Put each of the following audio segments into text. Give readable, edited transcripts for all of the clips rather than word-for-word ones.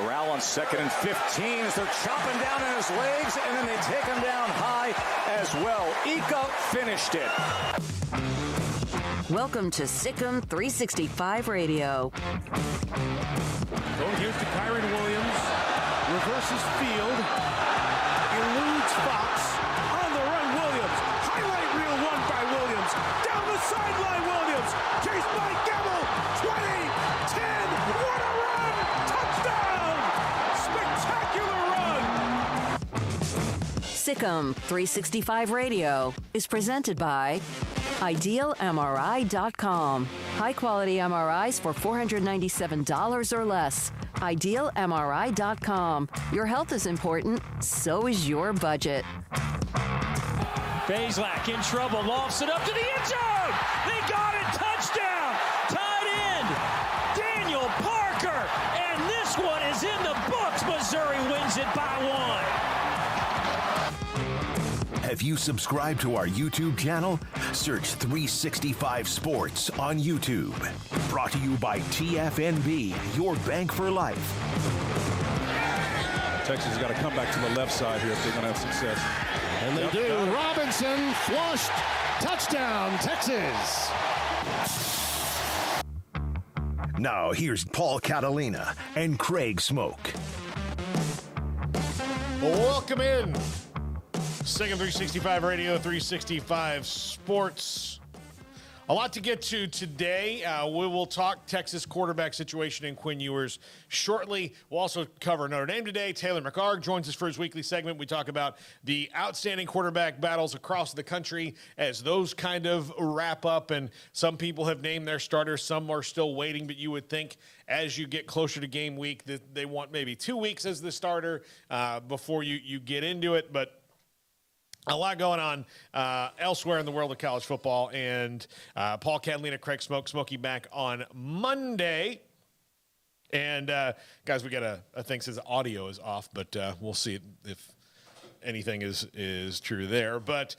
Corral on 2nd and 15 as they're chopping down on his legs, and then they take him down high as well. Ika finished it. Welcome to Sikkim 365 Radio. Going here's to Kyron Williams. Reverses field. Eludes Fox. On the run, Williams. Highlight reel one by Williams. Down the sideline, Williams. Chased by Gamble. 20, 10. What a run! Touchdown! Spectacular run! Sikkim 365 Radio is presented by IdealMRI.com. High-quality MRIs for $497 or less. IdealMRI.com. Your health is important, so is your budget. Baylor in trouble, lofts it up to the end zone. They got it, touchdown. Tight end, Daniel Parker. And this one is in the books. Missouri wins it by 1. Have you subscribed to our YouTube channel? Search 365 Sports on YouTube. Brought to you by TFNB, your bank for life. Texas has got to come back to the left side here if they're going to have success. And they do. Robinson flushed. Touchdown, Texas. Now here's Paul Catalina and Craig Smoak. Welcome in. Sikkim 365 Radio, 365 Sports. A lot to get to today. We will talk Texas quarterback situation in Quinn Ewers shortly. We'll also cover Notre Dame today. Taylor McHargue joins us for his weekly segment. We talk about the outstanding quarterback battles across the country as those kind of wrap up. And some people have named their starters. Some are still waiting. But you would think as you get closer to game week that they want maybe 2 weeks as the starter before you get into it. But a lot going on elsewhere in the world of college football, and Paul Catalina, Craig Smoak, Smokey back on Monday. And guys, we got a thing says audio is off, but we'll see if anything is true there. But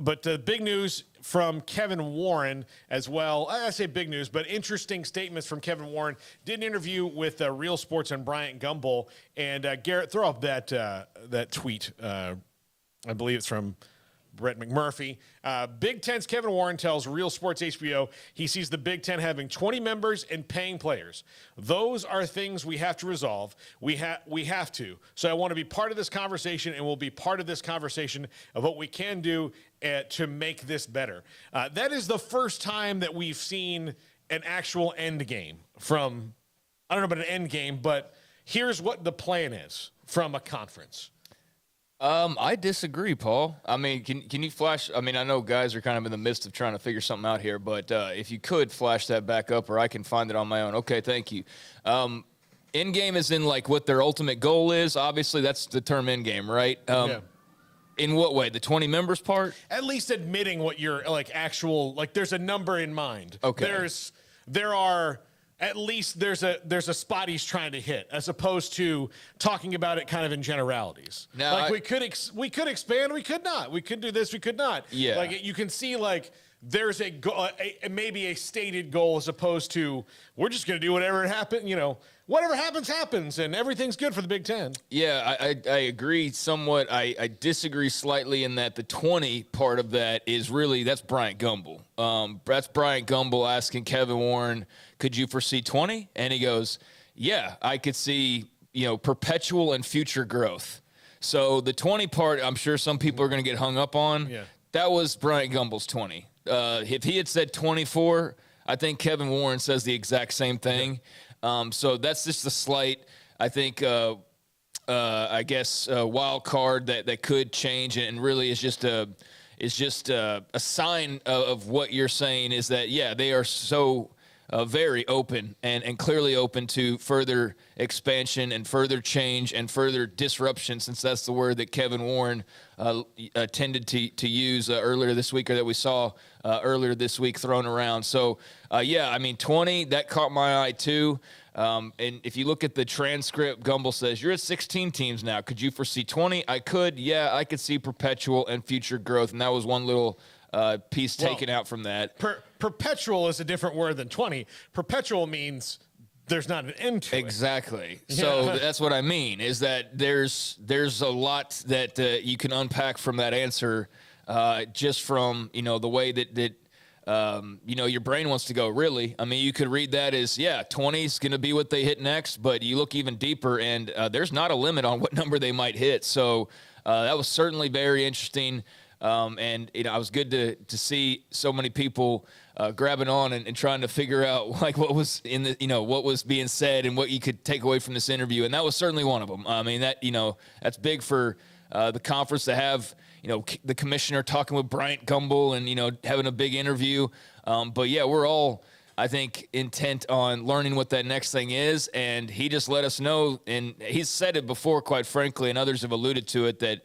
but the big news from Kevin Warren as well. I say big news, but interesting statements from Kevin Warren. Did an interview with Real Sports and Bryant Gumbel. And Garrett, throw up that tweet. I believe it's from Brett McMurphy. Big Ten's Kevin Warren tells Real Sports HBO he sees the Big Ten having 20 members and paying players. Those are things we have to resolve. We have to. So I want to be part of this conversation, and we'll be part of this conversation of what we can do to make this better. That is the first time that we've seen an actual end game from, I don't know about an end game, but here's what the plan is from a conference. I disagree, Paul. I mean, can you flash? I mean, I know guys are kind of in the midst of trying to figure something out here, but if you could flash that back up, or I can find it on my own. Okay, thank you. End game is in like what their ultimate goal is. Obviously, that's the term end game, right? Yeah. In what way? The 20 members part? At least admitting what your actual there's a number in mind. Okay. There's a spot he's trying to hit, as opposed to talking about it kind of in generalities. Now, we could expand, we could not. We could do this, we could not. Yeah. You can see there's maybe a stated goal, as opposed to we're just going to do whatever happens. Whatever happens, and everything's good for the Big Ten. Yeah, I agree somewhat. I disagree slightly in that the 20 part of that is really, that's Bryant Gumbel. That's Bryant Gumbel asking Kevin Warren, could you foresee 20? And he goes, yeah, I could see, perpetual and future growth. So the 20 part, I'm sure some people are going to get hung up on. Yeah. That was Bryant Gumbel's 20. If he had said 24, I think Kevin Warren says the exact same thing. So that's just a slight, I think, I guess, wild card that could change, and really is just a sign of what you're saying is that, yeah, they are so very open and clearly open to further expansion and further change and further disruption, since that's the word that Kevin Warren tended to use earlier this week, or that we saw earlier this week thrown around. So, 20, that caught my eye too. And if you look at the transcript, Gumbel says, you're at 16 teams now. Could you foresee 20? I could. Yeah, I could see perpetual and future growth. And that was one little piece taken out from that. Perpetual is a different word than 20. Perpetual means there's not an end to it. Exactly. So that's what I mean, is that there's a lot that you can unpack from that answer, just from, the way that your brain wants to go, really. I mean, you could read that as, 20 is going to be what they hit next, but you look even deeper, and there's not a limit on what number they might hit. So that was certainly very interesting. And it was good to see so many people grabbing on and trying to figure out like what was in the, what was being said and what you could take away from this interview. And that was certainly one of them. I mean, that's big for the conference to have, the commissioner talking with Bryant Gumbel and, having a big interview. But yeah, we're all, I think, intent on learning what that next thing is. And he just let us know, and he's said it before, quite frankly, and others have alluded to it, that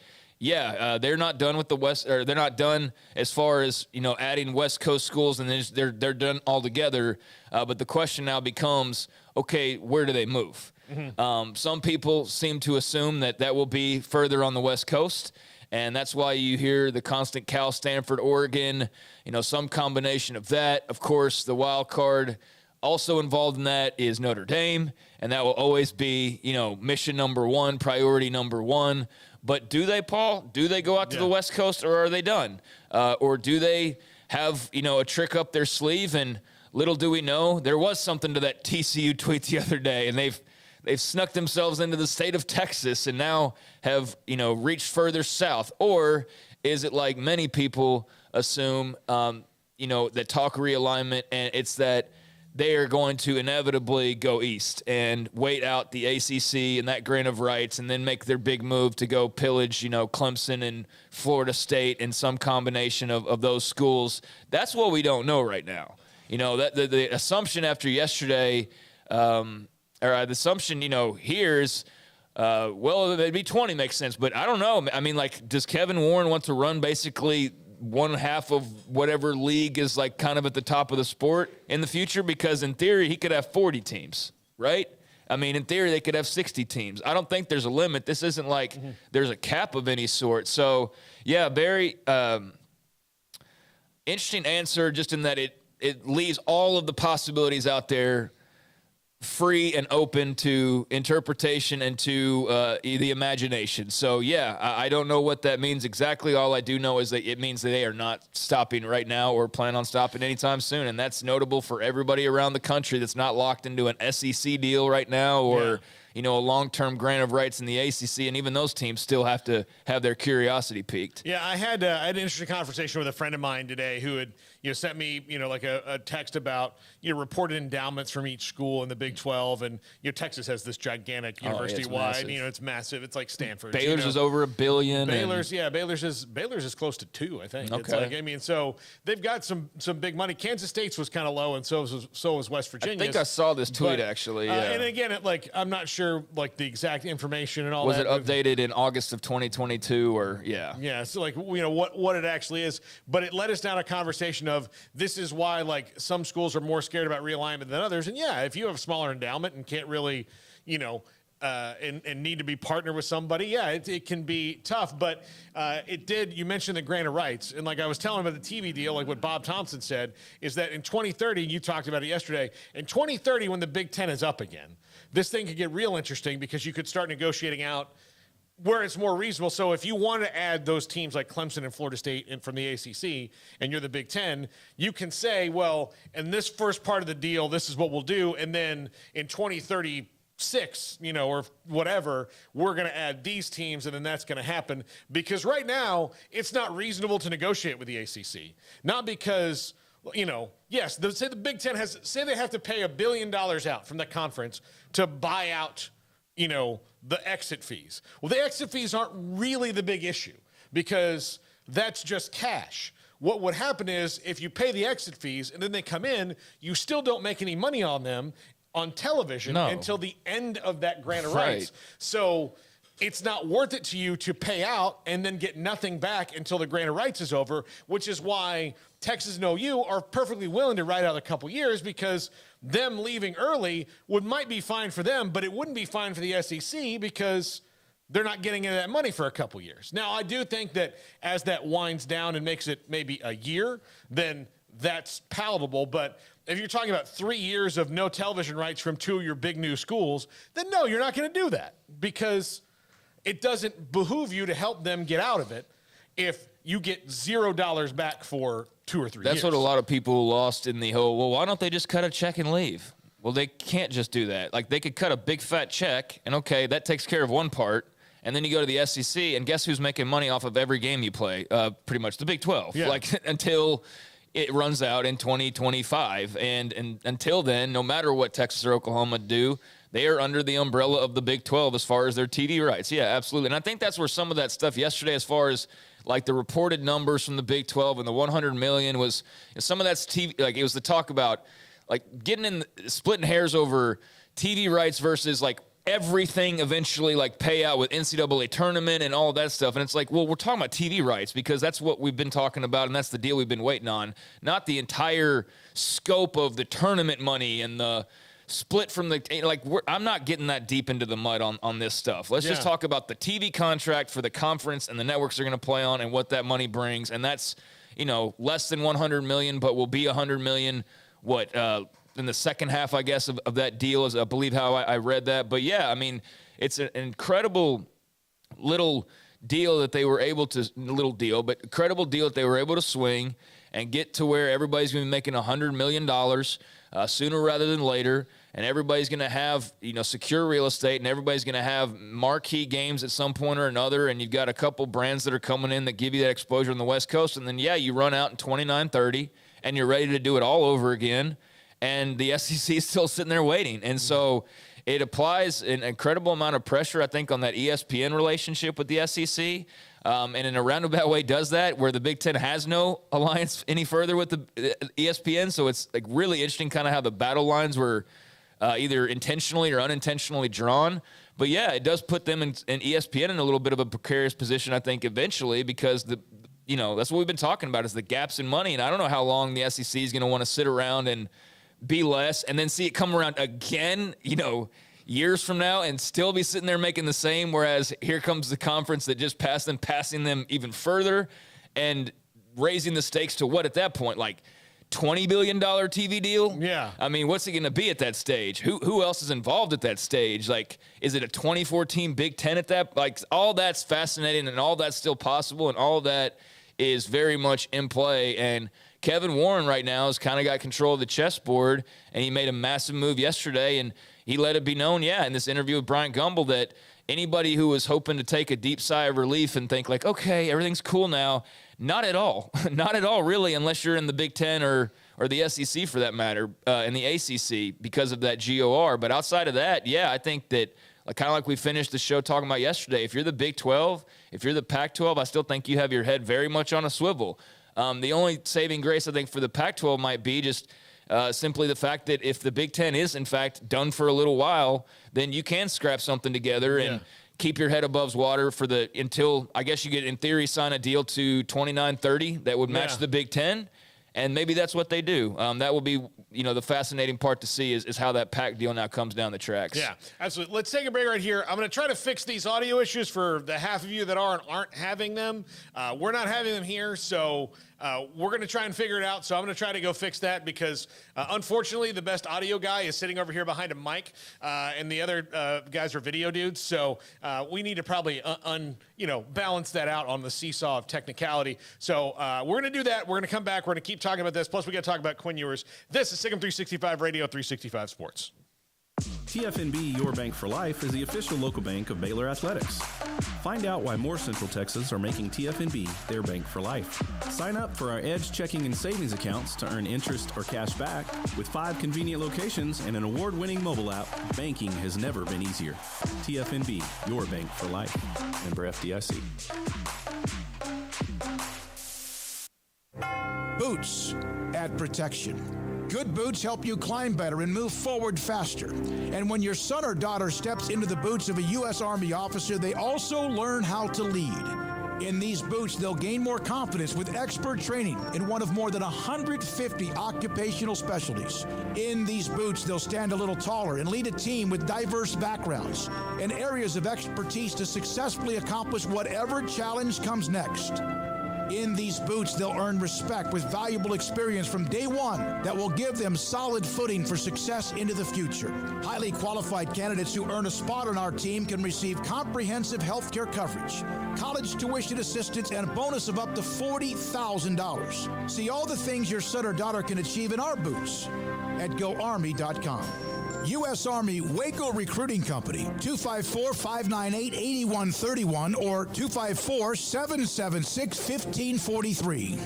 they're not done with the West, or they're not done as far as, adding West Coast schools, and they're done altogether. But the question now becomes, okay, where do they move? Mm-hmm. Some people seem to assume that will be further on the West Coast, and that's why you hear the constant Cal, Stanford, Oregon, some combination of that. Of course, the wild card also involved in that is Notre Dame, and that will always be, mission number one, priority number one. But do they, Paul? Do they go out to the West Coast, or are they done? Or do they have, a trick up their sleeve? And little do we know, there was something to that TCU tweet the other day, and they've snuck themselves into the state of Texas and now have, reached further south. Or is it like many people assume, that talk realignment, and it's that they are going to inevitably go east and wait out the ACC and that grant of rights, and then make their big move to go pillage, Clemson and Florida State and some combination of those schools. That's what we don't know right now. That the assumption after yesterday, or the assumption, here is, well, maybe 20 makes sense, but I don't know. I mean, like, does Kevin Warren want to run basically one half of whatever league is like kind of at the top of the sport in the future? Because in theory, he could have 40 teams, right? I mean, in theory, they could have 60 teams. I don't think there's a limit. This isn't like there's a cap of any sort. So, yeah, very interesting answer, just in that it leaves all of the possibilities out there free and open to interpretation and to the imagination. So, yeah, I don't know what that means exactly. All I do know is that it means that they are not stopping right now or plan on stopping anytime soon. And that's notable for everybody around the country that's not locked into an SEC deal right now, or a long-term grant of rights in the ACC. And even those teams still have to have their curiosity piqued. Yeah, I had an interesting conversation with a friend of mine today who had sent me like a text about reported endowments from each school in the Big 12, and Texas has this gigantic university-wide. It's massive. It's like Stanford. Baylor's is over $1 billion. Baylor's is close to 2, I think. Okay. It's like, so they've got some big money. Kansas State's was kind of low, and so was West Virginia. I think I saw this tweet actually. Yeah. And again, I'm not sure like the exact information and all was that. Was it updated in August of 2022 or Yeah. So like what it actually is, but it led us down a conversation of this is why like some schools are more scared about realignment than others. And if you have a smaller endowment and can't really, and need to be partnered with somebody, it can be tough. But you mentioned the grant of rights. And like I was telling about the TV deal, like what Bob Thompson said, is that in 2030, you talked about it yesterday, in 2030, when the Big Ten is up again, this thing could get real interesting because you could start negotiating out where it's more reasonable. So if you want to add those teams like Clemson and Florida State and from the ACC, and you're the Big Ten, you can say, well, in this first part of the deal, this is what we'll do. And then in 2036, or whatever, we're going to add these teams, and then that's going to happen. Because right now, it's not reasonable to negotiate with the ACC. Not because, yes, say the Big Ten say they have to pay $1 billion out from the conference to buy out, the exit fees. Well, the exit fees aren't really the big issue because that's just cash. What would happen is if you pay the exit fees and then they come in, you still don't make any money on them on television until the end of that grant of rights. So it's not worth it to you to pay out and then get nothing back until the grant of rights is over, which is why Texas and OU are perfectly willing to ride out a couple years, because them leaving early might be fine for them, but it wouldn't be fine for the SEC because they're not getting any of that money for a couple years. Now, I do think that as that winds down and makes it maybe a year, then that's palatable. But if you're talking about 3 years of no television rights from 2 of your big new schools, then no, you're not going to do that, because it doesn't behoove you to help them get out of it if you get $0 back for 2 or 3 years. That's what a lot of people lost in the whole, well, why don't they just cut a check and leave? Well, they can't just do that. Like, they could cut a big fat check, and okay, that takes care of one part. And then you go to the SEC, and guess who's making money off of every game you play? Pretty much the Big 12. Yeah. Like, until it runs out in 2025. And until then, no matter what Texas or Oklahoma do, they are under the umbrella of the Big 12 as far as their TV rights. Yeah, absolutely. And I think that's where some of that stuff yesterday, as far as like the reported numbers from the Big 12 and the $100 million was, some of that's TV. Like, it was the talk about like splitting hairs over TV rights versus like everything eventually like pay out with NCAA tournament and all of that stuff. And it's like, well, we're talking about TV rights because that's what we've been talking about, and that's the deal we've been waiting on, not the entire scope of the tournament money and the split from the, like, I'm not getting that deep into the mud on this stuff. Let's just talk about the TV contract for the conference and the networks they're going to play on and what that money brings. And that's, less than $100 million, but will be $100 million. In the second half, I guess, of that deal, is I believe how I read that. But yeah, I mean, it's an incredible little deal that they were able to, incredible deal that they were able to swing and get to where everybody's going to be making $100 million sooner rather than later. And everybody's going to have, secure real estate, and everybody's going to have marquee games at some point or another. And you've got a couple brands that are coming in that give you that exposure on the West Coast. And then, you run out in 29-30 and you're ready to do it all over again. And the SEC is still sitting there waiting. And so it applies an incredible amount of pressure, I think, on that ESPN relationship with the SEC. And in a roundabout way does that, where the Big Ten has no alliance any further with the ESPN. So it's like really interesting kind of how the battle lines were either intentionally or unintentionally drawn. But yeah, it does put them and ESPN in a little bit of a precarious position, I think, eventually, because that's what we've been talking about, is the gaps in money. And I don't know how long the SEC is going to want to sit around and be less and then see it come around again, years from now and still be sitting there making the same. Whereas here comes the conference that just passed them, passing them even further and raising the stakes to what at that point, like $20 billion TV deal? Yeah. I mean, what's it going to be at that stage? Who else is involved at that stage? Like, is it a 2014 Big Ten at that? Like, all that's fascinating and all that's still possible and all that is very much in play. And Kevin Warren right now has kind of got control of the chessboard, and he made a massive move yesterday, and he let it be known, in this interview with Bryant Gumbel, that anybody who was hoping to take a deep sigh of relief and think like, okay, everything's cool now, not at all. Not at all, really, unless you're in the Big Ten or the SEC for that matter, and the ACC because of that GOR. But outside of that, I think that kind of like we finished the show talking about yesterday, if you're the Big 12, if you're the Pac-12, I still think you have your head very much on a swivel. The only saving grace, I think, for the Pac-12 might be just simply the fact that if the Big Ten is, in fact, done for a little while, then you can scrap something together and keep your head above water until, I guess you could, in theory, sign a deal to 29-30 that would match the Big Ten. And maybe that's what they do. That will be, the fascinating part to see is how that Pac deal now comes down the tracks. Yeah, absolutely. Let's take a break right here. I'm going to try to fix these audio issues for the half of you that aren't having them. We're not having them here, so we're going to try and figure it out. So I'm going to try to go fix that because, unfortunately, the best audio guy is sitting over here behind a mic, and the other guys are video dudes. So we need to probably balance that out on the seesaw of technicality. So we're going to do that. We're going to come back. We're going to keep talking about this. Plus, we got to talk about Quinn Ewers. This is Sigum 365 Radio, 365 Sports. TFNB Your Bank for Life is the official local bank of Baylor Athletics. Find out why more Central Texas are making TFNB their bank for life. Sign up for our Edge checking and savings accounts to earn interest or cash back. With 5 convenient locations and an award-winning mobile app, banking has never been easier. TFNB Your Bank for Life. Member FDIC. Boots add protection. Good boots help you climb better and move forward faster. And when your son or daughter steps into the boots of a U.S. Army officer, they also learn how to lead. In these boots, they'll gain more confidence with expert training in one of more than 150 occupational specialties. In these boots, they'll stand a little taller and lead a team with diverse backgrounds and areas of expertise to successfully accomplish whatever challenge comes next. In these boots, they'll earn respect with valuable experience from day one that will give them solid footing for success into the future. Highly qualified candidates who earn a spot on our team can receive comprehensive health care coverage, college tuition assistance, and a bonus of up to $40,000. See all the things your son or daughter can achieve in our boots at GoArmy.com. U.S. Army Waco Recruiting Company, 254-598-8131 or 254-776-1543.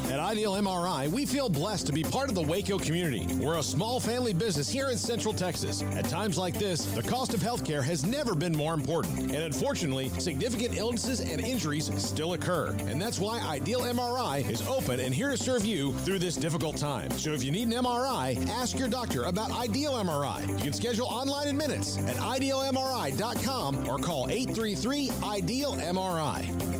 At Ideal MRI, we feel blessed to be part of the Waco community. We're a small family business here in Central Texas. At times like this, the cost of healthcare has never been more important. And unfortunately, significant illnesses and injuries still occur. And that's why Ideal MRI is open and here to serve you through this difficult time. So if you need an MRI, ask your doctor about Ideal MRI. You can schedule online in minutes at idealmri.com or call 833-IDEAL-MRI.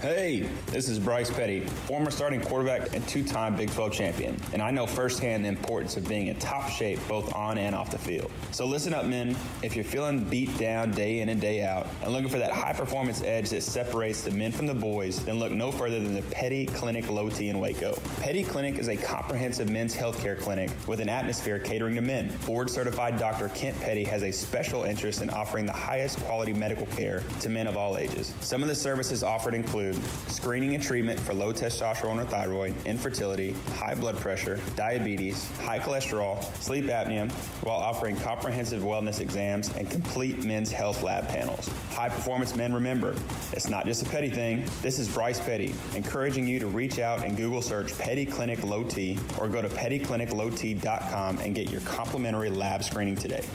Hey, this is Bryce Petty, former starting quarterback and two-time Big 12 champion, and I know firsthand the importance of being in top shape both on and off the field. So listen up, men. If you're feeling beat down day in and day out and looking for that high-performance edge that separates the men from the boys, then look no further than the Petty Clinic Low T in Waco. Petty Clinic is a comprehensive men's healthcare clinic with an atmosphere catering to men. Board-certified Dr. Kent Petty has a special interest in offering the highest quality medical care to men of all ages. Some of the services offered include screening and treatment for low testosterone or thyroid, infertility, high blood pressure, diabetes, high cholesterol, sleep apnea, while offering comprehensive wellness exams and complete men's health lab panels. High performance men, remember, it's not just a Petty thing. This is Bryce Petty, encouraging you to reach out and Google search Petty Clinic Low T or go to pettycliniclowt.com and get your complimentary lab screening today.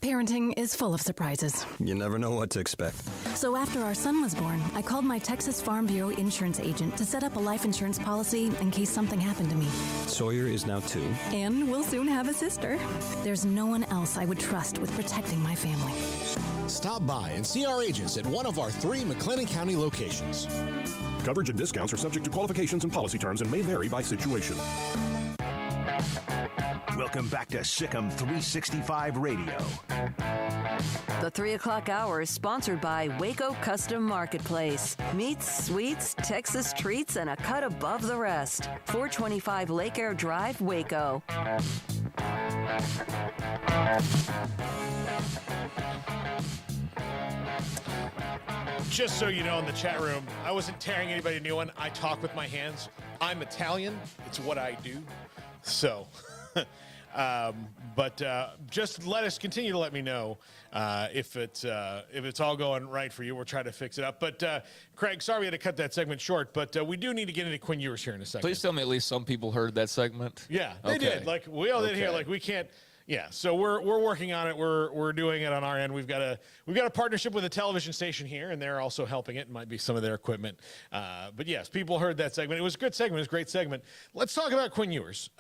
Parenting is full of surprises. You never know what to expect. So after our son was born, I called my Texas Farm Bureau insurance agent to set up a life insurance policy in case something happened to me. Sawyer is now 2. And we'll soon have a sister. There's no one else I would trust with protecting my family. Stop by and see our agents at one of our 3 McLennan County locations. Coverage and discounts are subject to qualifications and policy terms and may vary by situation. Welcome back to Sikkim 365 Radio. The 3 o'clock hour is sponsored by Waco Custom Marketplace. Meats, sweets, Texas treats, and a cut above the rest. 425 Lake Air Drive, Waco. Just so you know, in the chat room, I wasn't tearing anybody a new one. I talk with my hands. I'm Italian. It's what I do. So... but just continue to let me know if it's all going right for you. We'll try to fix it up. But Craig, sorry we had to cut that segment short, but we do need to get into Quinn Ewers here in a second. Please tell me at least some people heard that segment. Yeah, they did. Like we all did here. Like we can't. Yeah, so we're working on it. We're doing it on our end. We've got a partnership with a television station here, and they're also helping it. It might be some of their equipment. But yes, people heard that segment. It was a good segment. It was a great segment. Let's talk about Quinn Ewers.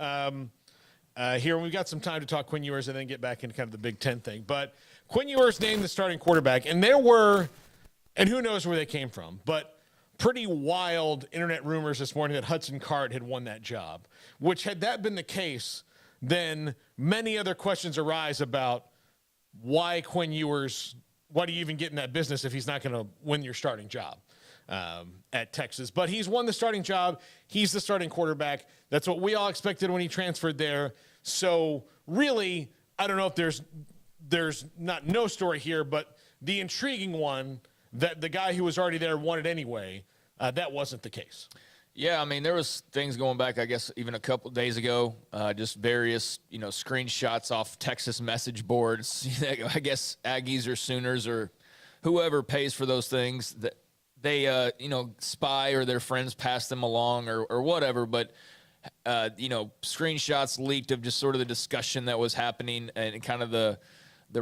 Here, we've got some time to talk Quinn Ewers and then get back into kind of the Big Ten thing. But Quinn Ewers named the starting quarterback, and and who knows where they came from, but pretty wild internet rumors this morning that Hudson Card had won that job, which had that been the case, then many other questions arise about why Quinn Ewers, why do you even get in that business if he's not going to win your starting job at Texas? But he's won the starting job. He's the starting quarterback. That's what we all expected when he transferred there. So really, I don't know if there's not no story here, but the intriguing one that the guy who was already there won it anyway, that wasn't the case. Yeah, I mean, there was things going back, I guess, even a couple of days ago, just various, screenshots off Texas message boards. I guess Aggies or Sooners or whoever pays for those things, that they, spy or their friends pass them along or whatever. But, screenshots leaked of just sort of the discussion that was happening and kind of the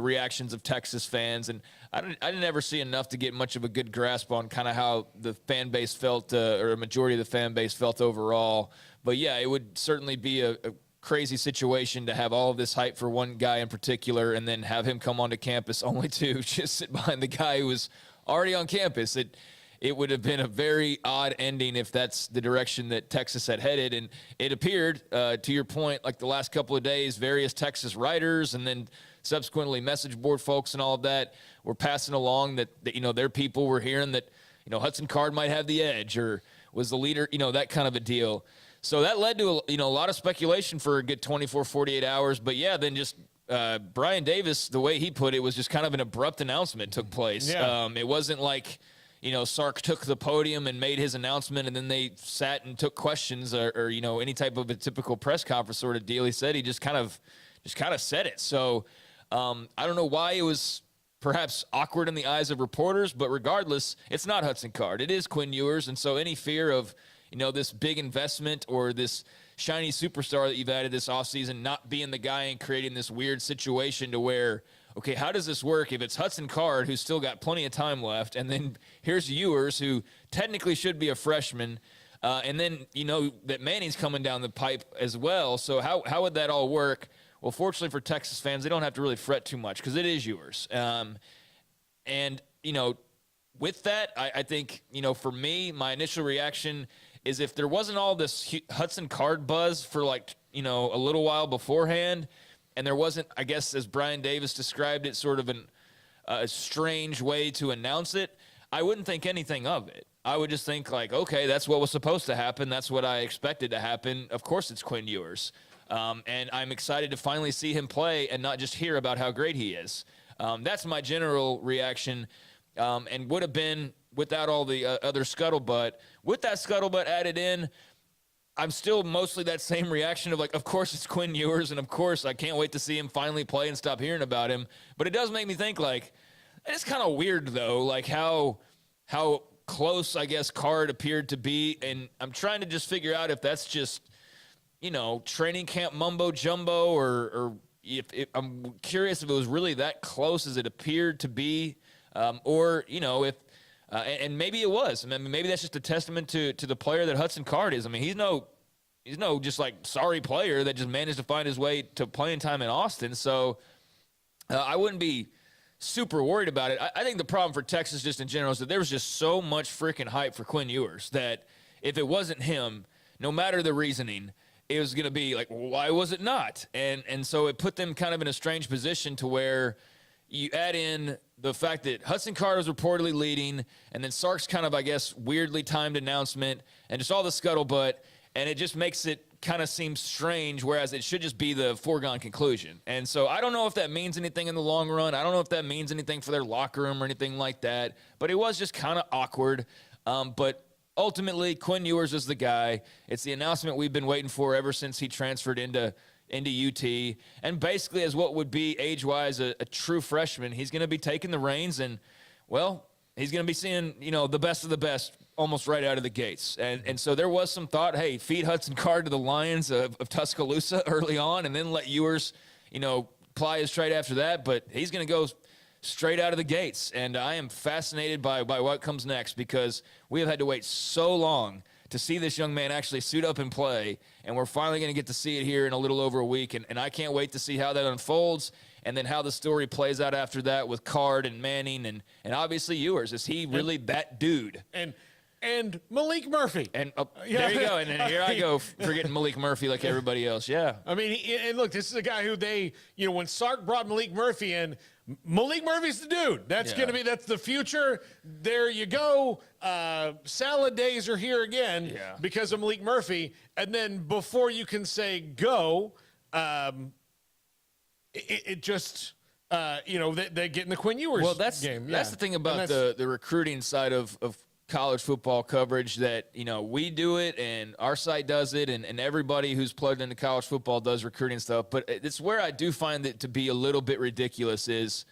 reactions of Texas fans. And I didn't ever see enough to get much of a good grasp on kind of how the fan base felt or a majority of the fan base felt overall. But, yeah, it would certainly be a crazy situation to have all of this hype for one guy in particular and then have him come onto campus only to just sit behind the guy who was already on campus. It it would have been a very odd ending if that's the direction that Texas had headed. And it appeared, to your point, like the last couple of days, various Texas writers and then subsequently message board folks and all of that were passing along that their people were hearing that, Hudson Card might have the edge or was the leader, that kind of a deal. So that led to, a lot of speculation for a good 24, 48 hours. But, yeah, then just Brian Davis, the way he put it, was just kind of an abrupt announcement took place. Yeah. It wasn't like, Sark took the podium and made his announcement and then they sat and took questions or any type of a typical press conference sort of deal. He said he just kind of said it. So I don't know why it was perhaps awkward in the eyes of reporters, but regardless, it's not Hudson Card. It is Quinn Ewers. And so any fear of, this big investment or this shiny superstar that you've added this offseason not being the guy and creating this weird situation to where, okay, how does this work if it's Hudson Card, who's still got plenty of time left, and then here's Ewers, who technically should be a freshman, and then, that Manning's coming down the pipe as well. So how would that all work? Well, fortunately for Texas fans, they don't have to really fret too much because it is Ewers. And, with that, I think, for me, my initial reaction is if there wasn't all this Hudson Card buzz for a little while beforehand, and there wasn't, I guess, as Brian Davis described it, sort of a strange way to announce it, I wouldn't think anything of it. I would just think okay, that's what was supposed to happen. That's what I expected to happen. Of course it's Quinn Ewers. And I'm excited to finally see him play and not just hear about how great he is. That's my general reaction, and would have been without all the other scuttlebutt. With that scuttlebutt added in, I'm still mostly that same reaction of course it's Quinn Ewers, and of course I can't wait to see him finally play and stop hearing about him. But it does make me think it's kind of weird though, how close I guess Card appeared to be, and I'm trying to just figure out if that's just training camp mumbo jumbo, or if I'm curious if it was really that close as it appeared to be, or if. And maybe it was. I mean, maybe that's just a testament to the player that Hudson Card is. I mean, he's no just sorry player that just managed to find his way to playing time in Austin. So I wouldn't be super worried about it. I think the problem for Texas just in general is that there was just so much freaking hype for Quinn Ewers that if it wasn't him, no matter the reasoning, it was going to be why was it not? And so it put them kind of in a strange position to where you add in the fact that Hudson Card was reportedly leading, and then Sark's kind of, I guess, weirdly timed announcement, and just all the scuttlebutt, and it just makes it kind of seem strange, whereas it should just be the foregone conclusion. And so I don't know if that means anything in the long run. I don't know if that means anything for their locker room or anything like that, but it was just kind of awkward. But ultimately, Quinn Ewers is the guy. It's the announcement we've been waiting for ever since he transferred into UT, and basically as what would be age-wise a true freshman, he's going to be taking the reins, and, well, he's going to be seeing, the best of the best almost right out of the gates. And so there was some thought, hey, feed Hudson Card to the Lions of Tuscaloosa early on and then let Ewers, ply his trade after that, but he's going to go straight out of the gates, and I am fascinated by what comes next because we have had to wait so long to see this young man actually suit up and play, and we're finally going to get to see it here in a little over a week, and I can't wait to see how that unfolds and then how the story plays out after that with Card and Manning and obviously Ewers. Is he really that dude? And Malik Murphy. And there you go. And then here I go forgetting Malik Murphy like everybody else. Yeah. I mean, and look, this is a guy who when Sark brought Malik Murphy in, Malik Murphy's the dude. That's that's the future. There you go. Salad days are here again because of Malik Murphy. And then before you can say go, they get in the Quinn Ewers well, that's game. That's the thing about the recruiting side of college football coverage that, we do it and our site does it and everybody who's plugged into college football does recruiting stuff. But it's where I do find it to be a little bit ridiculous is,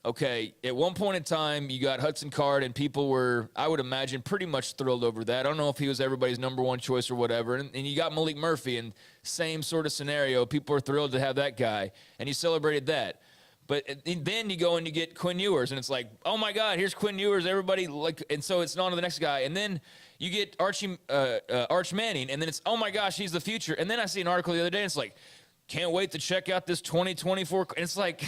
okay, at one point in time, you got Hudson Card and people were, I would imagine, pretty much thrilled over that. I don't know if he was everybody's number one choice or whatever. And you got Malik Murphy and same sort of scenario. People are thrilled to have that guy and you celebrated that. But then you go and you get Quinn Ewers, and it's like, oh my God, here's Quinn Ewers. Everybody and so it's on to the next guy. And then you get Arch Manning, and then it's, oh my gosh, he's the future. And then I see an article the other day, and it's like, can't wait to check out this 2024. And it's like,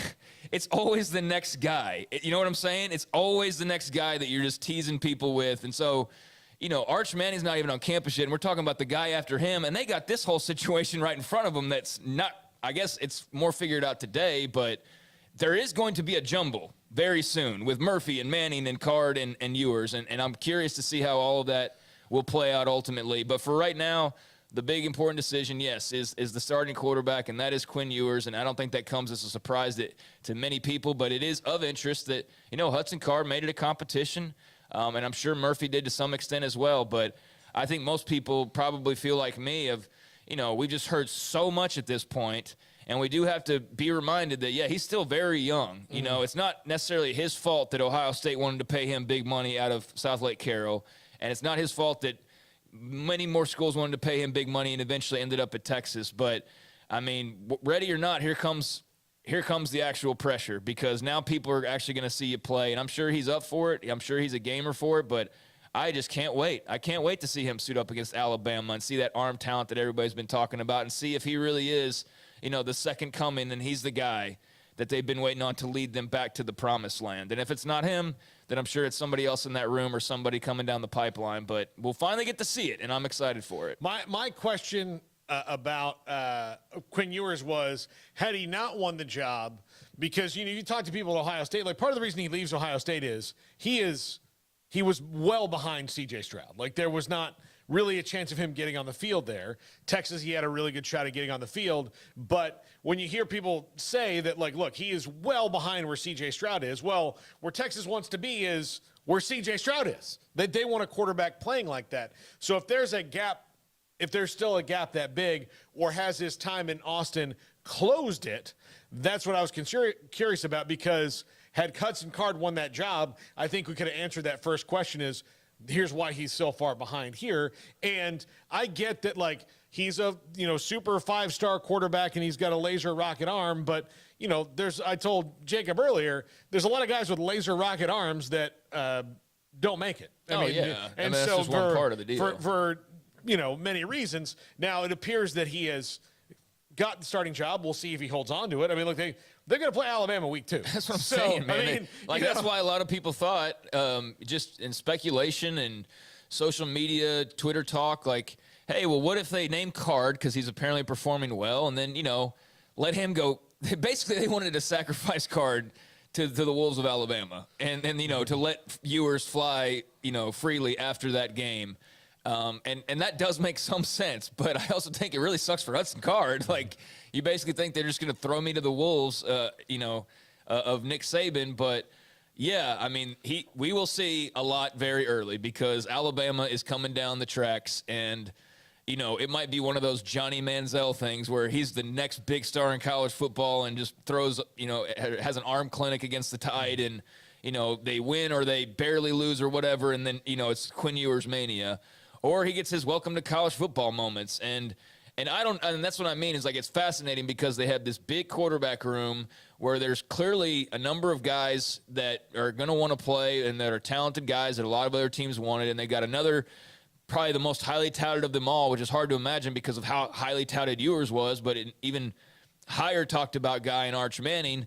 it's always the next guy. You know what I'm saying? It's always the next guy that you're just teasing people with. And so, Arch Manning's not even on campus yet, and we're talking about the guy after him, and they got this whole situation right in front of them that's not, I guess it's more figured out today, but there is going to be a jumble very soon with Murphy and Manning and Card and Ewers, and I'm curious to see how all of that will play out ultimately. But for right now, the big important decision, yes, is the starting quarterback, and that is Quinn Ewers, and I don't think that comes as a surprise to many people, but it is of interest that, Hudson Card made it a competition, and I'm sure Murphy did to some extent as well, but I think most people probably feel like me of, we've just heard so much at this point, and we do have to be reminded that, yeah, he's still very young. It's not necessarily his fault that Ohio State wanted to pay him big money out of South Lake Carroll, and it's not his fault that many more schools wanted to pay him big money and eventually ended up at Texas. But, I mean, ready or not, here comes the actual pressure, because now people are actually going to see you play. And I'm sure he's up for it. I'm sure he's a gamer for it. But I just can't wait. I can't wait to see him suit up against Alabama and see that arm talent that everybody's been talking about and see if he really is, the second coming and he's the guy that they've been waiting on to lead them back to the promised land. And if it's not him, then I'm sure it's somebody else in that room or somebody coming down the pipeline. But we'll finally get to see it, and I'm excited for it. My question about Quinn Ewers was, had he not won the job, because, you talk to people at Ohio State, like part of the reason he leaves Ohio State is he was well behind C.J. Stroud. Like, there was not really a chance of him getting on the field there. Texas, he had a really good shot at getting on the field. But when you hear people say that, like, look, he is well behind where C.J. Stroud is, well, where Texas wants to be is where C.J. Stroud is. They want a quarterback playing like that. So if there's a gap, if there's still a gap that big, or has his time in Austin closed it, that's what I was curious about, because had Hudson Card won that job, I think we could have answered that first question is, here's why he's so far behind here. And I get that, like, he's a, super 5-star quarterback and he's got a laser rocket arm, but, I told Jacob earlier, there's a lot of guys with laser rocket arms that don't make it. I mean, yeah. And that's just one part of the deal. For many reasons. Now, it appears that he has got the starting job. We'll see if he holds on to it. I mean, look, they're going to play Alabama week 2. That's what I'm saying, man. That's why a lot of people thought, just in speculation and social media, Twitter talk, like, hey, well, what if they name Card because he's apparently performing well, and then, let him go. Basically, they wanted to sacrifice Card to the Wolves of Alabama and to let Ewers fly, freely after that game. And that does make some sense, but I also think it really sucks for Hudson Card. Like, you basically think they're just going to throw me to the Wolves, of Nick Saban. But, yeah, I mean, we will see a lot very early, because Alabama is coming down the tracks, and, it might be one of those Johnny Manziel things where he's the next big star in college football and just throws, has an arm clinic against the Tide, and, they win or they barely lose or whatever, and then, it's Quinn Ewers mania. Or he gets his welcome to college football moments. And that's what I mean, is like, it's fascinating because they have this big quarterback room where there's clearly a number of guys that are going to want to play and that are talented guys that a lot of other teams wanted. And they got another, probably the most highly touted of them all, which is hard to imagine because of how highly touted Ewers was, but an even higher talked about guy in Arch Manning.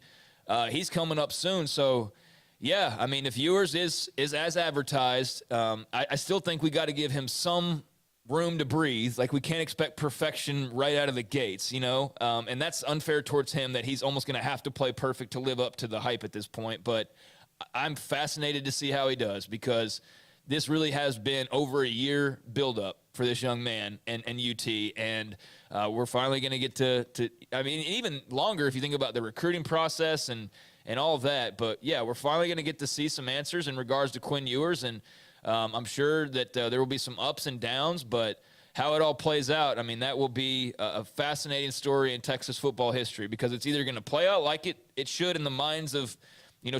He's coming up soon. So, yeah, I mean, if Ewers is as advertised, I still think we got to give him some room to breathe. Like, we can't expect perfection right out of the gates, and that's unfair towards him that he's almost going to have to play perfect to live up to the hype at this point. But I'm fascinated to see how he does, because this really has been over a year buildup for this young man and UT, and we're finally going to get to I mean, even longer if you think about the recruiting process and all of that. But, yeah, we're finally going to get to see some answers in regards to Quinn Ewers, and I'm sure that there will be some ups and downs, but how it all plays out, I mean, that will be a fascinating story in Texas football history, because it's either going to play out like it should in the minds of,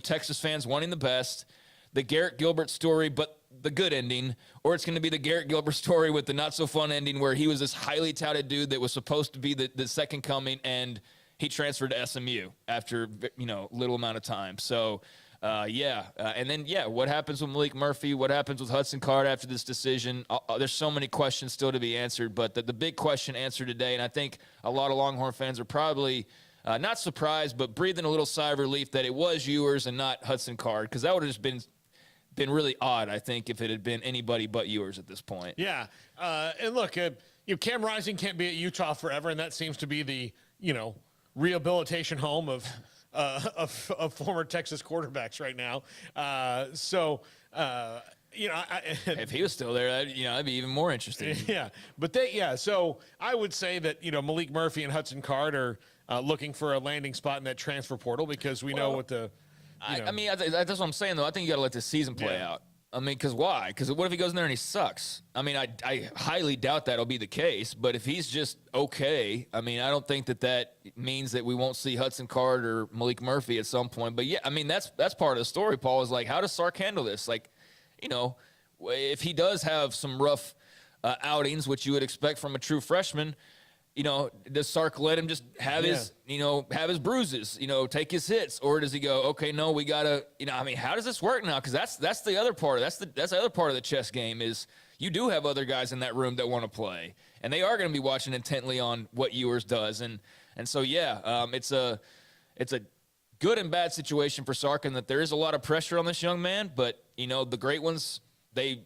Texas fans wanting the best, the Garrett Gilbert story, but the good ending, or it's going to be the Garrett Gilbert story with the not-so-fun ending where he was this highly touted dude that was supposed to be the second coming, and he transferred to SMU after, little amount of time. So And then, what happens with Malik Murphy? What happens with Hudson Card after this decision? There's so many questions still to be answered, but the big question answered today, and I think a lot of Longhorn fans are probably not surprised, but breathing a little sigh of relief that it was Ewers and not Hudson Card, because that would have just been really odd, I think, if it had been anybody but Ewers at this point. Yeah, and look, Cam Rising can't be at Utah forever, and that seems to be the rehabilitation home of former Texas quarterbacks right now. If he was still there, that'd be even more interesting. Yeah, but so I would say that Malik Murphy and Hudson Card are looking for a landing spot in that transfer portal, because we know what the. That's what I'm saying, though. I think you got to let the season play out. I mean, because why? Because what if he goes in there and he sucks? I mean, I highly doubt that'll be the case. But if he's just okay, I mean, I don't think that means that we won't see Hudson Card or Malik Murphy at some point. But, I mean, that's part of the story, Paul, is like, how does Sark handle this? Like, if he does have some rough outings, which you would expect from a true freshman, does Sark let him just have his bruises, take his hits, or does he go, okay, no, we gotta, how does this work now? Because that's the other part. That's the other part of the chess game is you do have other guys in that room that want to play, and they are going to be watching intently on what Ewers does, and so it's a good and bad situation for Sark, and that there is a lot of pressure on this young man, but the great ones. They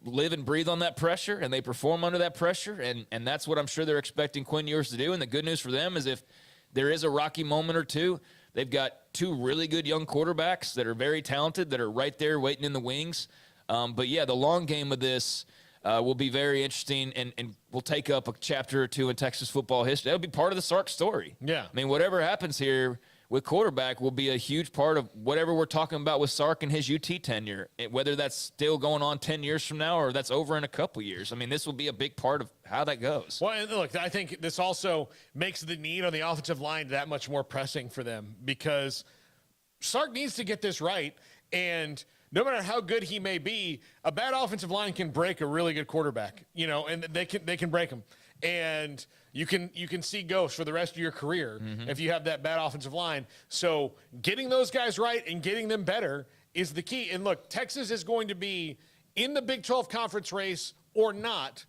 live and breathe on that pressure, and they perform under that pressure, and that's what I'm sure they're expecting Quinn Ewers to do. And the good news for them is if there is a rocky moment or two, they've got two really good young quarterbacks that are very talented, that are right there waiting in the wings. The long game of this will be very interesting, and will take up a chapter or two in Texas football history. That'll be part of the Sark story. Yeah. I mean, whatever happens here with quarterback will be a huge part of whatever we're talking about with Sark and his UT tenure, whether that's still going on 10 years from now or that's over in a couple years. I mean, this will be a big part of how that goes. Well, and look, I think this also makes the need on the offensive line that much more pressing for them, because Sark needs to get this right, and no matter how good he may be, a bad offensive line can break a really good quarterback, and they can break him. And you can see ghosts for the rest of your career if you have that bad offensive line. So getting those guys right and getting them better is the key. And look, Texas is going to be in the Big 12 conference race or not,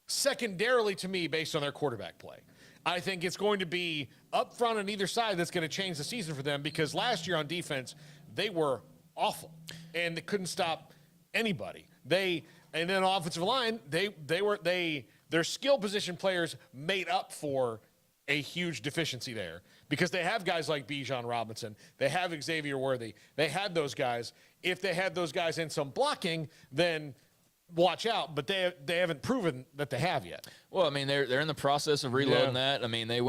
secondarily to me, based on their quarterback play. I think it's going to be up front on either side that's going to change the season for them, because last year on defense, they were awful, and they couldn't stop anybody. And then offensive line, their skill position players made up for a huge deficiency there, because they have guys like Bijan Robinson. They have Xavier Worthy. They had those guys. If they had those guys in some blocking, then watch out. But they haven't proven that they have yet. Well, I mean, they're in the process of reloading that. I mean, they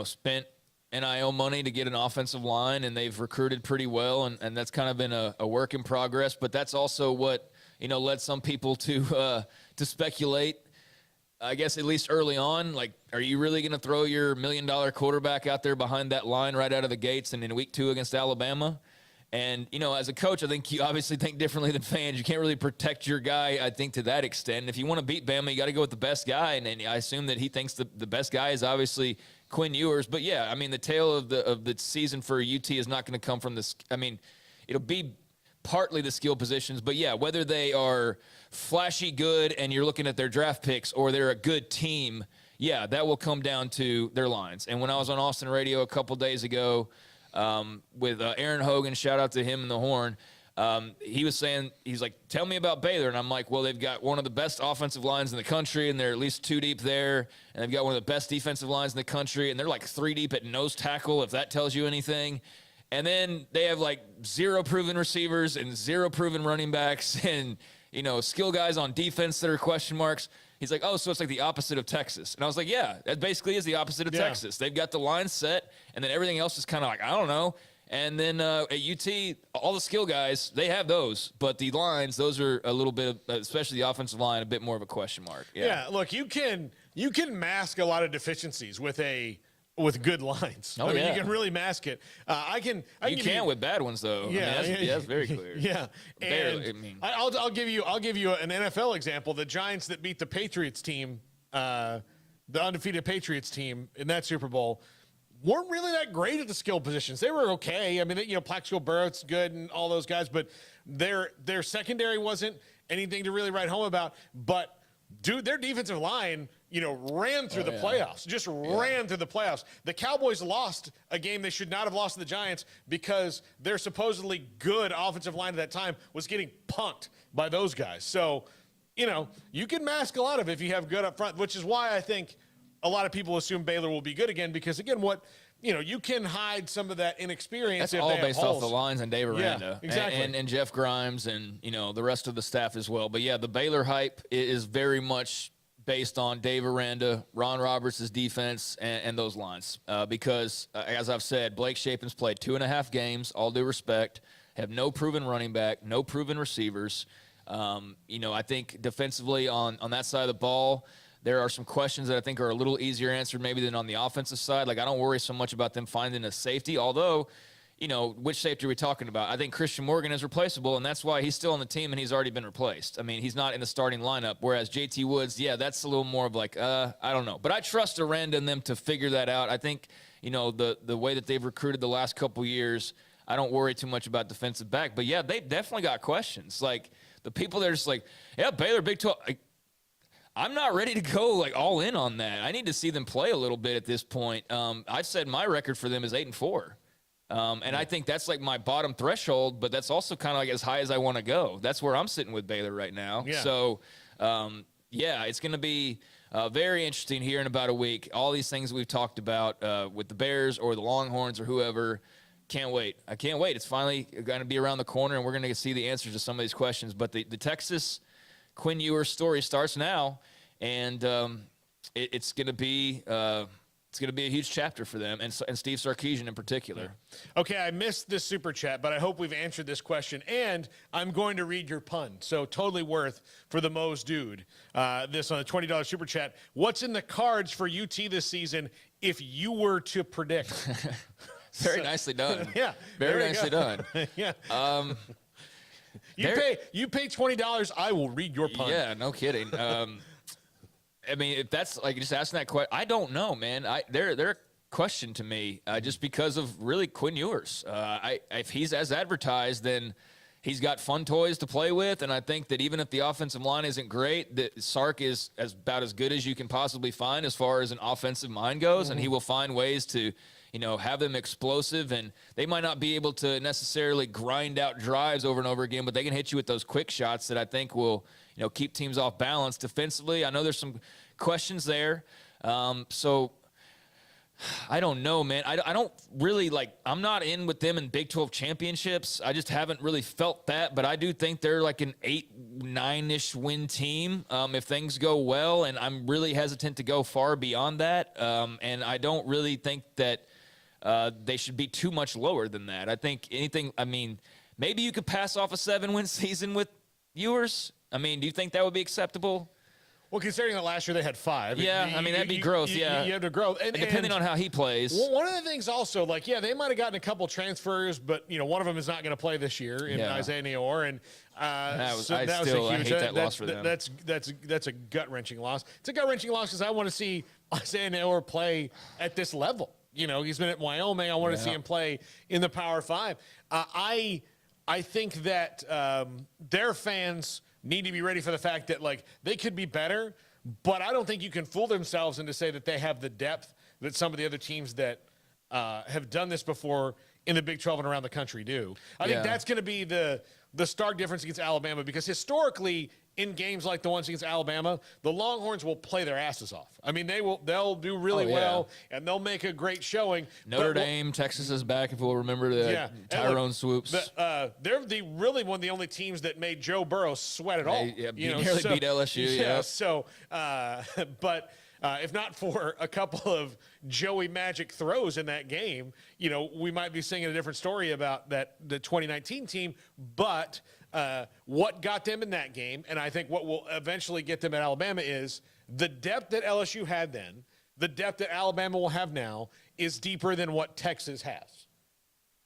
spent NIL money to get an offensive line, and they've recruited pretty well, and that's kind of been a work in progress. But that's also what led some people to speculate, I guess, at least early on, like, are you really going to throw your $1 million quarterback out there behind that line right out of the gates and in week 2 against Alabama? And, as a coach, I think you obviously think differently than fans. You can't really protect your guy, I think, to that extent. If you want to beat Bama, you got to go with the best guy. And I assume that he thinks the best guy is obviously Quinn Ewers. But, I mean, the tail of the season for UT is not going to come from this. I mean, it'll be partly the skill positions, but whether they are flashy good and you're looking at their draft picks, or they're a good team, that will come down to their lines. And when I was on Austin Radio a couple days ago with Aaron Hogan, shout out to him and the Horn, he was saying, he's like, tell me about Baylor. And I'm like, well, they've got one of the best offensive lines in the country, and they're at least 2 deep there. And they've got one of the best defensive lines in the country, and they're like 3 deep at nose tackle, if that tells you anything. And then they have like 0 proven receivers and 0 proven running backs, and skill guys on defense that are question marks. He's like, oh, so it's like the opposite of Texas. And I was like, yeah, that basically is the opposite of Texas. They've got the line set, and then everything else is kind of like, I don't know. And then at UT, all the skill guys, they have those. But the lines, those are a little bit, especially the offensive line, a bit more of a question mark. Yeah, look, you can mask a lot of deficiencies with good lines. Oh, you can really mask it. You can with bad ones, though. Yeah, I mean, that's very clear. Yeah, barely, and I'll give you an NFL example. The Giants that beat the Patriots team, the undefeated Patriots team in that Super Bowl, weren't really that great at the skill positions. They were okay. I mean, Plaxico Burrow's good and all those guys, but their secondary wasn't anything to really write home about. But, dude, their defensive line, ran through the playoffs, just ran through the playoffs. The Cowboys lost a game they should not have lost to the Giants because their supposedly good offensive line at that time was getting punked by those guys. So, you can mask a lot of it if you have good up front, which is why I think a lot of people assume Baylor will be good again because, again, you can hide some of that inexperience. That's all based off the lines and Dave Aranda. Exactly. And Jeff Grimes and, the rest of the staff as well. But, yeah, the Baylor hype is very much based on Dave Aranda, Ron Roberts' defense, and those lines. Because, as I've said, Blake Shapen's played 2.5 games, all due respect, have no proven running back, no proven receivers. I think defensively on that side of the ball, there are some questions that I think are a little easier answered maybe than on the offensive side. Like, I don't worry so much about them finding a safety, although, which safety are we talking about? I think Christian Morgan is replaceable, and that's why he's still on the team and he's already been replaced. I mean, he's not in the starting lineup, whereas JT Woods, that's a little more of like, I don't know. But I trust Aranda and them to figure that out. I think, the way that they've recruited the last couple years, I don't worry too much about defensive back. But, yeah, they've definitely got questions. Like, the people that are just like, Baylor, Big 12. I'm not ready to go all in on that. I need to see them play a little bit at this point. I've said my record for them is 8-4. And I think that's my bottom threshold, but that's also kind of as high as I want to go. That's where I'm sitting with Baylor right now. Yeah. So, it's going to be very interesting here in about a week. All these things we've talked about with the Bears or the Longhorns or whoever, can't wait. I can't wait. It's finally going to be around the corner, and we're going to see the answers to some of these questions. But the Texas Quinn Ewers story starts now, and it's going to be a huge chapter for them, and Steve Sarkisian in particular. Okay, I missed this super chat, but I hope we've answered this question, and I'm going to read your pun. So totally worth for the Moe's dude. This on a $20 super chat. What's in the cards for UT this season if you were to predict? Very nicely done. Yeah, very nicely done. Yeah. You pay $20, I will read your pun. Yeah, no kidding. I mean, if that's just asking that question, I don't know, man. They're a question to me just because of really Quinn Ewers. If he's as advertised, then he's got fun toys to play with, and I think that even if the offensive line isn't great, that Sark is about as good as you can possibly find as far as an offensive mind goes, and he will find ways to have them explosive, and they might not be able to necessarily grind out drives over and over again, but they can hit you with those quick shots that I think will, keep teams off balance defensively. I know there's some questions there. So I don't know, man. I don't really I'm not in with them in Big 12 championships. I just haven't really felt that, but I do think they're an 8-9-ish win team if things go well, and I'm really hesitant to go far beyond that. And I don't really think that they should be too much lower than that. I think maybe you could pass off a 7-win season with Ewers. Do you think that would be acceptable? Well, considering that last year they had 5. Yeah, that'd be growth, yeah. You have to grow. And depending on how he plays. Well, one of the things also, they might have gotten a couple transfers, but, one of them is not going to play this year in Isaiah Neor. And that was a huge hate that loss for them. That's a gut-wrenching loss. It's a gut-wrenching loss because I want to see Isaiah Neor play at this level. He's been at Wyoming. I want to see him play in the Power 5. I think that their fans need to be ready for the fact that, they could be better, but I don't think you can fool themselves into say that they have the depth that some of the other teams that have done this before in the Big 12 and around the country do. I think that's going to be the stark difference against Alabama, because historically in games like the ones against Alabama, the Longhorns will play their asses off. They'll do really well, and they'll make a great showing. Notre Dame, Texas is back, if we'll remember the Tyrone swoops. They're really one of the only teams that made Joe Burrow sweat at all. Nearly beat LSU. Yeah. So, but if not for a couple of Joey Magic throws in that game, we might be singing a different story about the 2019 team. But what got them in that game, and I think what will eventually get them at Alabama, is the depth that LSU had then, the depth that Alabama will have now, is deeper than what Texas has.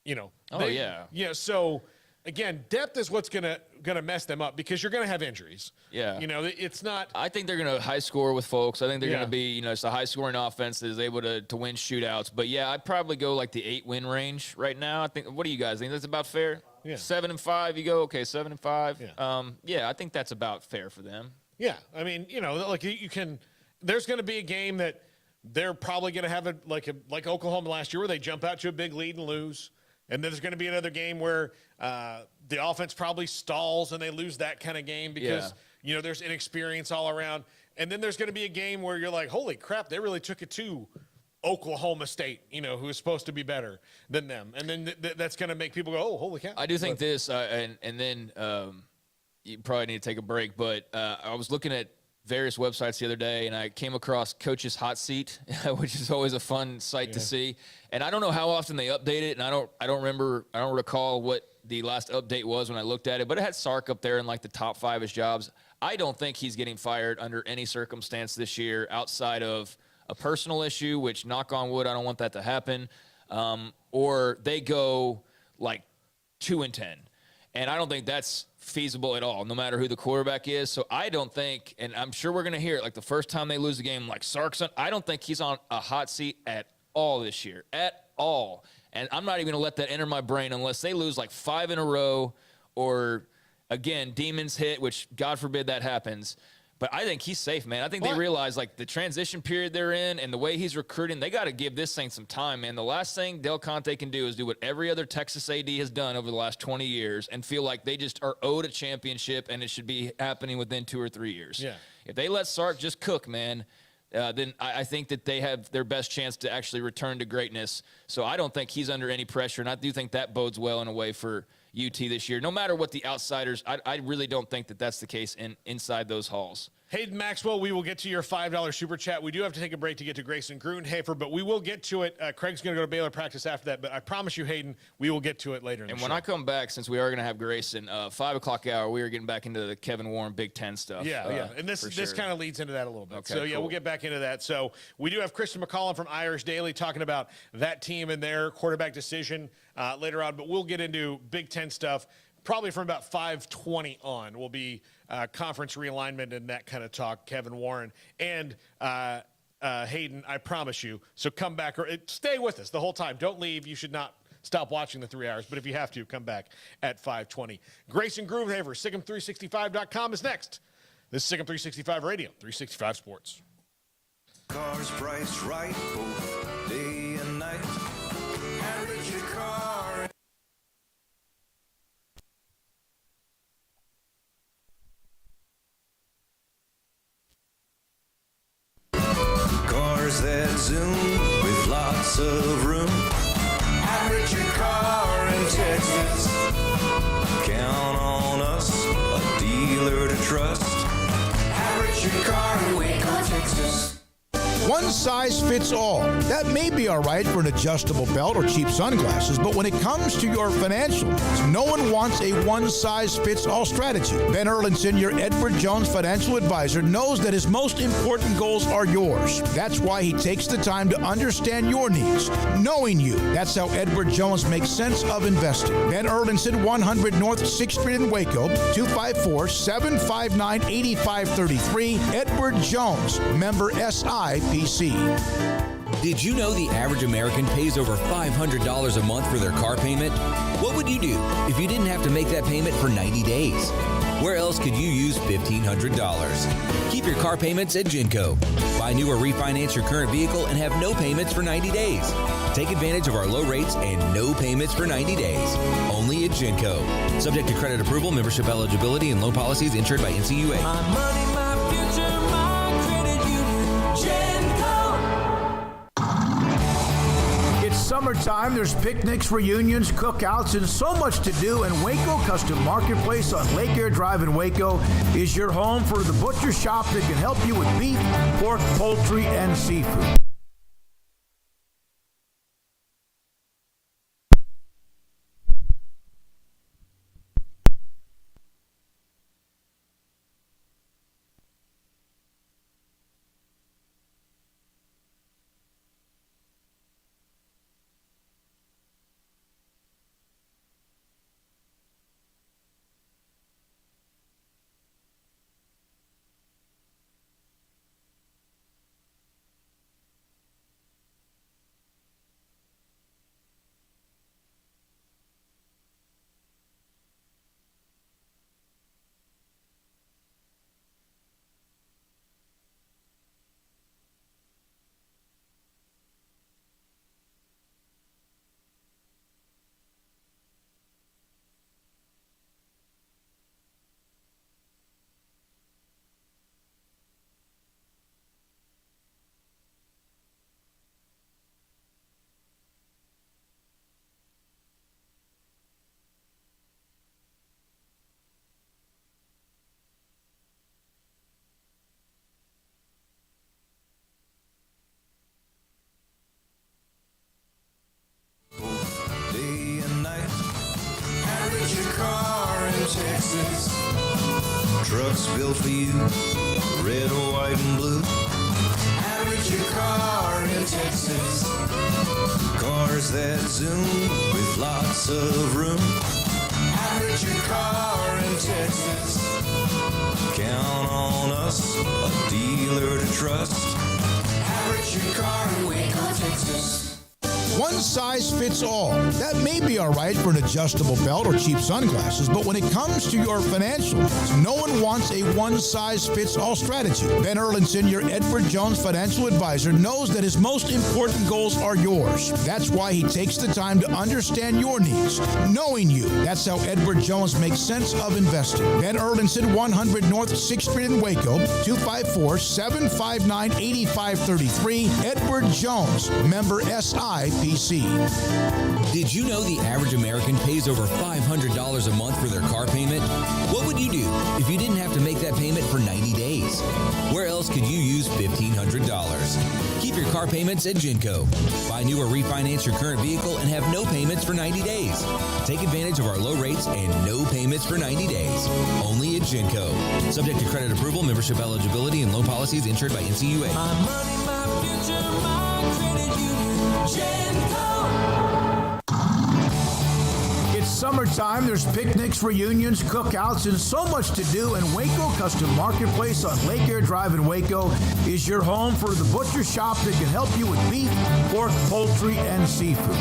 Yeah. So again, depth is what's gonna mess them up because you're gonna have injuries. Yeah. It's not. I think they're gonna high score with folks. I think they're Yeah. gonna be, it's a high scoring offense that is able to win shootouts. But yeah, I'd probably go like the 8-win range right now. I think. What do you guys think? That's about fair. Yeah. 7-5. You go, okay, 7-5. Yeah. I think that's about fair for them. Yeah, I mean, like you can. There's going to be a game that they're probably going to have like Oklahoma last year, where they jump out to a big lead and lose, and then there's going to be another game where the offense probably stalls and they lose that kind of game because there's inexperience all around, and then there's going to be a game where you're like, holy crap, they really took it to Oklahoma State, who is supposed to be better than them, and then that's going to make people go, oh, holy cow. I do think this, and then. You probably need to take a break, but I was looking at various websites the other day, and I came across Coach's Hot Seat, which is always a fun site to see. And I don't know how often they update it, and I don't recall what the last update was when I looked at it, but it had Sark up there in like the top 5 of his jobs. I don't think he's getting fired under any circumstance this year outside of a personal issue, which, knock on wood, I don't want that to happen, or they go like 2-10. And I don't think that's feasible at all, no matter who the quarterback is. So I don't think, and I'm sure we're going to hear it, like the first time they lose the game, like Sark's on, I don't think he's on a hot seat at all this year, at all. And I'm not even going to let that enter my brain unless they lose like 5 in a row or, again, demons hit, which God forbid that happens. But I think he's safe, man. I think they realize, like, the transition period they're in and the way he's recruiting, they got to give this thing some time, man. The last thing Del Conte can do is do what every other Texas AD has done over the last 20 years and feel like they just are owed a championship and it should be happening within 2 or 3 years. Yeah. If they let Sark just cook, man, then I think that they have their best chance to actually return to greatness. So I don't think he's under any pressure, and I do think that bodes well in a way for UT this year. No matter what the outsiders, I really don't think that that's the case inside those halls. Hayden Maxwell, we will get to your $5 super chat. We do have to take a break to get to Grayson Gruenhafer, but we will get to it. Craig's going to go to Baylor practice after that, but I promise you, Hayden, we will get to it later in the show. And when I come back, since we are going to have Grayson, 5 o'clock hour, we are getting back into the Kevin Warren Big Ten stuff. Yeah. And this kind of leads into that a little bit. Okay, so, yeah, cool. We'll get back into that. So we do have Christian McCollum from Irish Daily talking about that team and their quarterback decision later on, but we'll get into Big Ten stuff. Probably from about 5:20 on will be conference realignment and that kind of talk, Kevin Warren. And Hayden, I promise you. So come back or stay with us the whole time. Don't leave. You should not stop watching the 3 hours. But if you have to, come back at 5:20. Grayson Gruenhafer, SicEm365.com is next. This is SicEm 365 Radio, 365 Sports. Cars priced right both day and night. Average your car. Cars that zoom with lots of room. Average your car in Texas. Count on us, a dealer to trust. Average your car in Waco, Texas. One size fits all. That may be all right for an adjustable belt or cheap sunglasses, but when it comes to your financial needs, no one wants a one-size-fits-all strategy. Ben Erlinson, your Edward Jones financial advisor, knows that his most important goals are yours. That's why he takes the time to understand your needs, knowing you. That's how Edward Jones makes sense of investing. Ben Erlinson, 100 North 6th Street in Waco, 254-759-8533. Edward Jones, member SIPC. Did you know the average American pays over $500 a month for their car payment? What would you do if you didn't have to make that payment for 90 days? Where else could you use $1,500? Keep your car payments at Genco. Buy new or refinance your current vehicle and have no payments for 90 days. Take advantage of our low rates and no payments for 90 days. Only at Genco. Subject to credit approval, membership eligibility, and loan policies insured by NCUA. My money, my future, my credit union. Genco. It's summertime. There's picnics, reunions, cookouts, and so much to do. And Waco Custom Marketplace on Lake Air Drive in Waco is your home for the butcher shop that can help you with beef, pork, poultry, and seafood. Texas. Trucks built for you, red, white, and blue. Average your car in Texas. Cars that zoom with lots of room. Average your car in Texas. Count on us, a dealer to trust. Average your car in Waco, Texas. One size fits all. That may be all right for an adjustable belt or cheap sunglasses, but when it comes to your financial needs, no one wants a one-size-fits-all strategy. Ben Erlinson, your Edward Jones financial advisor, knows that his most important goals are yours. That's why he takes the time to understand your needs, knowing you. That's how Edward Jones makes sense of investing. Ben Erlinson, 100 North 6th Street in Waco, 254-759-8533. Edward Jones, member SIPC. Did you know the average American pays over $500 a month for their car payment? What would you do if you didn't have to make that payment for 90 days? Where else could you use $1,500? Keep your car payments at Genco. Buy new or refinance your current vehicle and have no payments for 90 days. Take advantage of our low rates and no payments for 90 days. Only at Genco. Subject to credit approval, membership eligibility, and loan policies insured by NCUA. My money, my future, my credit union. Genco. It's summertime. There's picnics, reunions, cookouts, and so much to do. And Waco Custom Marketplace on Lake Air Drive in Waco is your home for the butcher shop that can help you with beef, pork, poultry, and seafood.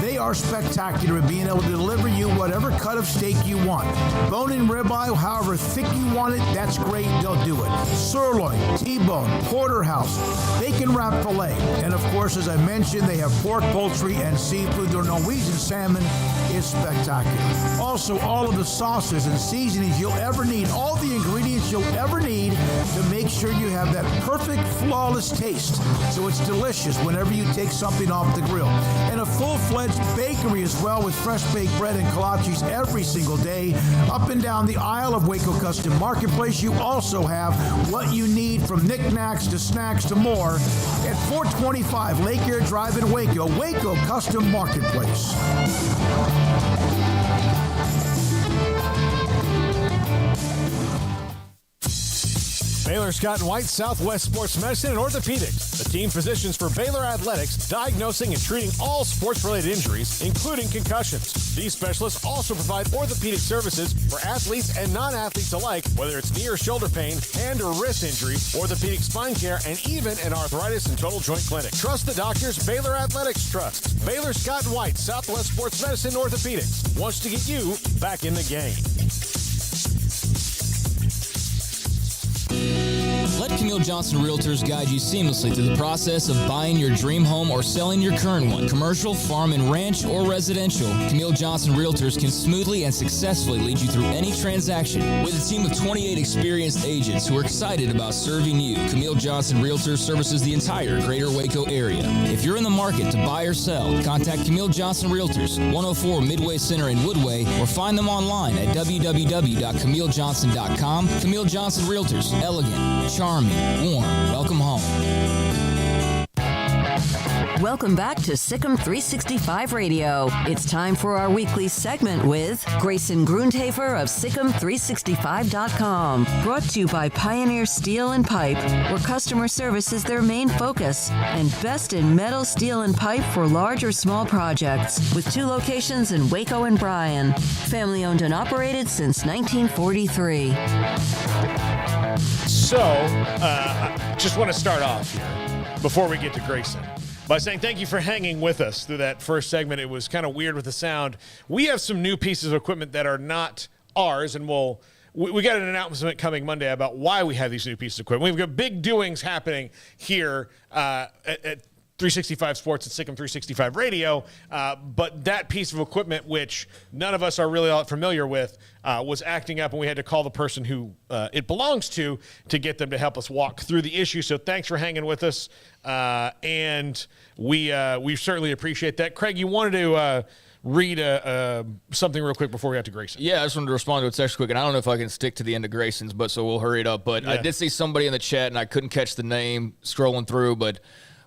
They are spectacular at being able to deliver you whatever cut of steak you want. Bone-in ribeye, however thick you want it, that's great. They'll do it. Sirloin, T-bone, porterhouse, bacon wrapped filet. And of course, as I mentioned, they have pork, poultry, and seafood. Their Norwegian salmon is spectacular. Also, all of the sauces and seasonings you'll ever need, all the ingredients you'll ever need to make sure you have that perfect, flawless taste. So it's delicious whenever you take something off the grill. And a full-fledged bakery as well, with fresh baked bread and kolaches every single day. Up and down the aisle of Waco Custom Marketplace, you also have what you need, from knickknacks to snacks to more, at 425 Lake Air Drive in Waco, Waco Custom Marketplace. Baylor Scott and White, Southwest Sports Medicine and Orthopedics. The team physicians for Baylor Athletics, diagnosing and treating all sports-related injuries, including concussions. These specialists also provide orthopedic services for athletes and non-athletes alike, whether it's knee or shoulder pain, hand or wrist injury, orthopedic spine care, and even an arthritis and total joint clinic. Trust the doctors Baylor Athletics trusts. Baylor Scott and White, Southwest Sports Medicine and Orthopedics wants to get you back in the game. Let Camille Johnson Realtors guide you seamlessly through the process of buying your dream home or selling your current one. Commercial, farm and ranch, or residential, Camille Johnson Realtors can smoothly and successfully lead you through any transaction. With a team of 28 experienced agents who are excited about serving you, Camille Johnson Realtors services the entire greater Waco area. If you're in the market to buy or sell, contact Camille Johnson Realtors, 104 Midway Center in Woodway, or find them online at www.camillejohnson.com. Camille Johnson Realtors, elegant, charming, warm. Welcome home. Welcome back to Sikkim 365 Radio. It's time for our weekly segment with Grayson Grundhafer of Sikkim365.com. Brought to you by Pioneer Steel and Pipe, where customer service is their main focus, and best in metal, steel, and pipe for large or small projects, with 2 locations in Waco and Bryan. Family owned and operated since 1943. So, just want to start off here before we get to Grayson by saying thank you for hanging with us through that first segment. It was kind of weird with the sound. We have some new pieces of equipment that are not ours, and we got an announcement coming Monday about why we have these new pieces of equipment. We've got big doings happening here at 365 Sports and Sikkim 365 Radio, but that piece of equipment, which none of us are really all familiar with, was acting up, and we had to call the person who it belongs to get them to help us walk through the issue. So thanks for hanging with us, and we certainly appreciate that. Craig, you wanted to read something real quick before we got to Grayson. Yeah, I just wanted to respond to it text quick, and I don't know if I can stick to the end of Grayson's, so we'll hurry it up. But yeah. I did see somebody in the chat, and I couldn't catch the name scrolling through, but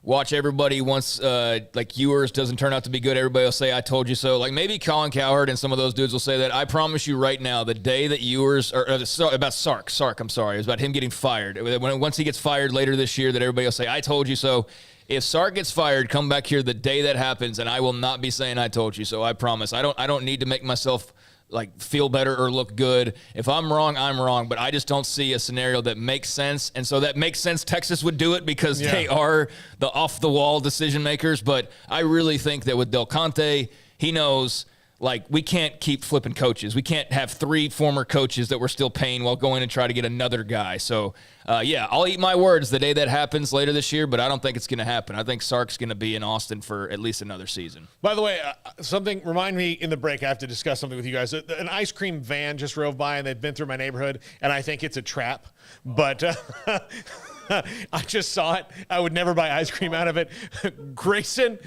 watch everybody once, like Ewers doesn't turn out to be good, everybody will say, I told you so. Like maybe Colin Cowherd and some of those dudes will say that. I promise you right now, the day that Ewers, about Sark, I'm sorry, it was about him getting fired. Once he gets fired later this year, that everybody will say, I told you so. If Sark gets fired, come back here the day that happens, and I will not be saying I told you so. I promise. I don't need to make myself like feel better or look good. If I'm wrong, I'm wrong, but I just don't see a scenario that makes sense. And so that makes sense. Texas would do it because they are the off-the-wall decision makers. But I really think that with Del Conte, he knows, like, we can't keep flipping coaches. We can't have 3 former coaches that we're still paying while going and try to get another guy. So, I'll eat my words the day that happens later this year, but I don't think it's going to happen. I think Sark's going to be in Austin for at least another season. By the way, remind me in the break, I have to discuss something with you guys. An ice cream van just drove by, and they've been through my neighborhood, and I think it's a trap. But I just saw it. I would never buy ice cream out of it. Grayson,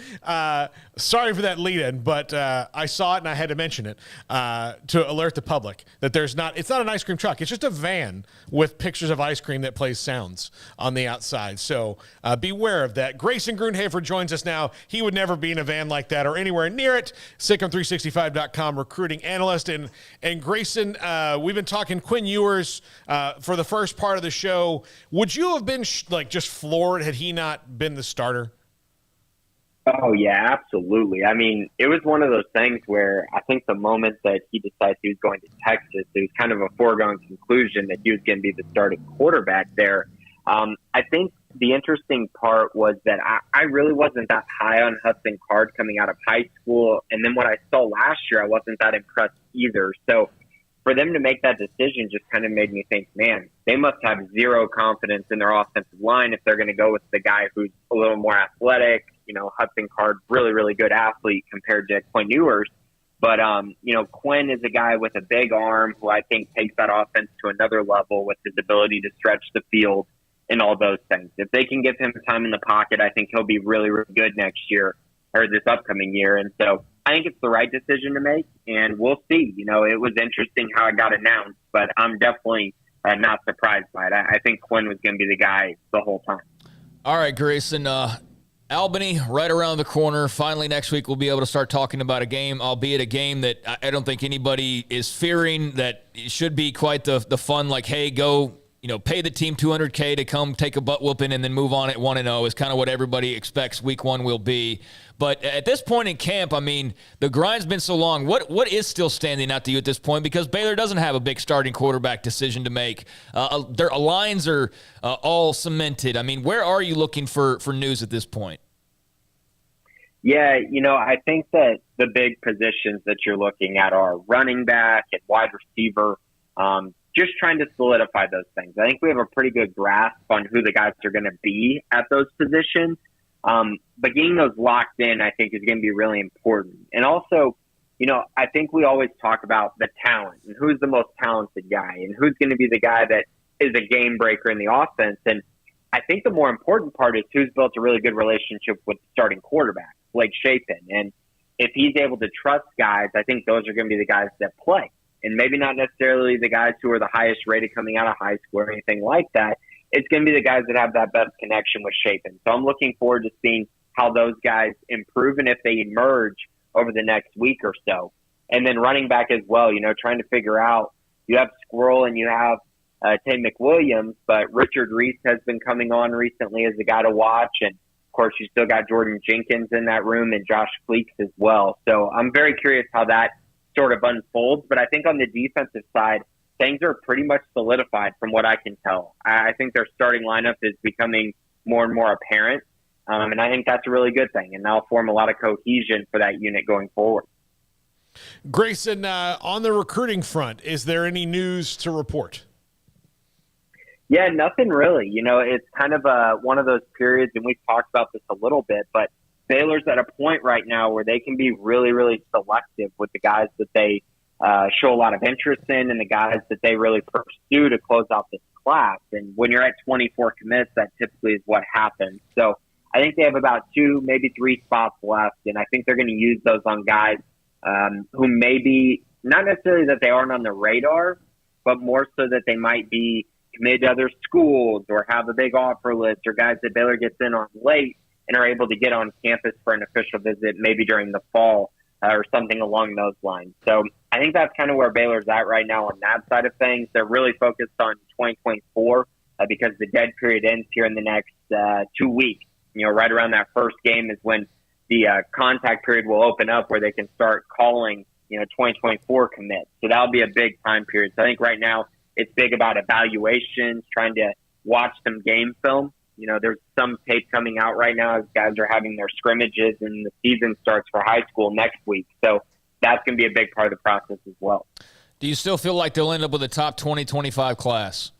sorry for that lead-in, but I saw it and I had to mention it to alert the public that it's not an ice cream truck. It's just a van with pictures of ice cream that plays sounds on the outside. So beware of that. Grayson Grunhafer joins us now. He would never be in a van like that or anywhere near it. Sikkim365.com recruiting analyst. And Grayson, we've been talking Quinn Ewers for the first part of the show. Would you have been just floored had he not been the starter? Oh, yeah, absolutely. I mean, it was one of those things where I think the moment that he decided he was going to Texas, it was kind of a foregone conclusion that he was going to be the starting quarterback there. I think the interesting part was that I really wasn't that high on Hudson Card coming out of high school. And then what I saw last year, I wasn't that impressed either. So for them to make that decision just kind of made me think, man, they must have zero confidence in their offensive line if they're going to go with the guy who's a little more athletic. You know, Hudson Card, really, really good athlete compared to Quinn Ewers. But, Quinn is a guy with a big arm who I think takes that offense to another level with his ability to stretch the field and all those things. If they can give him time in the pocket, I think he'll be really, really good next year or this upcoming year. And so I think it's the right decision to make, and we'll see. You know, it was interesting how it got announced, but I'm definitely not surprised by it. I think Quinn was going to be the guy the whole time. All right, Grayson. Albany right around the corner. Finally, next week we'll be able to start talking about a game, albeit a game that I don't think anybody is fearing, that it should be quite the fun, like, hey, go, pay the team $200K to come take a butt whooping and then move on at 1-0 is kind of what everybody expects week 1 will be. But at this point in camp, I mean, the grind's been so long. What is still standing out to you at this point? Because Baylor doesn't have a big starting quarterback decision to make. Their lines are all cemented. I mean, where are you looking for news at this point? Yeah, I think that the big positions that you're looking at are running back and wide receiver, just trying to solidify those things. I think we have a pretty good grasp on who the guys are going to be at those positions. But getting those locked in, I think, is going to be really important. And also, I think we always talk about the talent and who's the most talented guy and who's going to be the guy that is a game breaker in the offense. And I think the more important part is who's built a really good relationship with the starting quarterback, Blake Shapen. And if he's able to trust guys, I think those are going to be the guys that play. And maybe not necessarily the guys who are the highest rated coming out of high school or anything like that. It's going to be the guys that have that best connection with Shapen. So I'm looking forward to seeing how those guys improve and if they emerge over the next week or so. And then running back as well, trying to figure out, you have Squirrel and you have Tay McWilliams, but Richard Reese has been coming on recently as a guy to watch. And of course, you still got Jordan Jenkins in that room and Josh Fleeks as well. So I'm very curious how that sort of unfolds. But I think on the defensive side, things are pretty much solidified from what I can tell. I think their starting lineup is becoming more and more apparent. And I think that's a really good thing. And that'll form a lot of cohesion for that unit going forward. Grayson, on the recruiting front, is there any news to report? Yeah, nothing really. It's kind of one of those periods, and we've talked about this a little bit, but Baylor's at a point right now where they can be really, really selective with the guys that they show a lot of interest in and the guys that they really pursue to close out this class. And when you're at 24 commits, that typically is what happens. So I think they have about 2, maybe 3 spots left, and I think they're going to use those on guys who maybe not necessarily that they aren't on the radar, but more so that they might be committed to other schools or have a big offer list, or guys that Baylor gets in on late and are able to get on campus for an official visit, maybe during the fall or something along those lines. So I think that's kind of where Baylor's at right now on that side of things. They're really focused on 2024 because the dead period ends here in the next 2 weeks. Right around that first game is when the contact period will open up where they can start calling, 2024 commits. So that'll be a big time period. So I think right now it's big about evaluations, trying to watch some game film. There's some tape coming out right now as guys are having their scrimmages and the season starts for high school next week. So that's going to be a big part of the process as well. Do you still feel like they'll end up with a top 2025 class?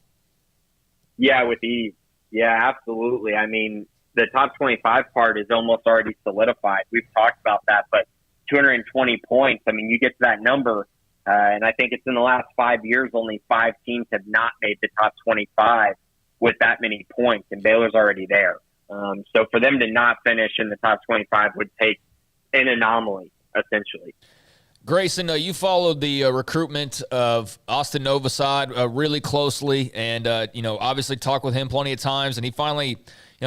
Yeah, with ease. Yeah, absolutely. I mean, the top 25 part is almost already solidified. We've talked about that, but 220 points, I mean, you get to that number, and I think it's in the last 5 years, only 5 teams have not made the top 25 with that many points, and Baylor's already there. So for them to not finish in the top 25 would take an anomaly, essentially. Grayson, you followed the recruitment of Austin Novosad really closely and, obviously talked with him plenty of times, and he finally,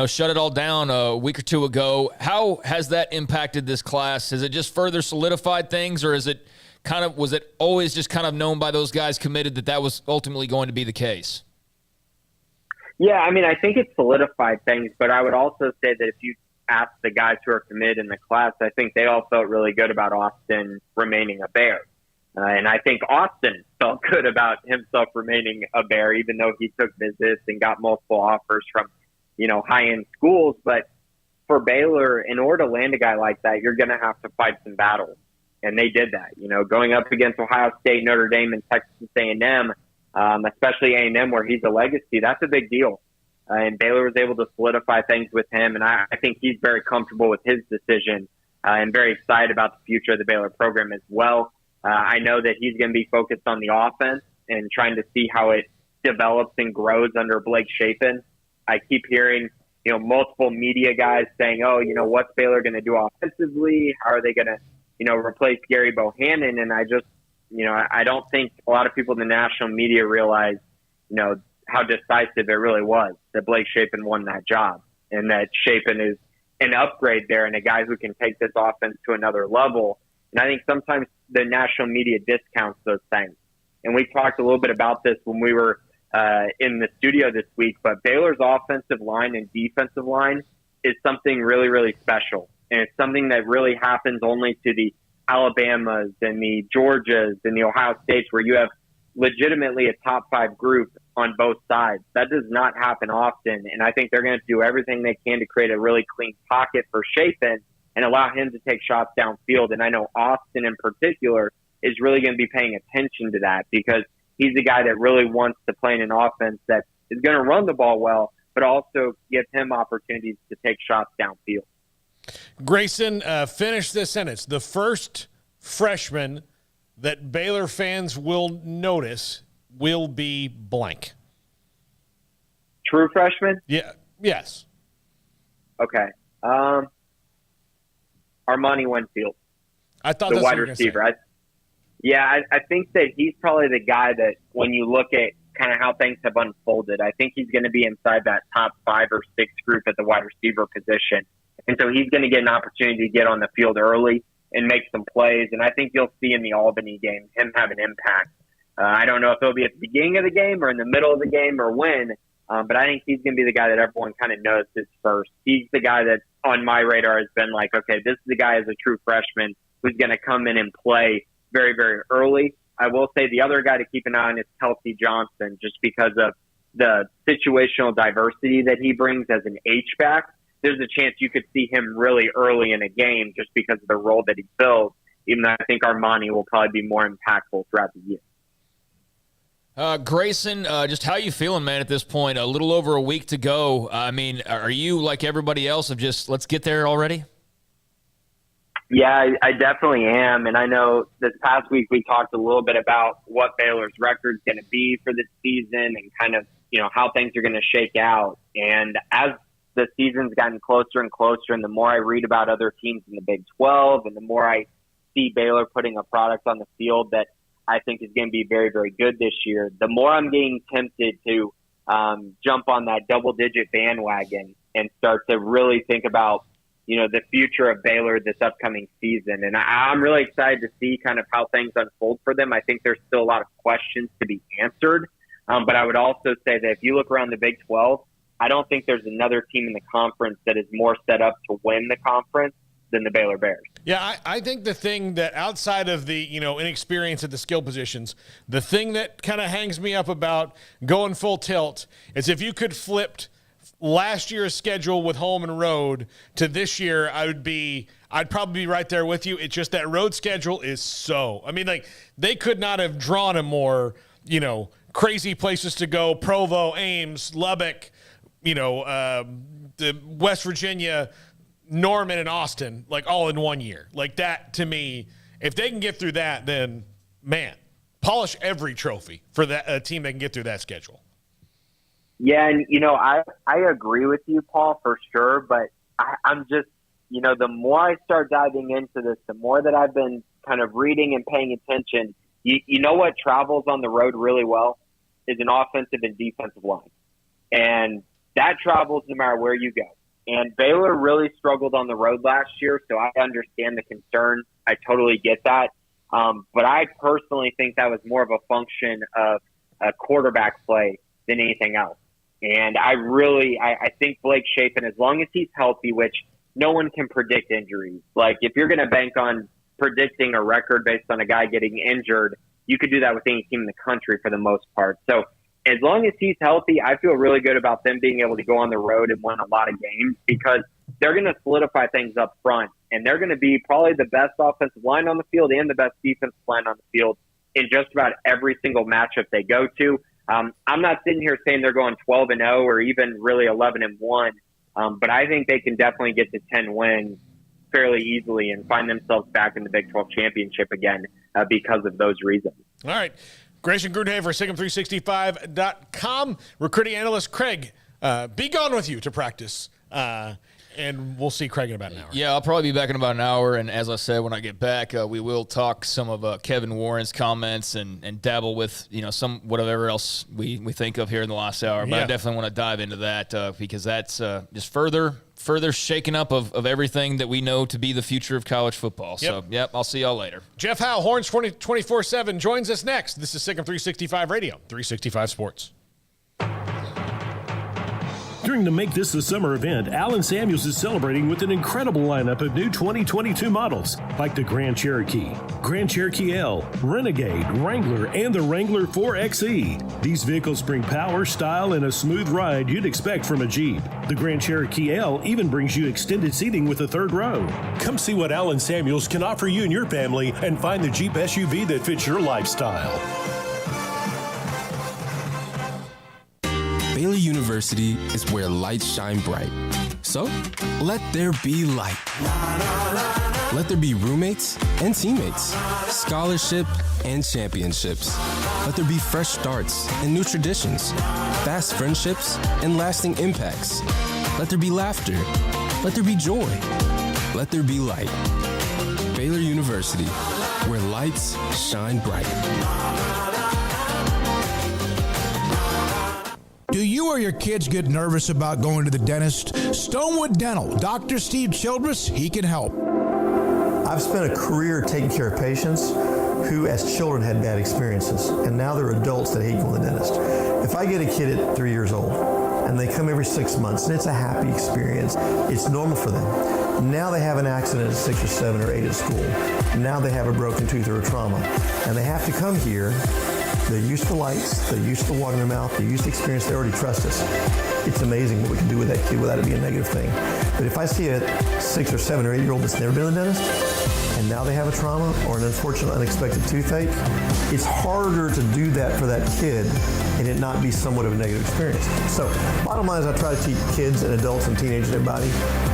shut it all down a week or two ago. How has that impacted this class? Has it just further solidified things, or was it always just kind of known by those guys committed that was ultimately going to be the case? Yeah, I mean, I think it solidified things, but I would also say that if you ask the guys who are committed in the class, I think they all felt really good about Austin remaining a Bear. And I think Austin felt good about himself remaining a Bear, even though he took visits and got multiple offers from, high-end schools. But for Baylor, in order to land a guy like that, you're going to have to fight some battles. And they did that, going up against Ohio State, Notre Dame, and Texas A&M, especially A&M where he's a legacy. That's a big deal. And Baylor was able to solidify things with him. And I think he's very comfortable with his decision and very excited about the future of the Baylor program as well. I know that he's going to be focused on the offense and trying to see how it develops and grows under Blake Shapen. I keep hearing, multiple media guys saying, what's Baylor going to do offensively? How are they going to, replace Gary Bohannon? And I just, I don't think a lot of people in the national media realize, how decisive it really was that Blake Shapen won that job, and that Shapen is an upgrade there and a guy who can take this offense to another level. And I think sometimes the national media discounts those things. And we talked a little bit about this when we were in the studio this week, but Baylor's offensive line and defensive line is something really, really special. And it's something that really happens only to the Alabamas and the Georgias and the Ohio States, where you have legitimately a top 5 group on both sides. That does not happen often. And I think they're going to do everything they can to create a really clean pocket for Shapen and allow him to take shots downfield. And I know Austin in particular is really going to be paying attention to that, because he's a guy that really wants to play in an offense that is going to run the ball well, but also give him opportunities to take shots downfield. Grayson, finish this sentence. The first freshman that Baylor fans will notice will be blank. True freshman? Yeah. Yes. Okay. Armani Winfield. I thought the that's wide what receiver. I think that he's probably the guy that when you look at kind of how things have unfolded, I think he's going to be inside that top 5 or 6 group at the wide receiver position. And so he's going to get an opportunity to get on the field early and make some plays. And I think you'll see in the Albany game him have an impact. I don't know if it'll be at the beginning of the game or in the middle of the game or when, but I think he's going to be the guy that everyone kind of notices first. He's the guy that on my radar has been like, okay, this is the guy as a true freshman who's going to come in and play very, very early. I will say the other guy to keep an eye on is Kelsey Johnson, just because of the situational diversity that he brings as an H-back. There's a chance you could see him really early in a game just because of the role that he fills, even though I think Armani will probably be more impactful throughout the year. Grayson, just how you feeling, man, at this point? A little over a week to go. I mean, are you like everybody else of just let's get there already? Yeah, I definitely am. And I know this past week we talked a little bit about what Baylor's record's going to be for this season and kind of, how things are going to shake out. And as the season's gotten closer and closer, and the more I read about other teams in the Big 12 and the more I see Baylor putting a product on the field that I think is going to be very, very good this year, the more I'm getting tempted to jump on that double-digit bandwagon and start to really think about the future of Baylor this upcoming season. And I'm really excited to see kind of how things unfold for them. I think there's still a lot of questions to be answered. But I would also say that if you look around the Big 12, I don't think there's another team in the conference that is more set up to win the conference than the Baylor Bears. Yeah, I think the thing that outside of the, inexperience at the skill positions, the thing that kind of hangs me up about going full tilt is if you could flip last year's schedule with home and road to this year, I'd probably be right there with you. It's just that road schedule is they could not have drawn a more, crazy places to go. Provo, Ames, Lubbock, the West Virginia, Norman, and Austin, all in 1 year. That, to me, if they can get through that, then, man, polish every trophy for that team that can get through that schedule. Yeah, and, I agree with you, Paul, for sure, but I'm just, the more I start diving into this, the more that I've been kind of reading and paying attention, you know what travels on the road really well is an offensive and defensive line. And that travels no matter where you go. And Baylor really struggled on the road last year, so I understand the concern. I totally get that. But I personally think that was more of a function of a quarterback play than anything else. And I think Blake Shapen, as long as he's healthy, which no one can predict injuries. If you're going to bank on predicting a record based on a guy getting injured, you could do that with any team in the country for the most part. So as long as he's healthy, I feel really good about them being able to go on the road and win a lot of games because they're going to solidify things up front. And they're going to be probably the best offensive line on the field and the best defensive line on the field in just about every single matchup they go to. I'm not sitting here saying they're going 12-0 or even really 11-1, but I think they can definitely get to 10 wins fairly easily and find themselves back in the Big 12 championship again because of those reasons. All right. Grayson Grunhaver, SicEm365.com. Recruiting analyst Craig, be gone with you to practice. And we'll see Craig in about an hour. Yeah, I'll probably be back in about an hour. And as I said, when I get back, we will talk some of Kevin Warren's comments and dabble with, some whatever else we think of here in the last hour. But I definitely want to dive into that because that's just further shaking up of everything that we know to be the future of college football. So, I'll see y'all later. Jeff Howe, Horns 24/7, joins us next. This is SicEm 365 Radio, 365 Sports. During the Make This the Summer event, Allen Samuels is celebrating with an incredible lineup of new 2022 models, like the Grand Cherokee, Grand Cherokee L, Renegade, Wrangler, and the Wrangler 4xe. These vehicles bring power, style, and a smooth ride you'd expect from a Jeep. The Grand Cherokee L even brings you extended seating with a third row. Come see what Allen Samuels can offer you and your family and find the Jeep SUV that fits your lifestyle. Baylor University is where lights shine bright. So, let there be light. Let there be roommates and teammates, scholarship and championships. Let there be fresh starts and new traditions, fast friendships and lasting impacts. Let there be laughter. Let there be joy. Let there be light. Baylor University, where lights shine bright. Do you or your kids get nervous about going to the dentist? Stonewood Dental, Dr. Steve Childress, he can help. I've spent a career taking care of patients who as children had bad experiences, and now they're adults that hate going to the dentist. If I get a kid at 3 years old and they come every 6 months and it's a happy experience, it's normal for them. Now they have an accident at 6 or 7 or 8 at school. Now they have a broken tooth or a trauma, and they have to come here. They're used to lights, they're used to water in their mouth, they're used to experience, they already trust us. It's amazing what we can do with that kid without it being a negative thing. But if I see a 6 or 7 or 8 year old that's never been to the dentist, and now they have a trauma or an unfortunate unexpected toothache, it's harder to do that for that kid and it not be somewhat of a negative experience. So bottom line is I try to teach kids and adults and teenagers and everybody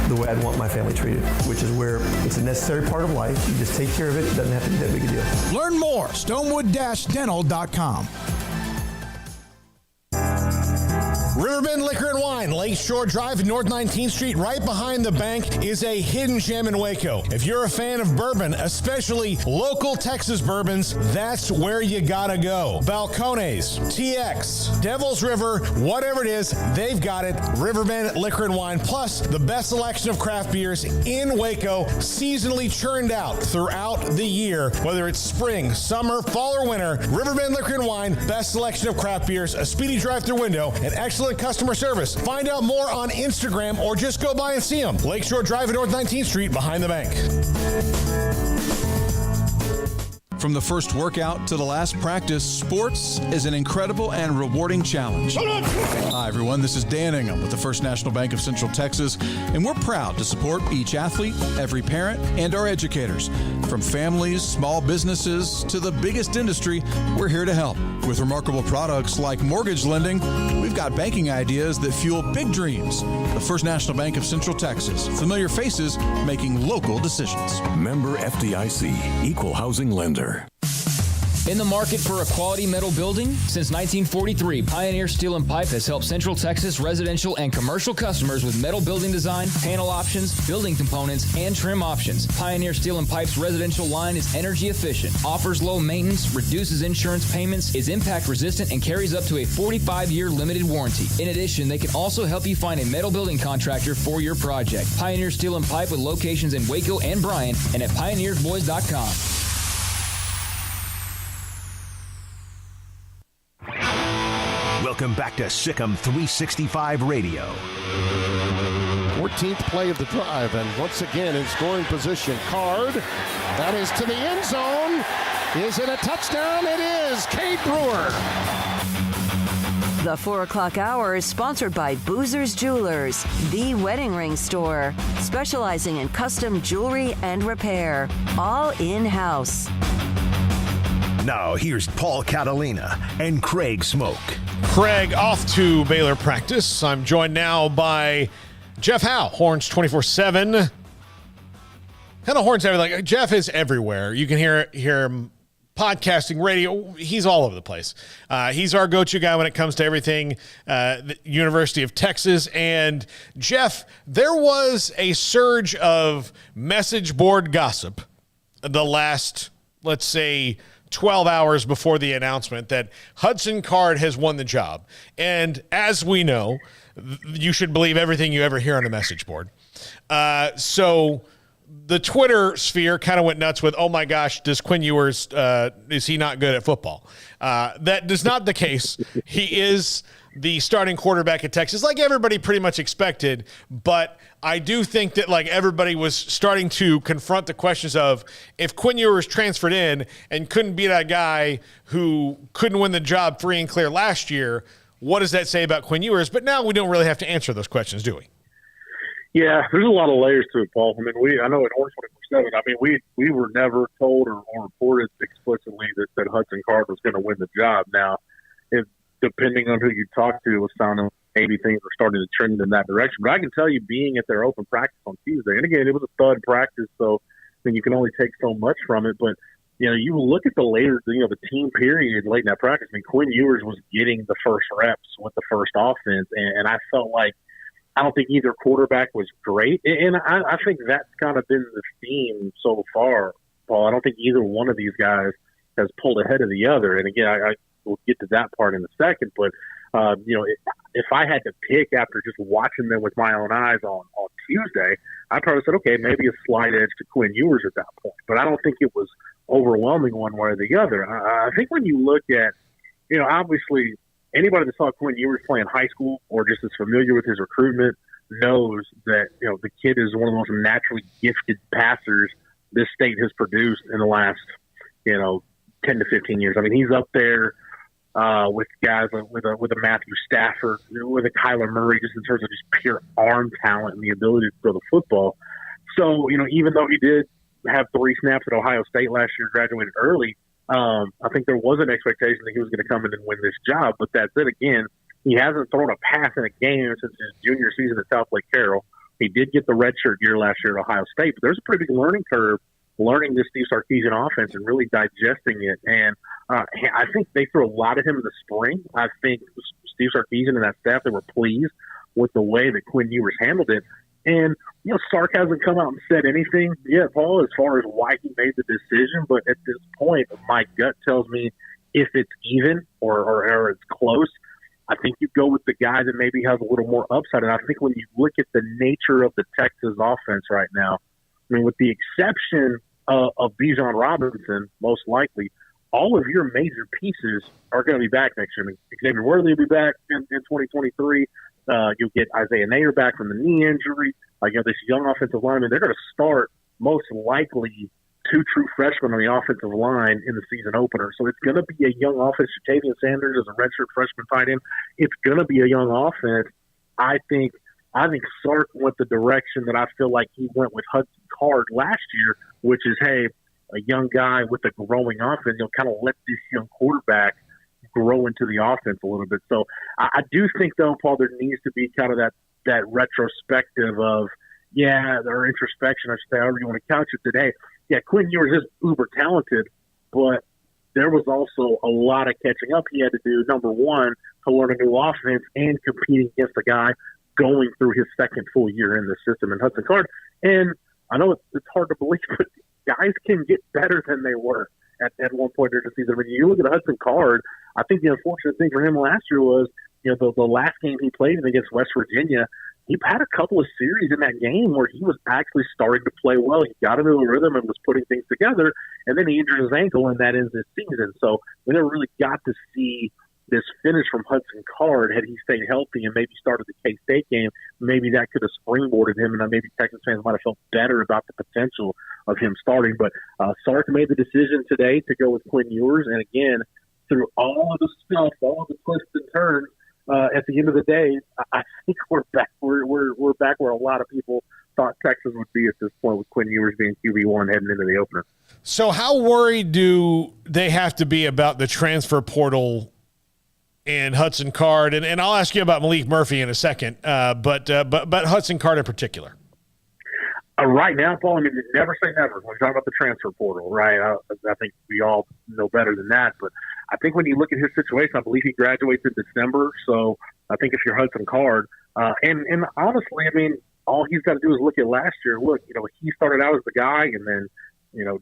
the way I'd want my family treated, which is where it's a necessary part of life. You just take care of it. It doesn't have to be that big a deal. Learn more, stonewood-dental.com. Riverbend Liquor and Wine, Lakeshore Drive, North 19th Street, right behind the bank, is a hidden gem in Waco. If you're a fan of bourbon, especially local Texas bourbons, that's where you gotta go. Balcones, TX, Devil's River, whatever it is, they've got it. Riverbend Liquor and Wine, plus the best selection of craft beers in Waco, seasonally churned out throughout the year, whether it's spring, summer, fall, or winter. Riverbend Liquor and Wine, best selection of craft beers, a speedy drive-through window, and excellent customer service. Find out more on Instagram or just go by and see them. Lakeshore Drive at North 19th Street behind the bank. From the first workout to the last practice, sports is an incredible and rewarding challenge. Hi, everyone. This is Dan Ingham with the First National Bank of Central Texas, and we're proud to support each athlete, every parent, and our educators. From families, small businesses, to the biggest industry, we're here to help. With remarkable products like mortgage lending, we've got banking ideas that fuel big dreams. The First National Bank of Central Texas. Familiar faces making local decisions. Member FDIC, Equal Housing Lender. In the market for a quality metal building? Since 1943, Pioneer Steel and Pipe has helped Central Texas residential and commercial customers with metal building design, panel options, building components, and trim options. Pioneer Steel and Pipe's residential line is energy efficient, offers low maintenance, reduces insurance payments, is impact resistant, and carries up to a 45-year limited warranty. In addition, they can also help you find a metal building contractor for your project. Pioneer Steel and Pipe with locations in Waco and Bryan and at pioneersboys.com. Welcome back to Sikkim 365 Radio. 14th play of the drive, and once again in scoring position, Card. That is to the end zone. Is it a touchdown? It is. Cade Brewer. The 4 o'clock hour is sponsored by Boozer's Jewelers, the wedding ring store, specializing in custom jewelry and repair, all in-house. Now here's Paul Catalina and Craig Smoak. Craig off to Baylor practice. I'm joined now by Jeff Howe, Horns 24/7. Kind of Horns everywhere. Like Jeff is everywhere. You can hear him podcasting, radio. He's all over the place. He's our go-to guy when it comes to everything the University of Texas. And Jeff, there was a surge of message board gossip the last, let's say, 12 hours before the announcement that Hudson Card has won the job. And as we know, you should believe everything you ever hear on a message board. So the Twitter sphere kind of went nuts with, oh my gosh, does Quinn Ewers, is he not good at football? That is not the case. He is the starting quarterback at Texas, like everybody pretty much expected. But I do think that like everybody was starting to confront the questions of if Quinn Ewers transferred in and couldn't be that guy who couldn't win the job free and clear last year, what does that say about Quinn Ewers? But now we don't really have to answer those questions, do we? Yeah, there's a lot of layers to it, Paul. I mean, I know at Horns 24/7, I mean, we were never told or reported explicitly that Hudson Card was going to win the job. Now, depending on who you talk to, it was sounding maybe things were starting to trend in that direction. But I can tell you, being at their open practice on Tuesday, and again, it was a thud practice, so I mean, you can only take so much from it. But you know, you look at the layers, you know, the team period late in that practice. I mean, Quinn Ewers was getting the first reps with the first offense, and I felt like I don't think either quarterback was great, and I think that's kind of been the theme so far, Paul. I don't think either one of these guys has pulled ahead of the other. And again, I we'll get to that part in a second, but you know, if I had to pick after just watching them with my own eyes on Tuesday, I probably said, okay, maybe a slight edge to Quinn Ewers at that point, but I don't think it was overwhelming one way or the other. I think when you look at, you know, obviously anybody that saw Quinn Ewers play in high school or just is familiar with his recruitment knows that, you know, the kid is one of the most naturally gifted passers this state has produced in the last, you know, 10 to 15 years. I mean, he's up there with guys with a Matthew Stafford, with a Kyler Murray, just in terms of just pure arm talent and the ability to throw the football. So, you know, even though he did have 3 snaps at Ohio State last year, graduated early, I think there was an expectation that he was going to come in and win this job. But that's it. Again, he hasn't thrown a pass in a game since his junior season at South Lake Carroll. He did get the redshirt year last year at Ohio State, but there's a pretty big learning curve learning this Steve Sarkisian offense and really digesting it. And I think they threw a lot at him in the spring. I think Steve Sarkisian and that staff, they were pleased with the way that Quinn Ewers handled it. And, Sark hasn't come out and said anything yet, Paul, as far as why he made the decision. But at this point, my gut tells me if it's even or it's close, I think you go with the guy that maybe has a little more upside. And I think when you look at the nature of the Texas offense right now, I mean, with the exception of Bijan Robinson, most likely, all of your major pieces are going to be back next year. I mean, Xavier Worthy will be back in 2023. You'll get Isaiah Nader back from the knee injury. This young offensive lineman, they're going to start most likely 2 true freshmen on the offensive line in the season opener. So it's going to be a young offense. Jatavian Sanders is a redshirt freshman tight end. It's going to be a young offense. I think Sark went the direction that I feel like he went with Hudson Card last year, which is, hey, a young guy with a growing offense, kind of let this young quarterback grow into the offense a little bit. So I do think, though, Paul, there needs to be kind of that retrospective of, or introspection, I should say, however you want to couch it today. Yeah, Quinn Ewers is uber talented, but there was also a lot of catching up he had to do, number one, to learn a new offense and competing against a guy going through his second full year in the system in Hudson Card. And I know it's hard to believe, but guys can get better than they were at one point during the season. I mean, you look at Hudson Card, I think the unfortunate thing for him last year was, the last game he played against West Virginia, he had a couple of series in that game where he was actually starting to play well. He got into a rhythm and was putting things together, and then he injured his ankle, and that ends his season. So we never really got to see this finish from Hudson Card. Had he stayed healthy and maybe started the K-State game, maybe that could have springboarded him, and maybe Texas fans might have felt better about the potential of him starting. But Sark made the decision today to go with Quinn Ewers, and again, through all of the stuff, all of the twists and turns, at the end of the day, I think we're back. We're back where a lot of people thought Texas would be at this point, with Quinn Ewers being QB1 heading into the opener. So how worried do they have to be about the transfer portal and Hudson Card? And I'll ask you about Malik Murphy in a second, but Hudson Card in particular. Right now, Paul, I mean, never say never when you talk about the transfer portal, right? I think we all know better than that. But I think when you look at his situation, I believe he graduates in December. So I think if you're Hudson Card, and honestly, I mean, all he's got to do is look at last year. Look, he started out as the guy and then,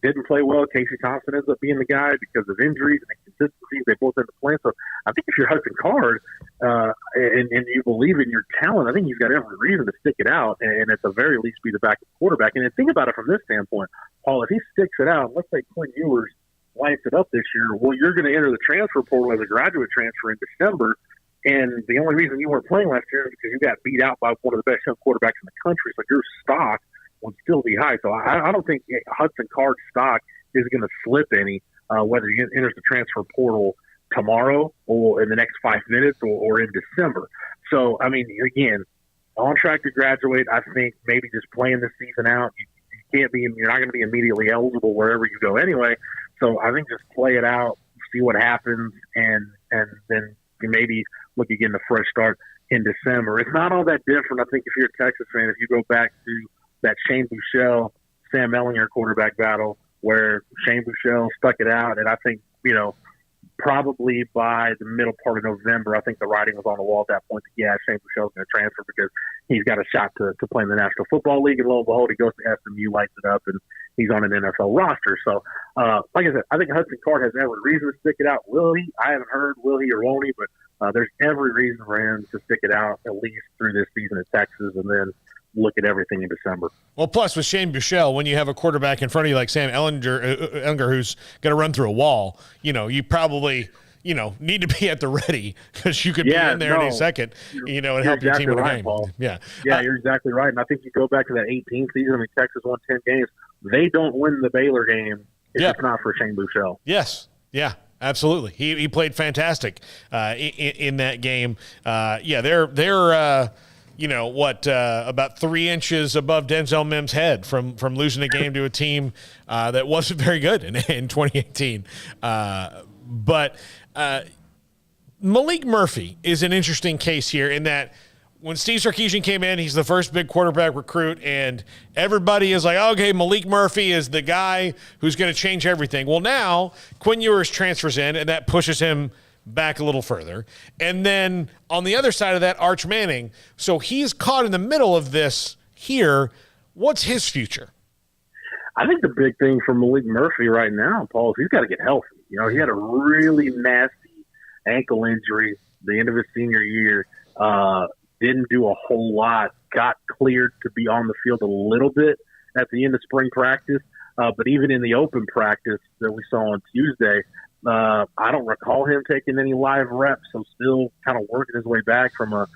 didn't play well. Casey Thompson ends up being the guy because of injuries and inconsistencies. They both end up playing. So I think if you're Hudson Card and you believe in your talent, I think he's got every reason to stick it out and at the very least be the backup quarterback. And then think about it from this standpoint, Paul, if he sticks it out, let's say Quinn Ewers lights it up this year, well, you're going to enter the transfer portal as a graduate transfer in December. And the only reason you weren't playing last year is because you got beat out by one of the best young quarterbacks in the country. So your stock would still be high. So I don't think Hudson Card's stock is going to slip any, whether he enters the transfer portal tomorrow or in the next 5 minutes or in December. So, I mean, again, on track to graduate. I think maybe just playing this season out, you're not going to be immediately eligible wherever you go anyway. So I think just play it out, see what happens, and then maybe look again a fresh start in December. It's not all that different. I think if you're a Texas fan, if you go back to that Shane Buechele, Sam Ehlinger quarterback battle where Shane Buechele stuck it out, and I think, probably by the middle part of November, I think the writing was on the wall at that point. Shane Buechele's going to transfer because he's got a shot to play in the National Football League, and lo and behold, he goes to SMU, lights it up, and he's on an NFL roster. So, like I said, I think Hudson Card has every reason to stick it out. Will he? I haven't heard will he or won't he, but there's every reason for him to stick it out at least through this season at Texas and then look at everything in December. Well, plus with Shane Buechele, when you have a quarterback in front of you like Sam Ehlinger who's going to run through a wall, you probably, need to be at the ready because you could be in there any second, and help your team win a game. Paul. Yeah, you're exactly right. And I think you go back to that 18 season, I mean, Texas won 10 games. They don't win the Baylor game if it's not for Shane Buechele. Yes. Yeah. Absolutely. He played fantastic in that game. They're about 3 inches above Denzel Mims' head from losing a game to a team that wasn't very good in 2018. But Malik Murphy is an interesting case here in that when Steve Sarkisian came in, he's the first big quarterback recruit, and everybody is like, okay, Malik Murphy is the guy who's going to change everything. Well, now Quinn Ewers transfers in, and that pushes him back a little further. And then on the other side of that, Arch Manning. So he's caught in the middle of this here. What's his future? I think the big thing for Malik Murphy right now, Paul, is he's got to get healthy. You know, he had a really nasty ankle injury the end of his senior year. Didn't do a whole lot. Got cleared to be on the field a little bit at the end of spring practice. But even in the open practice that we saw on Tuesday, I don't recall him taking any live reps. So still kind of working his way back from a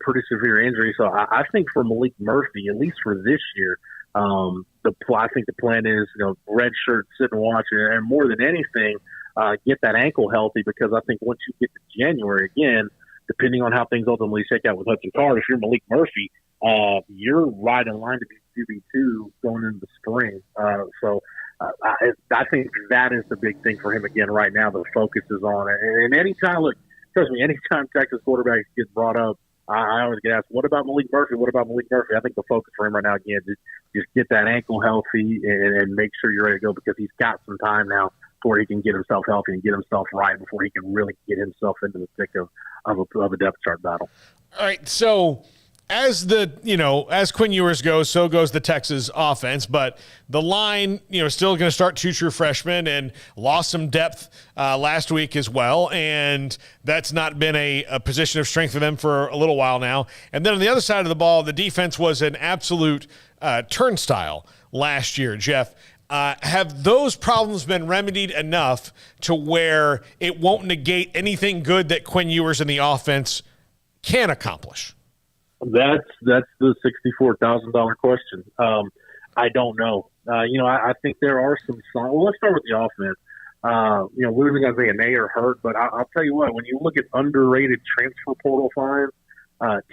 pretty severe injury. So I think for Malik Murphy, at least for this year, I think the plan is, red shirt, sit and watch, and more than anything, get that ankle healthy, because I think once you get to January again, depending on how things ultimately shake out with Hudson Card, if you're Malik Murphy, you're right in line to be QB2 going into the spring. I think that is the big thing for him again right now. The focus is on it. And anytime Texas quarterbacks get brought up, I always get asked, what about Malik Murphy? What about Malik Murphy? I think the focus for him right now, again, just get that ankle healthy and make sure you're ready to go, because he's got some time now before he can get himself healthy and get himself right before he can really get himself into the thick of a depth chart battle. All right, so as Quinn Ewers goes, so goes the Texas offense, but the line, still going to start two true freshmen and lost some depth last week as well, and that's not been a position of strength for them for a little while now. And then on the other side of the ball, the defense was an absolute turnstile last year, Jeff. Have those problems been remedied enough to where it won't negate anything good that Quinn Ewers and the offense can accomplish? That's the $64,000 question. I don't know. I think there are some signs. Well, let's start with the offense. We were going to say Nate or hurt, but I'll tell you what, when you look at underrated transfer portal finds,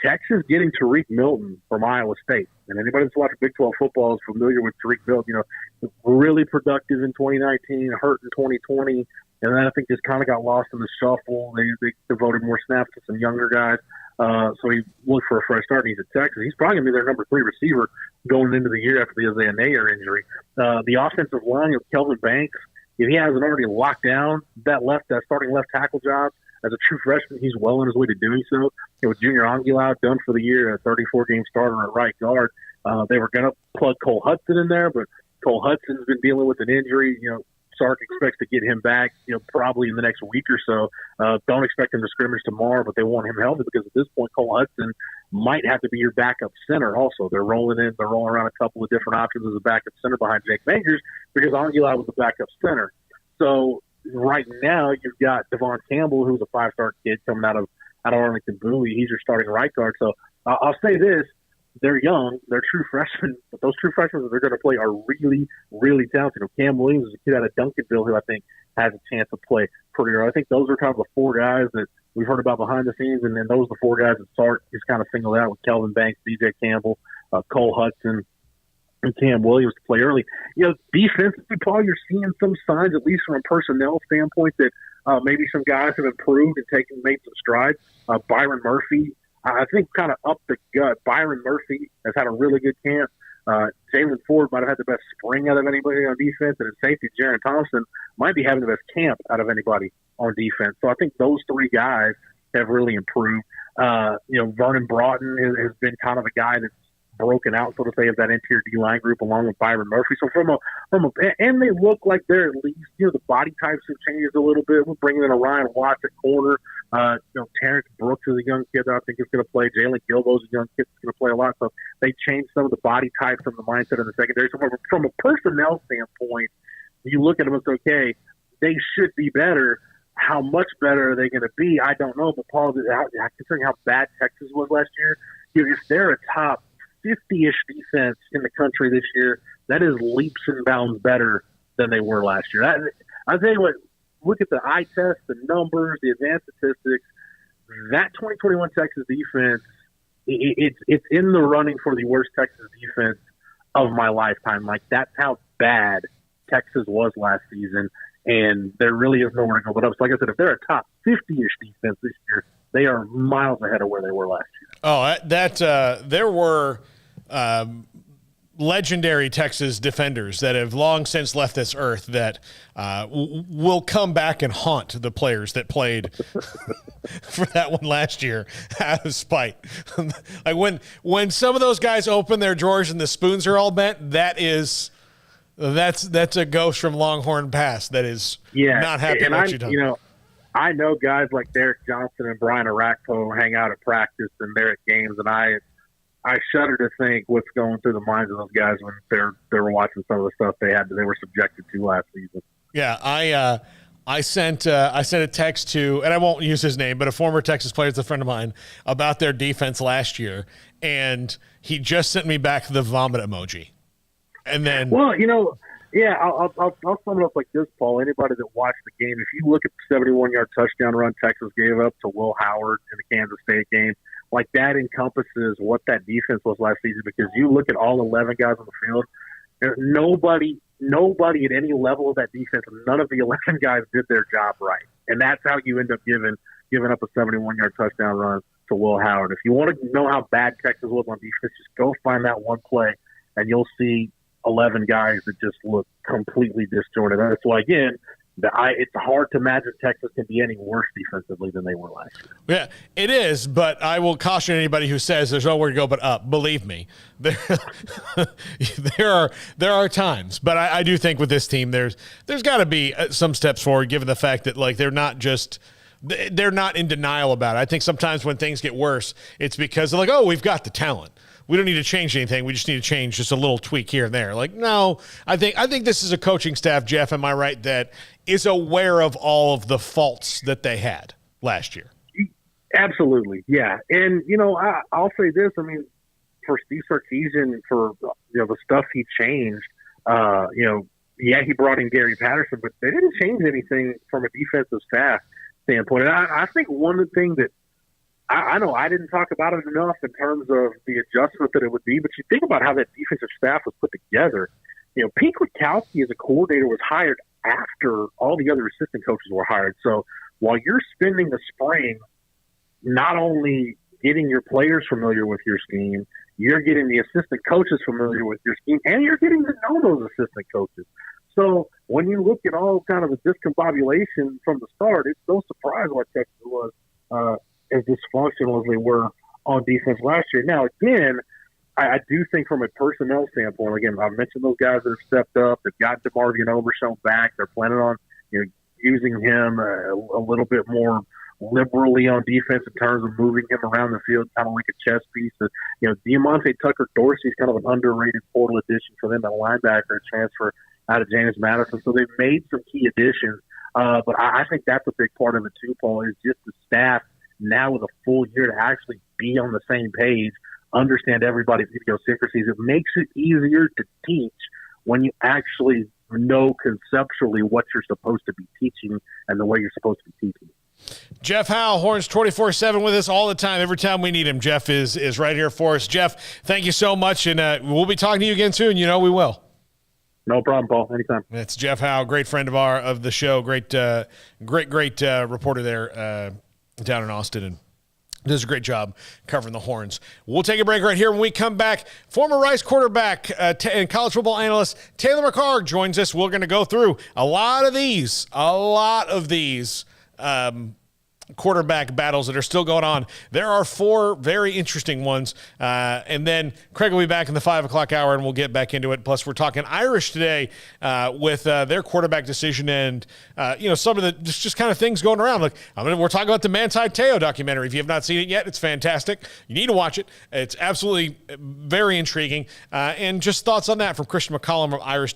Texas getting Tariq Milton from Iowa State. And anybody that's watching Big 12 football is familiar with Tariq Milton. Really productive in 2019, hurt in 2020, and then I think just kind of got lost in the shuffle. They devoted more snaps to some younger guys. So he looked for a fresh start, and he's at Texas. He's probably going to be their number 3 receiver going into the year after the Isaiah Nayer injury. The offensive line of Kelvin Banks, if he hasn't already locked down that starting left tackle job as a true freshman, he's well on his way to doing so. With Junior Angulau done for the year, a 34-game starter at right guard. They were going to plug Cole Hudson in there, but Cole Hudson's been dealing with an injury. Sark expects to get him back, probably in the next week or so. Don't expect him to scrimmage tomorrow, but they want him healthy, because at this point, Cole Hudson might have to be your backup center also. They're rolling around a couple of different options as a backup center behind Jake Majors, because Angulau was the backup center. So right now you've got Devon Campbell, who's a 5-star kid coming out of Arlington Bowie. He's your starting right guard. So I'll say this. They're young. They're true freshmen, but those true freshmen that they're going to play are really, really talented. Cam Williams is a kid out of Duncanville who I think has a chance to play pretty early. I think those are kind of the 4 guys that we've heard about behind the scenes, and then those are the 4 guys that Sark is kind of singled out, with Kelvin Banks, DJ Campbell, Cole Hudson, and Cam Williams to play early. Defensively, Paul, you're seeing some signs, at least from a personnel standpoint, that maybe some guys have improved and made some strides. Byron Murphy, I think, kind of up the gut. Byron Murphy has had a really good camp. Jalen Ford might have had the best spring out of anybody on defense, and at safety, Jaron Thompson might be having the best camp out of anybody on defense. So I think those 3 guys have really improved. Vernon Broughton has been kind of a guy that's broken out, so to say, of that interior D-line group along with Byron Murphy. So and they look like they're at least, the body types have changed a little bit. We're bringing in a Ryan Watts at corner. Terrence Brooks is a young kid that I think is going to play. Jalen Gilbo's a young kid that's going to play a lot. So they changed some of the body types from the mindset in the secondary. So from a personnel standpoint, you look at them and say, okay, they should be better. How much better are they going to be? I don't know. But Paul, considering how bad Texas was last year, if they're a top 50-ish defense in the country this year, that is leaps and bounds better than they were last year. I'll tell you what, look at the eye test, the numbers, the advanced statistics. That 2021 Texas defense, it's in the running for the worst Texas defense of my lifetime. Like, that's how bad Texas was last season, and there really is nowhere to go but up. So like I said, if they're a top 50-ish defense this year, they are miles ahead of where they were last year. Oh, there were legendary Texas defenders that have long since left this earth that will come back and haunt the players that played for that one last year out of spite. Like when some of those guys open their drawers and the spoons are all bent, that's a ghost from Longhorn past that is not happy and what you've done. You know, I know guys like Derek Johnson and Brian Arakpo hang out at practice and they're at games, and I shudder to think what's going through the minds of those guys when they were watching some of the stuff they were subjected to last season. Yeah, I sent a text to, and I won't use his name, but a former Texas player, that's a friend of mine, about their defense last year, and he just sent me back the vomit emoji. And then, well, you know, yeah, I'll sum it up like this, Paul. Anybody that watched the game, if you look at the 71-yard touchdown run Texas gave up to Will Howard in the Kansas State game, like that encompasses what that defense was last season, because you look at all 11 guys on the field, nobody at any level of that defense, none of the 11 guys did their job right. And that's how you end up giving up a 71-yard touchdown run to Will Howard. If you want to know how bad Texas was on defense, just go find that one play, and you'll see 11 guys that just look completely disjointed. That's why, again, it's hard to imagine Texas can be any worse defensively than they were last year. Yeah, it is, but I will caution anybody who says there's nowhere to go but up. Believe me, there are times, but I do think with this team, there's got to be some steps forward, given the fact that like they're not in denial about it. I think sometimes when things get worse, it's because they're like, oh, we've got the talent. We don't need to change anything. We just need to change just a little tweak here and there. Like, no, I think this is a coaching staff, Jeff, am I right, that is aware of all of the faults that they had last year? Absolutely, yeah. And, you know, I'll say this. I mean, for Steve Sarkisian, for, you know, the stuff he changed, you know, yeah, he brought in Gary Patterson, but they didn't change anything from a defensive staff standpoint. And I think one of the things that I know I didn't talk about it enough in terms of the adjustment that it would be, but you think about how that defensive staff was put together. You know, Pete Kwiatkowski as a coordinator was hired after all the other assistant coaches were hired. So while you're spending the spring not only getting your players familiar with your scheme, you're getting the assistant coaches familiar with your scheme, and you're getting to know those assistant coaches. So when you look at all kind of the discombobulation from the start, it's no surprise why Texas was as dysfunctional as they were on defense last year. Now, again, I do think from a personnel standpoint, again, I've mentioned those guys that have stepped up. They've got DeMarvion Overshown back. They're planning on, you know, using him a little bit more liberally on defense in terms of moving him around the field, kind of like a chess piece. You know, Diamante Tucker-Dorsey is kind of an underrated portal addition for them, a linebacker, a transfer out of James Madison. So they've made some key additions. But I think that's a big part of it too, Paul, is just the staff now with a full year to actually be on the same page, understand everybody's idiosyncrasies. It makes it easier to teach when you actually know conceptually what you're supposed to be teaching and the way you're supposed to be teaching. Jeff Howe, Horns 24/7 with us all the time. Every time we need him, Jeff is right here for us. Jeff, thank you so much, and we'll be talking to you again soon. You know we will. No problem, Paul. Anytime. That's Jeff Howe, great friend of the show, great reporter there down in Austin, and does a great job covering the Horns. We'll take a break right here. When we come back, former Rice quarterback and college football analyst Taylor McHargue joins us. We're going to go through a lot of these quarterback battles that are still going on. There are 4 very interesting ones. And then Craig will be back in the 5 o'clock hour, and we'll get back into it. Plus, we're talking Irish today with their quarterback decision and, some of the just kind of things going around. Like, we're talking about the Manti Te'o documentary. If you have not seen it yet, it's fantastic. You need to watch it. It's absolutely very intriguing. And just thoughts on that from Christian McCollum of Irish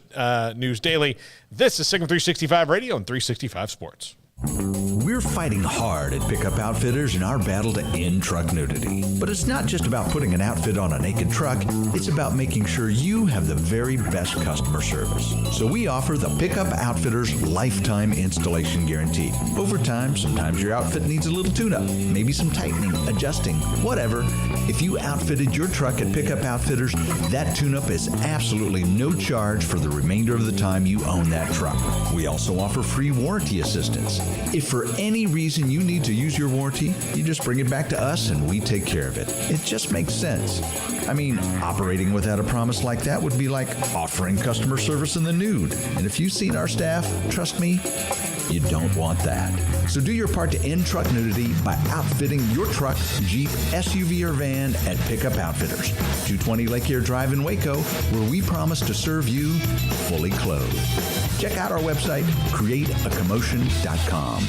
News Daily. This is Signal 365 Radio and 365 Sports. We're fighting hard at Pickup Outfitters in our battle to end truck nudity. But it's not just about putting an outfit on a naked truck, it's about making sure you have the very best customer service. So we offer the Pickup Outfitters Lifetime Installation Guarantee. Over time, sometimes your outfit needs a little tune-up, maybe some tightening, adjusting, whatever. If you outfitted your truck at Pickup Outfitters, that tune-up is absolutely no charge for the remainder of the time you own that truck. We also offer free warranty assistance. If for any reason you need to use your warranty, you just bring it back to us and we take care of it. It just makes sense. I mean, operating without a promise like that would be like offering customer service in the nude. And if you've seen our staff, trust me, you don't want that. So do your part to end truck nudity by outfitting your truck, Jeep, SUV, or van at Pickup Outfitters, 220 Lake Air Drive in Waco, where we promise to serve you fully clothed. Check out our website, createacommotion.com.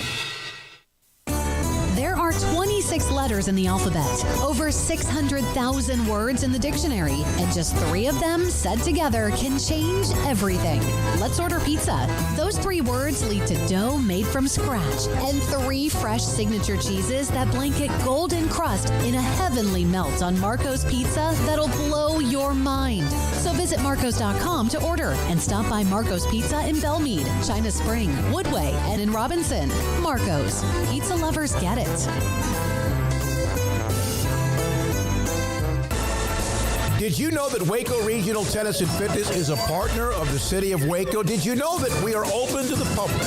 There are 26 letters in the alphabet, over 600,000 words in the dictionary, and just 3 of them said together can change everything. Let's order pizza. Those 3 words lead to dough made from scratch and 3 fresh signature cheeses that blanket golden crust in a heavenly melt on Marco's Pizza that'll blow your mind. So visit marcos.com to order and stop by Marco's Pizza in Belmead, China Spring, Woodway, and in Robinson. Marco's. Pizza lovers get it. Did you know that Waco Regional Tennis and Fitness is a partner of the City of Waco? Did you know that we are open to the public?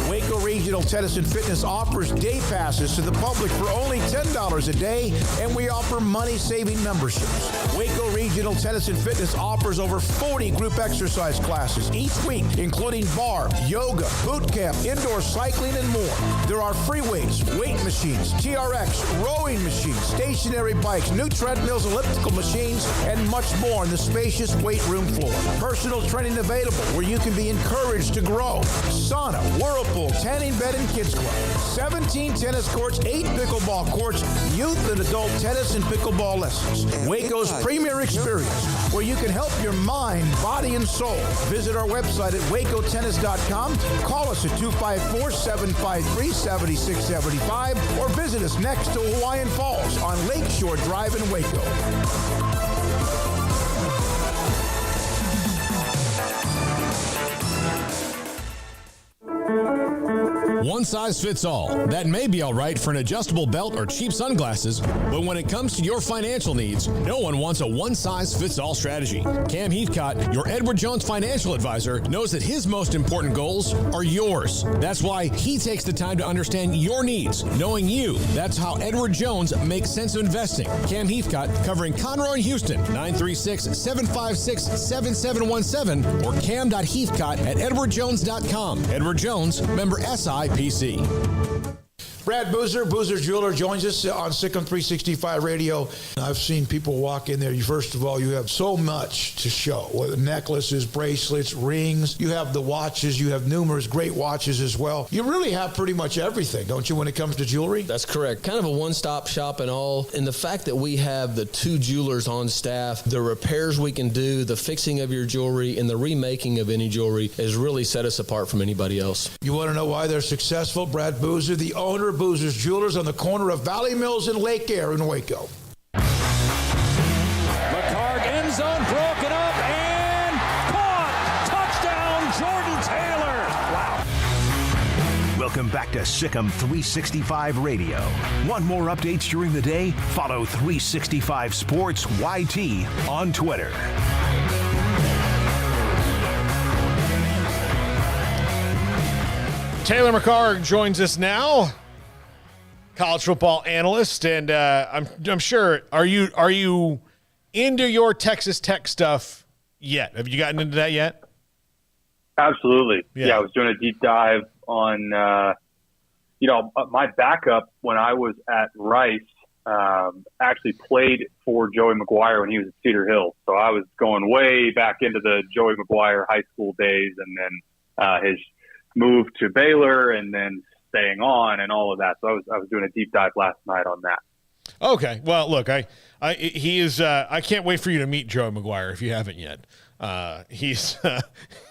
Waco Regional Tennis and Fitness offers day passes to the public for only $10 a day, and we offer money-saving memberships. Waco Regional Tennis and Fitness offers over 40 group exercise classes each week, including bar, yoga, boot camp, indoor cycling, and more. There are free weights, weight machines, TRX, rowing machines, stationary bikes, new treadmills, elliptical machines, and much more on the spacious weight room floor. Personal training available where you can be encouraged to grow. Sauna, whirlpool, tanning bed, and kids club. 17 tennis courts, 8 pickleball courts, youth and adult tennis and pickleball lessons. Waco's premier experience where you can help your mind, body, and soul. Visit our website at wacotennis.com. Call us at 254-753-7675 or visit us next to Hawaiian Falls on Lakeshore Drive in Waco. One size fits all. That may be all right for an adjustable belt or cheap sunglasses, but when it comes to your financial needs, no one wants a one-size-fits-all strategy. Cam Heathcott, your Edward Jones financial advisor, knows that his most important goals are yours. That's why he takes the time to understand your needs. Knowing you, that's how Edward Jones makes sense of investing. Cam Heathcott, covering Conroe and Houston, 936-756-7717 or cam.heathcott@edwardjones.com. Edward Jones, member SIPC. Brad Boozer, Boozer's Jeweler, joins us on Sikkim 365 Radio. I've seen people walk in there. First of all, you have so much to show, whether necklaces, bracelets, rings. You have the watches. You have numerous great watches as well. You really have pretty much everything, don't you, when it comes to jewelry? That's correct. Kind of a one-stop shop and all. And the fact that we have the 2 jewelers on staff, the repairs we can do, the fixing of your jewelry, and the remaking of any jewelry has really set us apart from anybody else. You want to know why they're successful? Brad Boozer, the owner of Boozer's Jewelers on the corner of Valley Mills and Lake Air in Waco. McCarg end zone broken up and caught. Touchdown, Jordan Taylor. Wow. Welcome back to Sikkim 365 Radio. Want more updates during the day? Follow 365 Sports YT on Twitter. Taylor McCarg joins us now, college football analyst, and I'm sure. Are you into your Texas Tech stuff yet? Have you gotten into that yet? Absolutely. Yeah, I was doing a deep dive on. My backup when I was at Rice actually played for Joey McGuire when he was at Cedar Hill. So I was going way back into the Joey McGuire high school days, and then his move to Baylor, and then staying on and all of that. So I was doing a deep dive last night on that. Okay. Well, look, he is. I can't wait for you to meet Joey McGuire if you haven't yet. He's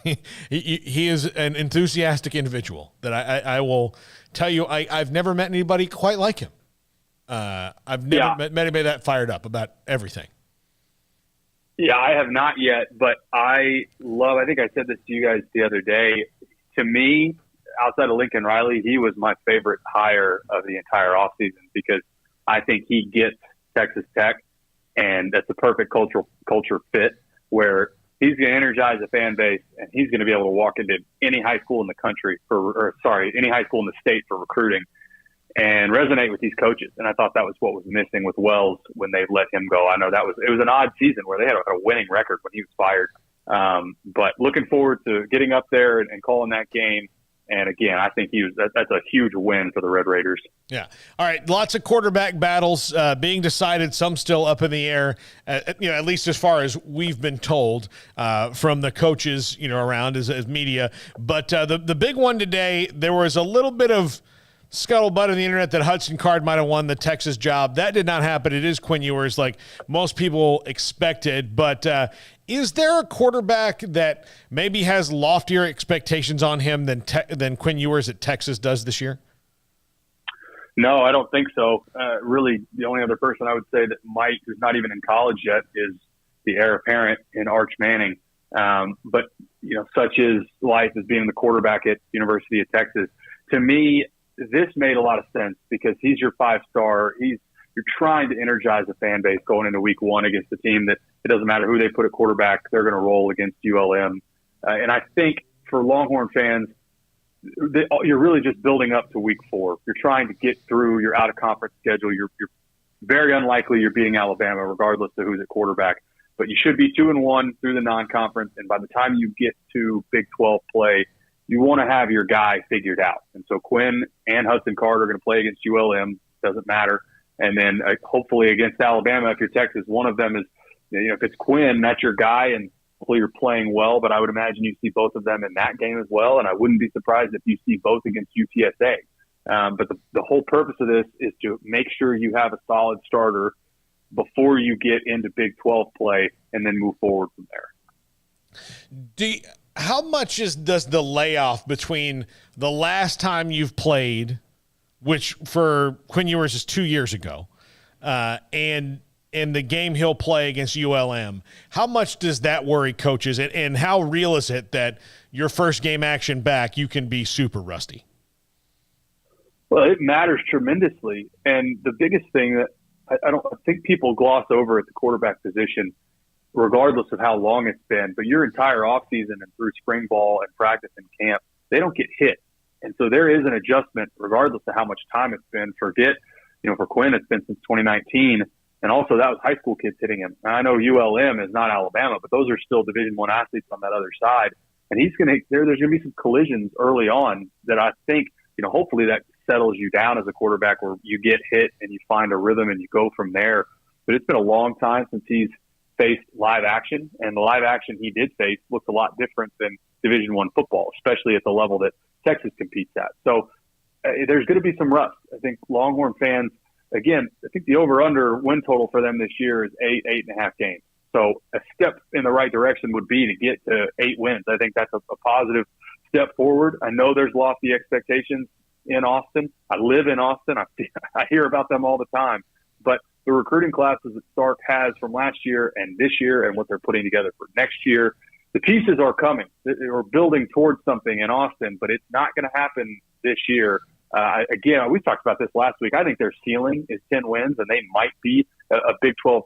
he is an enthusiastic individual that I will tell you. I've never met anybody quite like him. I've never met anybody that fired up about everything. Yeah, I have not yet, but I think I said this to you guys the other day. To me, outside of Lincoln Riley, he was my favorite hire of the entire offseason because I think he gets Texas Tech, and that's a perfect culture fit where he's going to energize the fan base, and he's going to be able to walk into any high school in the country any high school in the state for recruiting and resonate with these coaches. And I thought that was what was missing with Wells when they let him go. I know it was an odd season where they had a winning record when he was fired. But looking forward to getting up there and calling that game. And again, I think that's a huge win for the Red Raiders. Yeah. All right. Lots of quarterback battles being decided. Some still up in the air. At least as far as we've been told from the coaches, around as media. But the big one today, there was a little bit of scuttlebutt on the internet that Hudson Card might have won the Texas job. That did not happen. It is Quinn Ewers, like most people expected. But is there a quarterback that maybe has loftier expectations on him than Quinn Ewers at Texas does this year? No, I don't think so. Really, the only other person I would say that might, who's not even in college yet, is the heir apparent in Arch Manning. But, such is life as being the quarterback at University of Texas. To me, this made a lot of sense because he's your 5-star. You're trying to energize the fan base going into week 1 against a team that it doesn't matter who they put at quarterback, they're going to roll against ULM. And I think for Longhorn fans, you're really just building up to week 4. You're trying to get through your out-of-conference schedule. You're very unlikely you're beating Alabama regardless of who's at quarterback. But you should be 2-1 through the non-conference. And by the time you get to Big 12 play, you want to have your guy figured out. And so Quinn and Hudson Card are going to play against ULM. Doesn't matter. And then hopefully against Alabama, if you're Texas, one of them is, if it's Quinn, that's your guy, and hopefully you're playing well. But I would imagine you see both of them in that game as well. And I wouldn't be surprised if you see both against UTSA. But the whole purpose of this is to make sure you have a solid starter before you get into Big 12 play and then move forward from there. How much does the layoff between the last time you've played, which for Quinn Ewers is 2 years ago, and the game he'll play against ULM, how much does that worry coaches? And how real is it that your first game action back, you can be super rusty? Well, it matters tremendously. And the biggest thing that I think people gloss over at the quarterback position, regardless of how long it's been, but your entire offseason and through spring ball and practice and camp, they don't get hit. And so there is an adjustment regardless of how much time it's been. For Quinn, it's been since 2019. And also that was high school kids hitting him. Now, I know ULM is not Alabama, but those are still Division I athletes on that other side. And there's going to be some collisions early on that I think, hopefully that settles you down as a quarterback where you get hit and you find a rhythm and you go from there. But it's been a long time since he's faced live action, and the live action he did face looked a lot different than Division I football, especially at the level that Texas competes at. So there's going to be some rust. I think Longhorn fans, again, I think the over-under win total for them this year is 8.5 games. So a step in the right direction would be to get to 8 wins. I think that's a positive step forward. I know there's lofty expectations in Austin. I live in Austin. I hear about them all the time. But the recruiting classes that Stark has from last year and this year and what they're putting together for next year, the pieces are coming. We're building towards something in Austin, but it's not going to happen this year. Again, we talked about this last week. I think their ceiling is 10 wins, and they might be a Big 12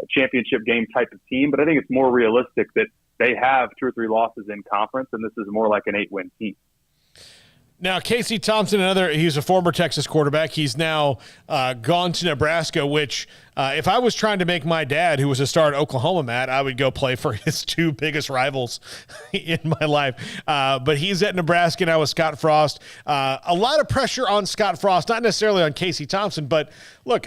championship game type of team. But I think it's more realistic that they have 2 or 3 losses in conference, and this is more like an 8-win team. Now, Casey Thompson, he's a former Texas quarterback. He's now gone to Nebraska, which if I was trying to make my dad, who was a star at Oklahoma, mad, I would go play for his 2 biggest rivals in my life. But he's at Nebraska now with Scott Frost. A lot of pressure on Scott Frost, not necessarily on Casey Thompson, but look,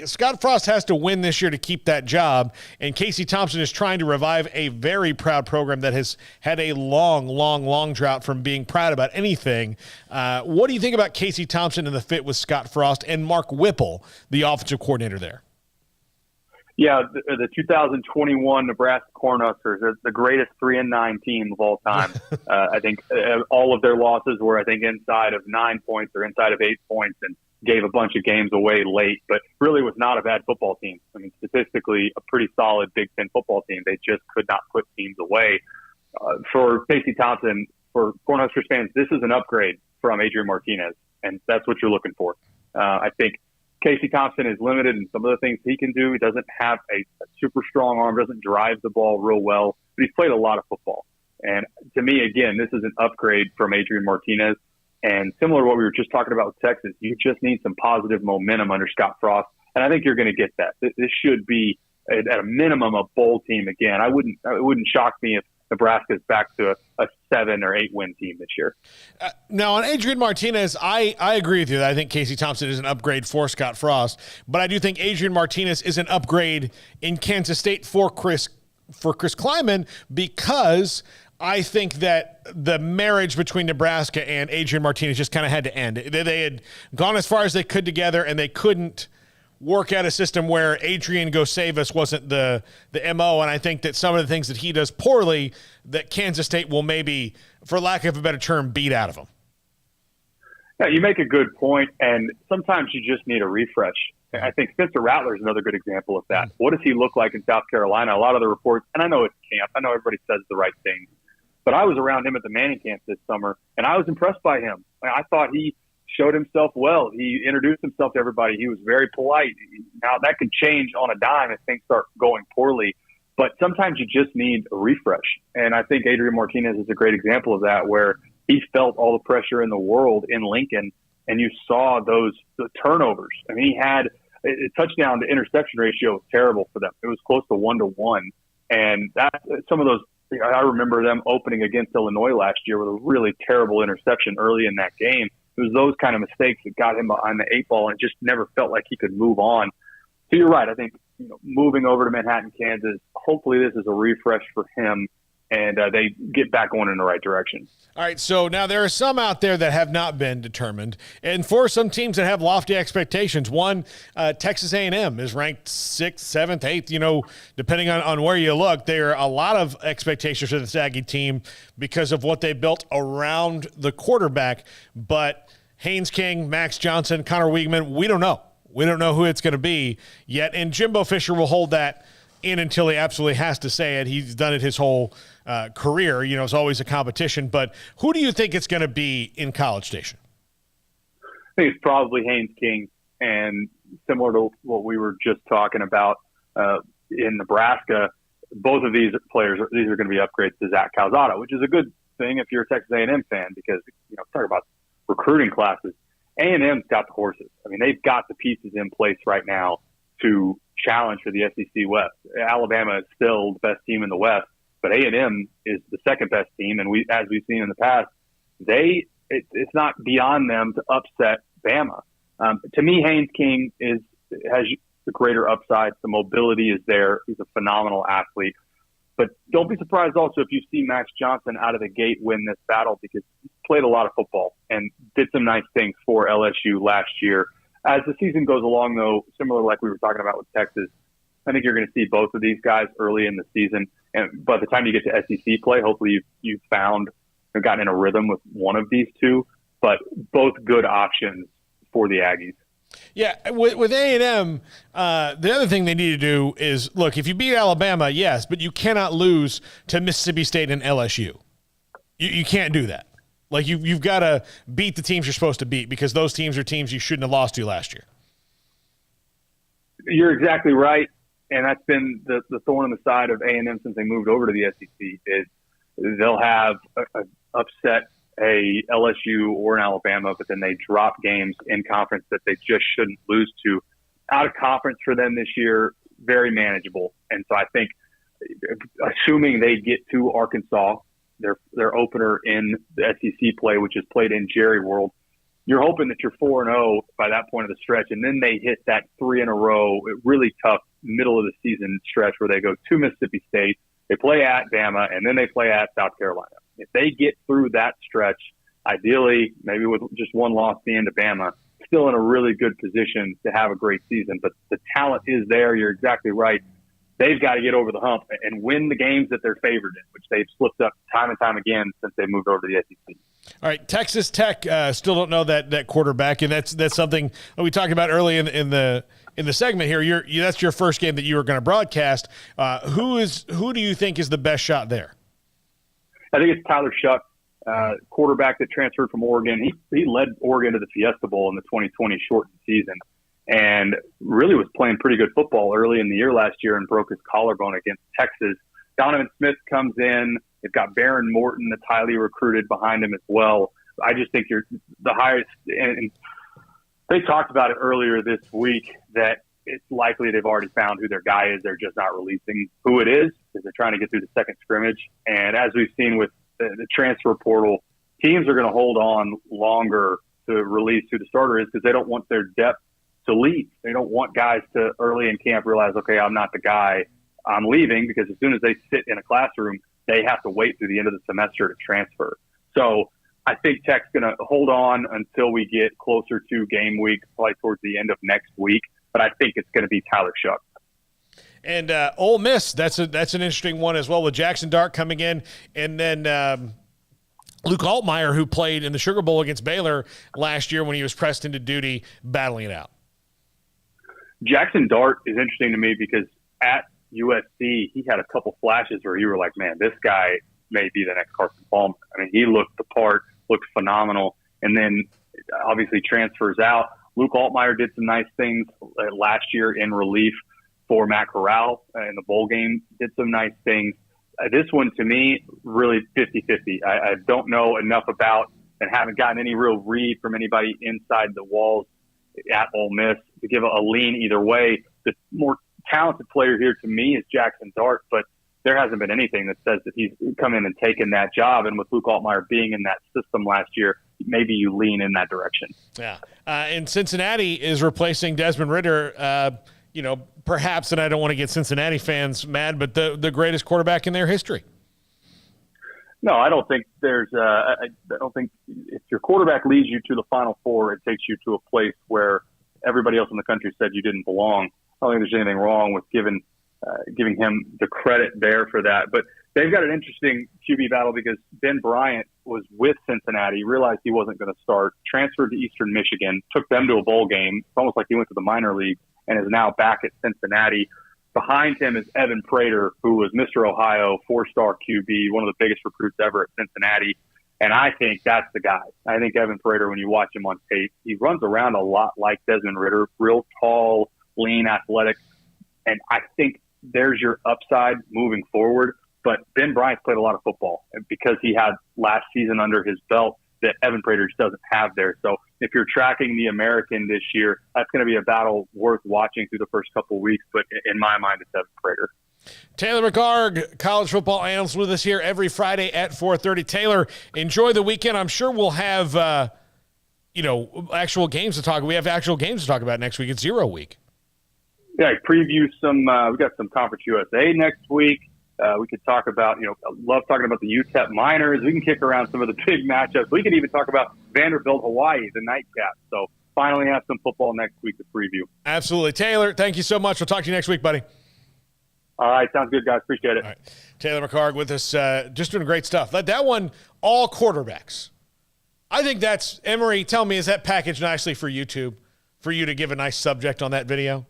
Scott Frost has to win this year to keep that job, and Casey Thompson is trying to revive a very proud program that has had a long drought from being proud about anything. What do you think about Casey Thompson and the fit with Scott Frost and Mark Whipple, the offensive coordinator there? Yeah, the 2021 Nebraska Cornhuskers are the greatest 3-9 team of all time. I think all of their losses were, inside of 9 points or inside of 8 points, and gave a bunch of games away late, but really was not a bad football team. I mean, statistically, a pretty solid Big Ten football team. They just could not put teams away. For Casey Thompson, for Cornhuskers fans, this is an upgrade from Adrian Martinez, and that's what you're looking for. I think Casey Thompson is limited in some of the things he can do. He doesn't have a super strong arm, doesn't drive the ball real well. but he's played a lot of football. And to me, again, this is an upgrade from Adrian Martinez. And similar to what we were just talking about with Texas, you just need some positive momentum under Scott Frost. And I think you're going to get that. This should be, at a minimum, a bowl team again. It wouldn't shock me if Nebraska's back to a 7 or 8 win team this year. Now, on Adrian Martinez, I agree with you. I think Casey Thompson is an upgrade for Scott Frost. But I do think Adrian Martinez is an upgrade in Kansas State for Chris Kleiman, because I think that the marriage between Nebraska and Adrian Martinez just kind of had to end. They had gone as far as they could together, and they couldn't work out a system where Adrian go save us wasn't the MO. And I think that some of the things that he does poorly, that Kansas State will maybe, for lack of a better term, beat out of him. Yeah, you make a good point, and sometimes you just need a refresh. I think Spencer Rattler is another good example of that. What does he look like in South Carolina? A lot of the reports, and I know it's camp, I know everybody says the right thing, but I was around him at the Manning camp this summer, and I was impressed by him. I thought he showed himself well. He introduced himself to everybody. He was very polite. Now, that could change on a dime if things start going poorly, but sometimes you just need a refresh. And I think Adrian Martinez is a great example of that, where he felt all the pressure in the world in Lincoln, and you saw the turnovers. I mean, he had a touchdown to interception ratio was terrible for them. It was close to 1-to-1. And that some of those, I remember them opening against Illinois last year with a really terrible interception early in that game. It was those kind of mistakes that got him behind the 8 ball, and it just never felt like he could move on. So you're right. I think moving over to Manhattan, Kansas, hopefully this is a refresh for him, and they get back going in the right direction. All right, so now there are some out there that have not been determined, and for some teams that have lofty expectations. One, Texas A&M is ranked 6th, 7th, 8th, depending on where you look. There are a lot of expectations for the Aggie team because of what they built around the quarterback, but Haynes King, Max Johnson, Connor Wiegman, we don't know. We don't know who it's going to be yet, and Jimbo Fisher will hold that in until he absolutely has to say it. He's done it his whole career. It's always a competition. But who do you think it's going to be in College Station? I think it's probably Haynes King, and similar to what we were just talking about in Nebraska, both of these players, these are going to be upgrades to Zach Calzada, which is a good thing if you're a Texas A&M fan, because talk about recruiting classes. A&M's got the horses. I mean, they've got the pieces in place right now to challenge for the SEC West. Alabama is still the best team in the West, but A&M is the second best team, and as we've seen in the past, it's not beyond them to upset Bama. To me, Haynes King has the greater upside. The mobility is there. He's a phenomenal athlete. But don't be surprised also if you see Max Johnson out of the gate win this battle, because he played a lot of football and did some nice things for LSU last year. As the season goes along, though, similar like we were talking about with Texas, I think you're going to see both of these guys early in the season. And by the time you get to SEC play, hopefully you've gotten in a rhythm with one of these two. But both good options for the Aggies. Yeah, with A&M, the other thing they need to do is, look, if you beat Alabama, yes, but you cannot lose to Mississippi State and LSU. You can't do that. Like, you've got to beat the teams you're supposed to beat, because those teams are teams you shouldn't have lost to last year. You're exactly right, and that's been the thorn in the side of A&M since they moved over to the SEC. Is they'll have upset a LSU or an Alabama, but then they drop games in conference that they just shouldn't lose to. Out of conference for them this year, very manageable. And so I think, assuming they get to Arkansas, their opener in the SEC play, which is played in Jerry World, you're hoping that you're 4-0 by that point of the stretch, and then they hit that 3 in a row, really tough middle of the season stretch where they go to Mississippi State, they play at Bama, and then they play at South Carolina. If they get through that stretch, ideally, maybe with just one loss at the end of Bama, still in a really good position to have a great season. But the talent is there. You're exactly right. They've got to get over the hump and win the games that they're favored in, which they've slipped up time and time again since they moved over to the SEC. All right, Texas Tech still don't know that quarterback, and that's something we talked about early in the segment here. That's your first game that you were going to broadcast. Who do you think is the best shot there? I think it's Tyler Shuck, quarterback that transferred from Oregon. He led Oregon to the Fiesta Bowl in the 2020 shortened season, and really was playing pretty good football early in the year last year and broke his collarbone against Texas. Donovan Smith comes in. They've got Baron Morton that's highly recruited behind him as well. I just think you're the highest. And they talked about it earlier this week that it's likely they've already found who their guy is. They're just not releasing who it is because they're trying to get through the second scrimmage. And as we've seen with the transfer portal, teams are going to hold on longer to release who the starter is because they don't want their depth to leave. They don't want guys to early in camp realize, okay, I'm not the guy, I'm leaving, because as soon as they sit in a classroom, they have to wait through the end of the semester to transfer. So I think Tech's going to hold on until we get closer to game week, probably towards the end of next week. But I think it's going to be Tyler Shuck. And Ole Miss, that's an interesting one as well, with Jackson Dart coming in, and then Luke Altmaier, who played in the Sugar Bowl against Baylor last year when he was pressed into duty, battling it out. Jackson Dart is interesting to me because at USC, he had a couple flashes where you were like, man, this guy may be the next Carson Palmer. I mean, he looked the part, looked phenomenal, and then obviously transfers out. Luke Altmaier did some nice things last year in relief for Matt Corral in the bowl game, did some nice things. This one, to me, really 50-50. I don't know enough about and haven't gotten any real read from anybody inside the walls at Ole Miss to give a lean either way. The more talented player here to me is Jackson Dart, but there hasn't been anything that says that he's come in and taken that job. And with Luke Altmaier being in that system last year, maybe you lean in that direction. Yeah. And Cincinnati is replacing Desmond Ridder, perhaps, and I don't want to get Cincinnati fans mad, but the greatest quarterback in their history. No, I don't think I don't think if your quarterback leads you to the Final Four, it takes you to a place where everybody else in the country said you didn't belong. I don't think there's anything wrong with giving him the credit there for that. But they've got an interesting QB battle because Ben Bryant was with Cincinnati, realized he wasn't going to start, transferred to Eastern Michigan, took them to a bowl game. It's almost like he went to the minor league and is now back at Cincinnati. Behind him is Evan Prater, who was Mr. Ohio, 4-star QB, one of the biggest recruits ever at Cincinnati. And I think that's the guy. I think Evan Prater, when you watch him on tape, he runs around a lot like Desmond Ridder, real tall, lean, athletic. And I think there's your upside moving forward. But Ben Bryant played a lot of football, and because he had last season under his belt that Evan Prater just doesn't have there. So if you're tracking the American this year, that's going to be a battle worth watching through the first couple of weeks. But in my mind, it's Evan Prater. Taylor McHargue, college football analyst, with us here every Friday at 4:30. Taylor, enjoy the weekend. I'm sure we'll have, actual games to talk. We have actual games to talk about next week. It's 0 week. Yeah, preview some. We got some Conference USA next week. We could talk about, I love talking about the UTEP Miners. We can kick around some of the big matchups. We can even talk about Vanderbilt, Hawaii, the nightcap. So finally have some football next week to preview. Absolutely. Taylor, thank you so much. We'll talk to you next week, buddy. All right. Sounds good, guys. Appreciate it. All right. Taylor McHargue with us, just doing great stuff. That one, all quarterbacks. I think that's, Emory, tell me, is that packaged nicely for YouTube for you to give a nice subject on that video?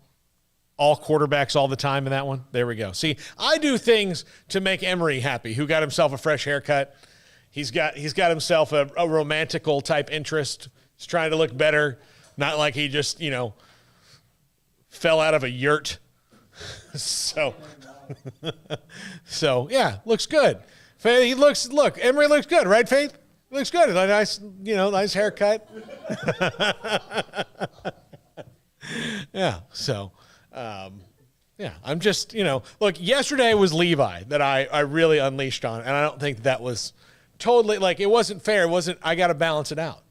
All quarterbacks all the time in that one. There we go. See, I do things to make Emory happy, who got himself a fresh haircut. He's got himself a romantical type interest. He's trying to look better, not like he just, fell out of a yurt. So yeah, looks good. Emory looks good, right, Faith? Looks good. Nice haircut. Yeah. So. I'm just, look, yesterday was Levi that I really unleashed on, and I don't think that was totally, it wasn't fair. It wasn't, I got to balance it out,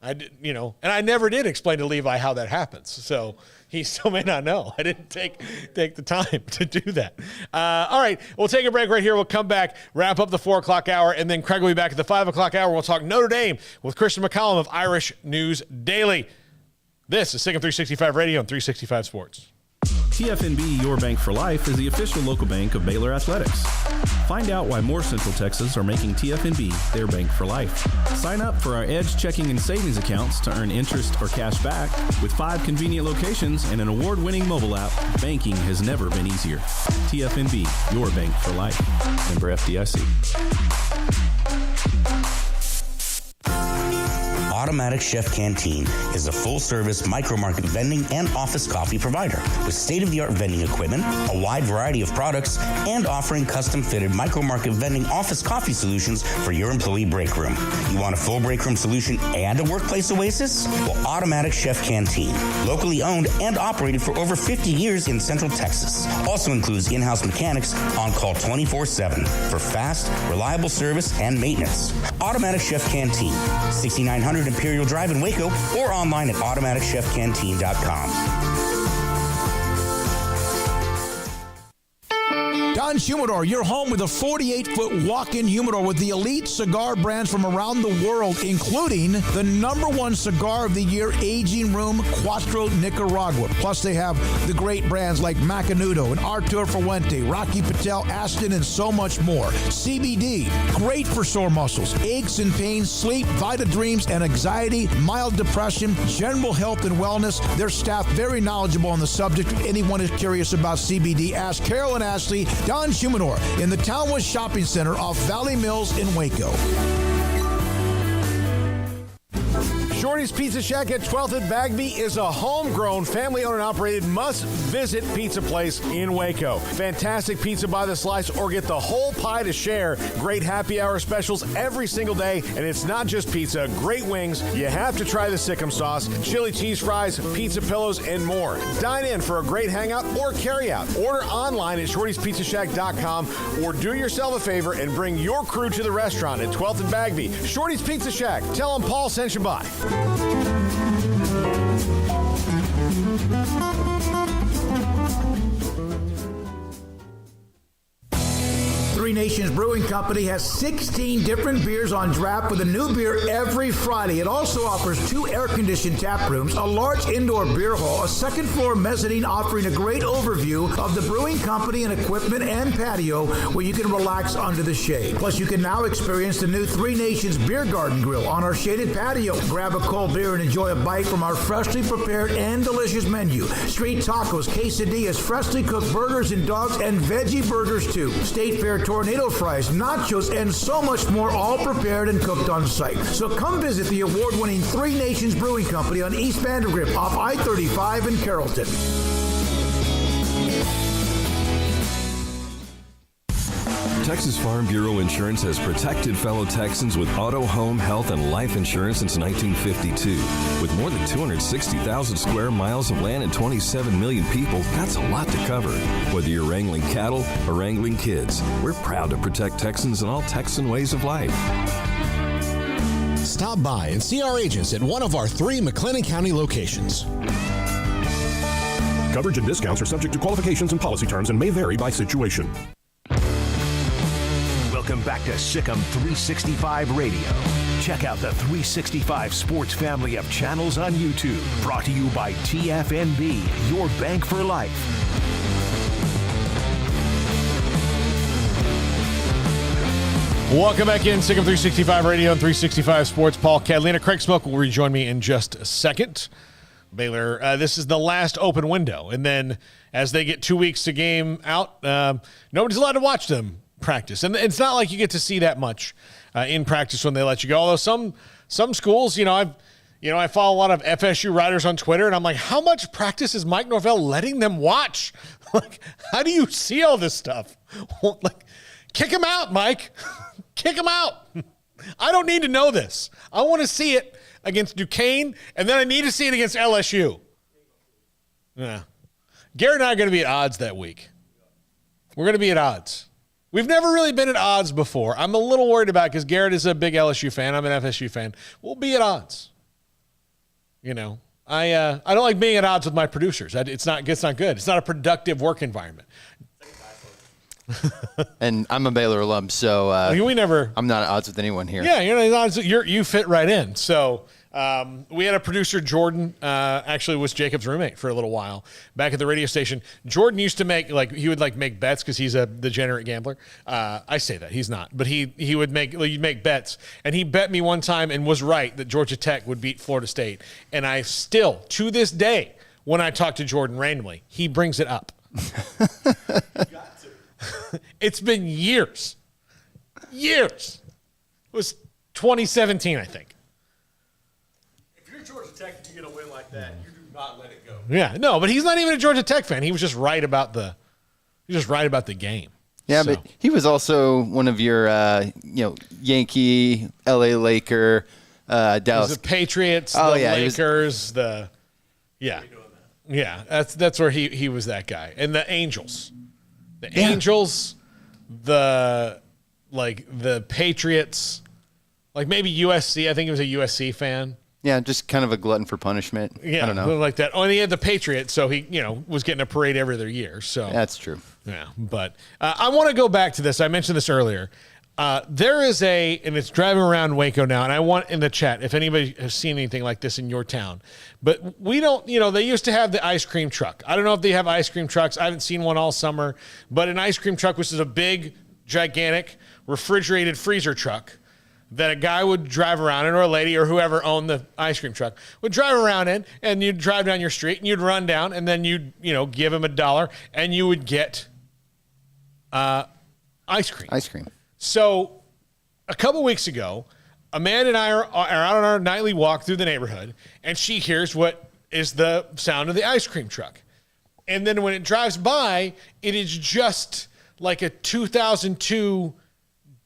I did, and I never did explain to Levi how that happens. So he still may not know. I didn't take the time to do that. All right, we'll take a break right here. We'll come back, wrap up the 4 o'clock hour, and then Craig will be back at the 5 o'clock hour. We'll talk Notre Dame with Christian McCollum of Irish News Daily. This is Signal 365 Radio and 365 Sports. TFNB Your Bank for Life is the official local bank of Baylor Athletics. Find out why more Central Texas are making TFNB their bank for life. Sign up for our Edge checking and savings accounts to earn interest or cash back. With 5 convenient locations and an award-winning mobile app, banking has never been easier. TFNB Your Bank for Life. Member FDIC. Automatic Chef Canteen is a full-service micro-market vending and office coffee provider with state-of-the-art vending equipment, a wide variety of products, and offering custom-fitted micro-market vending office coffee solutions for your employee break room. You want a full break room solution and a workplace oasis? Well, Automatic Chef Canteen, locally owned and operated for over 50 years in Central Texas, also includes in-house mechanics on call 24/7 for fast, reliable service and maintenance. Automatic Chef Canteen, 6900 Imperial Drive in Waco, or online at automaticchefcanteen.com. Don Humidor, your home with a 48-foot walk-in humidor with the elite cigar brands from around the world, including the #1 cigar of the year, Aging Room Cuatro Nicaragua. Plus, they have the great brands like Macanudo and Artur Fuente, Rocky Patel, Aston, and so much more. CBD, great for sore muscles, aches and pains, sleep, Vita Dreams, and anxiety, mild depression, general health and wellness. Their staff very knowledgeable on the subject. If anyone is curious about CBD, ask Carol and Ashley. Don Humidor in the Townwood Shopping Center off Valley Mills in Waco. Shorty's Pizza Shack at 12th and Bagby is a homegrown, family-owned and operated must-visit pizza place in Waco. Fantastic pizza by the slice or get the whole pie to share. Great happy hour specials every single day, and it's not just pizza. Great wings. You have to try the Sikkim sauce, chili cheese fries, pizza pillows, and more. Dine in for a great hangout or carry-out. Order online at shortyspizzashack.com or do yourself a favor and bring your crew to the restaurant at 12th and Bagby. Shorty's Pizza Shack. Tell them Paul sent you by. Three Nations Brewing Company has 16 different beers on draft with a new beer every Friday. It also offers 2 air-conditioned tap rooms, a large indoor beer hall, a second-floor mezzanine offering a great overview of the brewing company and equipment and patio where you can relax under the shade. Plus, you can now experience the new Three Nations Beer Garden Grill on our shaded patio. Grab a cold beer and enjoy a bite from our freshly prepared and delicious menu. Street tacos, quesadillas, freshly cooked burgers and dogs, and veggie burgers too. State Fair tornado fries, nachos, and so much more, all prepared and cooked on site. So come visit the award-winning Three Nations Brewing Company on East Vandergrift off I-35 in Carrollton. Texas Farm Bureau Insurance has protected fellow Texans with auto, home, health, and life insurance since 1952. With more than 260,000 square miles of land and 27 million people, that's a lot to cover. Whether you're wrangling cattle or wrangling kids, we're proud to protect Texans in all Texan ways of life. Stop by and see our agents at one of our 3 McLennan County locations. Coverage and discounts are subject to qualifications and policy terms and may vary by situation. Welcome back to Sikkim 365 Radio. Check out the 365 Sports family of channels on YouTube. Brought to you by TFNB, your bank for life. Welcome back in Sikkim 365 Radio and 365 Sports. Paul, Catalina, Craig Smoak will rejoin me in just a second. Baylor, this is the last open window. And then as they get 2 weeks to game out, nobody's allowed to watch them practice. And it's not like you get to see that much in practice when they let you go. Although some schools, I follow a lot of FSU writers on Twitter, and I'm like, how much practice is Mike Norvell letting them watch? Like, how do you see all this stuff? Like, kick him out, Mike. Kick him out. I don't need to know this. I want to see it against Duquesne, and then I need to see it against LSU. Yeah. Garrett and I are going to be at odds that week. We're going to be at odds. We've never really been at odds before. I'm a little worried about it because Garrett is a big LSU fan. I'm an FSU fan. We'll be at odds. I don't like being at odds with my producers. It's not good. It's not a productive work environment. And I'm a Baylor alum, so I'm not at odds with anyone here. Yeah, you fit right in. So we had a producer, Jordan, actually was Jacob's roommate for a little while back at the radio station. Jordan used to make make bets because he's a degenerate gambler. I say that he's not, but he would make bets, and he bet me one time and was right that Georgia Tech would beat Florida State. And I still, to this day, when I talk to Jordan randomly, he brings it up. It's been years. It was 2017, I think. Tech, if you get a win like that, you do not let it go. Yeah, no, but he's not even a Georgia Tech fan. He was just right about the game. Yeah, so. But he was also one of your, Yankee, L.A. Laker, Dallas. The Patriots, Lakers, that's where he was that guy. And the Angels. Angels, the Patriots, like maybe USC. I think he was a USC fan. Yeah, just kind of a glutton for punishment. Yeah, I don't know. Like that. Oh, and he had the Patriots, so he, was getting a parade every other year. So that's true. Yeah, but I want to go back to this. I mentioned this earlier. There is and it's driving around Waco now, and I want in the chat if anybody has seen anything like this in your town. But we don't, they used to have the ice cream truck. I don't know if they have ice cream trucks. I haven't seen one all summer, but an ice cream truck, which is a big, gigantic, refrigerated freezer truck that a guy would drive around in, or a lady or whoever owned the ice cream truck would drive around in, and you'd drive down your street and you'd run down, and then you'd, give him $1 and you would get ice cream. Ice cream. So a couple weeks ago, Amanda and I are out on our nightly walk through the neighborhood, and she hears what is the sound of the ice cream truck. And then when it drives by, it is just like a 2002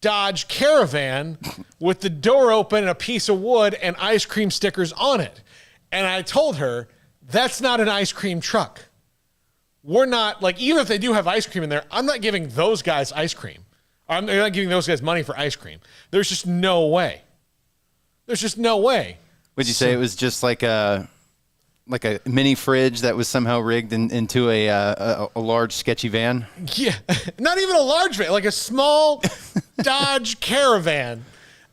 Dodge Caravan with the door open and a piece of wood and ice cream stickers on it. And I told her, that's not an ice cream truck. We're not, even if they do have ice cream in there, I'm not giving those guys ice cream. I'm not giving those guys money for ice cream. There's just no way. There's just no way. Would you say it was just like a mini fridge that was somehow rigged into a large sketchy van? Yeah, not even a large van, like a small Dodge Caravan,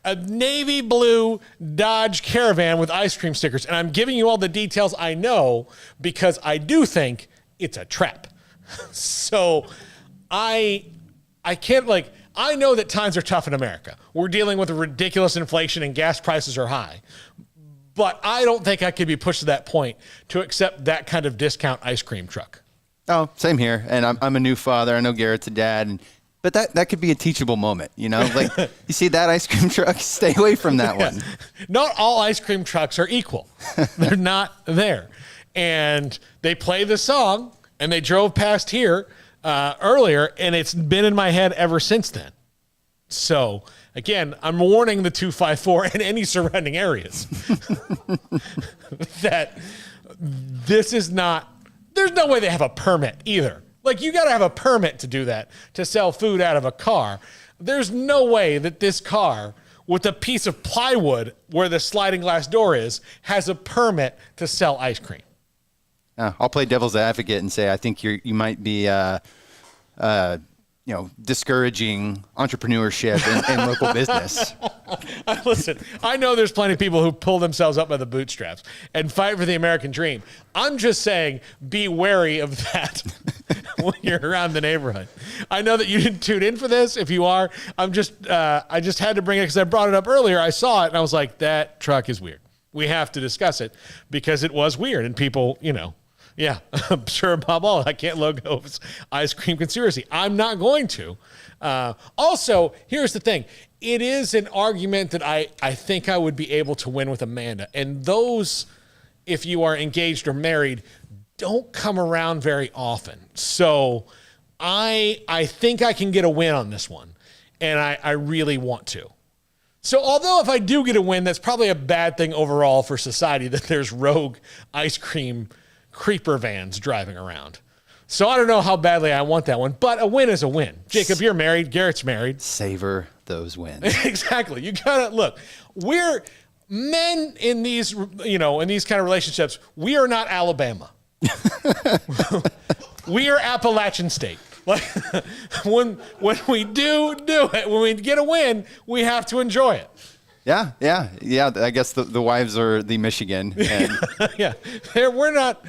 a navy blue Dodge Caravan with ice cream stickers. And I'm giving you all the details I know because I do think it's a trap. So I can't, I know that times are tough in America. We're dealing with a ridiculous inflation and gas prices are high. But I don't think I could be pushed to that point to accept that kind of discount ice cream truck. Oh, same here. And I'm a new father. I know Garrett's a dad. But that could be a teachable moment, you see that ice cream truck, stay away from that one. Not all ice cream trucks are equal. They're not there. And they play the song, and they drove past here earlier, and it's been in my head ever since then. So, again, I'm warning the 254 and any surrounding areas that this is not, there's no way they have a permit either. You got to have a permit to do that, to sell food out of a car. There's no way that this car with a piece of plywood where the sliding glass door is has a permit to sell ice cream. I'll play devil's advocate and say I think you might be discouraging entrepreneurship in local business. Listen, I know there's plenty of people who pull themselves up by the bootstraps and fight for the American dream. I'm just saying, be wary of that when you're around the neighborhood. I know that you didn't tune in for this. If you are, I just had to bring it because I brought it up earlier. I saw it and I was like, that truck is weird. We have to discuss it because it was weird and people, yeah, I'm sure Bob All, I can't logo his ice cream conspiracy. I'm not going to. Also, here's the thing. It is an argument that I think I would be able to win with Amanda. And those, if you are engaged or married, don't come around very often. So I think I can get a win on this one. And I really want to. So although if I do get a win, that's probably a bad thing overall for society that there's rogue ice cream creeper vans driving around. So I don't know how badly I want that one, but a win is a win. Jacob, you're married. Garrett's married. Savor those wins. Exactly. You gotta look. We're men in these, in these kind of relationships. We are not Alabama. We are Appalachian State. When we do it, when we get a win, we have to enjoy it. Yeah. I guess the wives are the Michigan. And yeah, we're not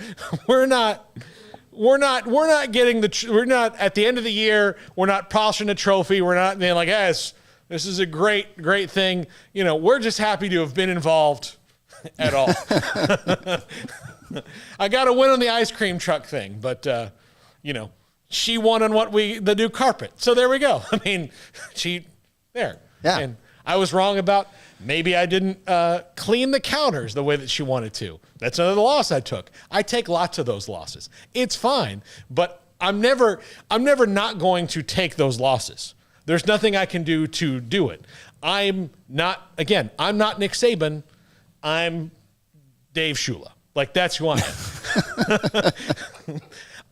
getting we're not at the end of the year. We're not polishing a trophy. We're not like, yes, this is a great thing. We're just happy to have been involved at all. I got to win on the ice cream truck thing, but she won on the new carpet. So there we go. I mean, there. Yeah. And I was wrong about maybe I didn't clean the counters the way that she wanted to. That's another loss I took. I take lots of those losses. It's fine, but I'm never not going to take those losses. There's nothing I can do to do it. I'm not Nick Saban. I'm Dave Shula. Like, that's who I am.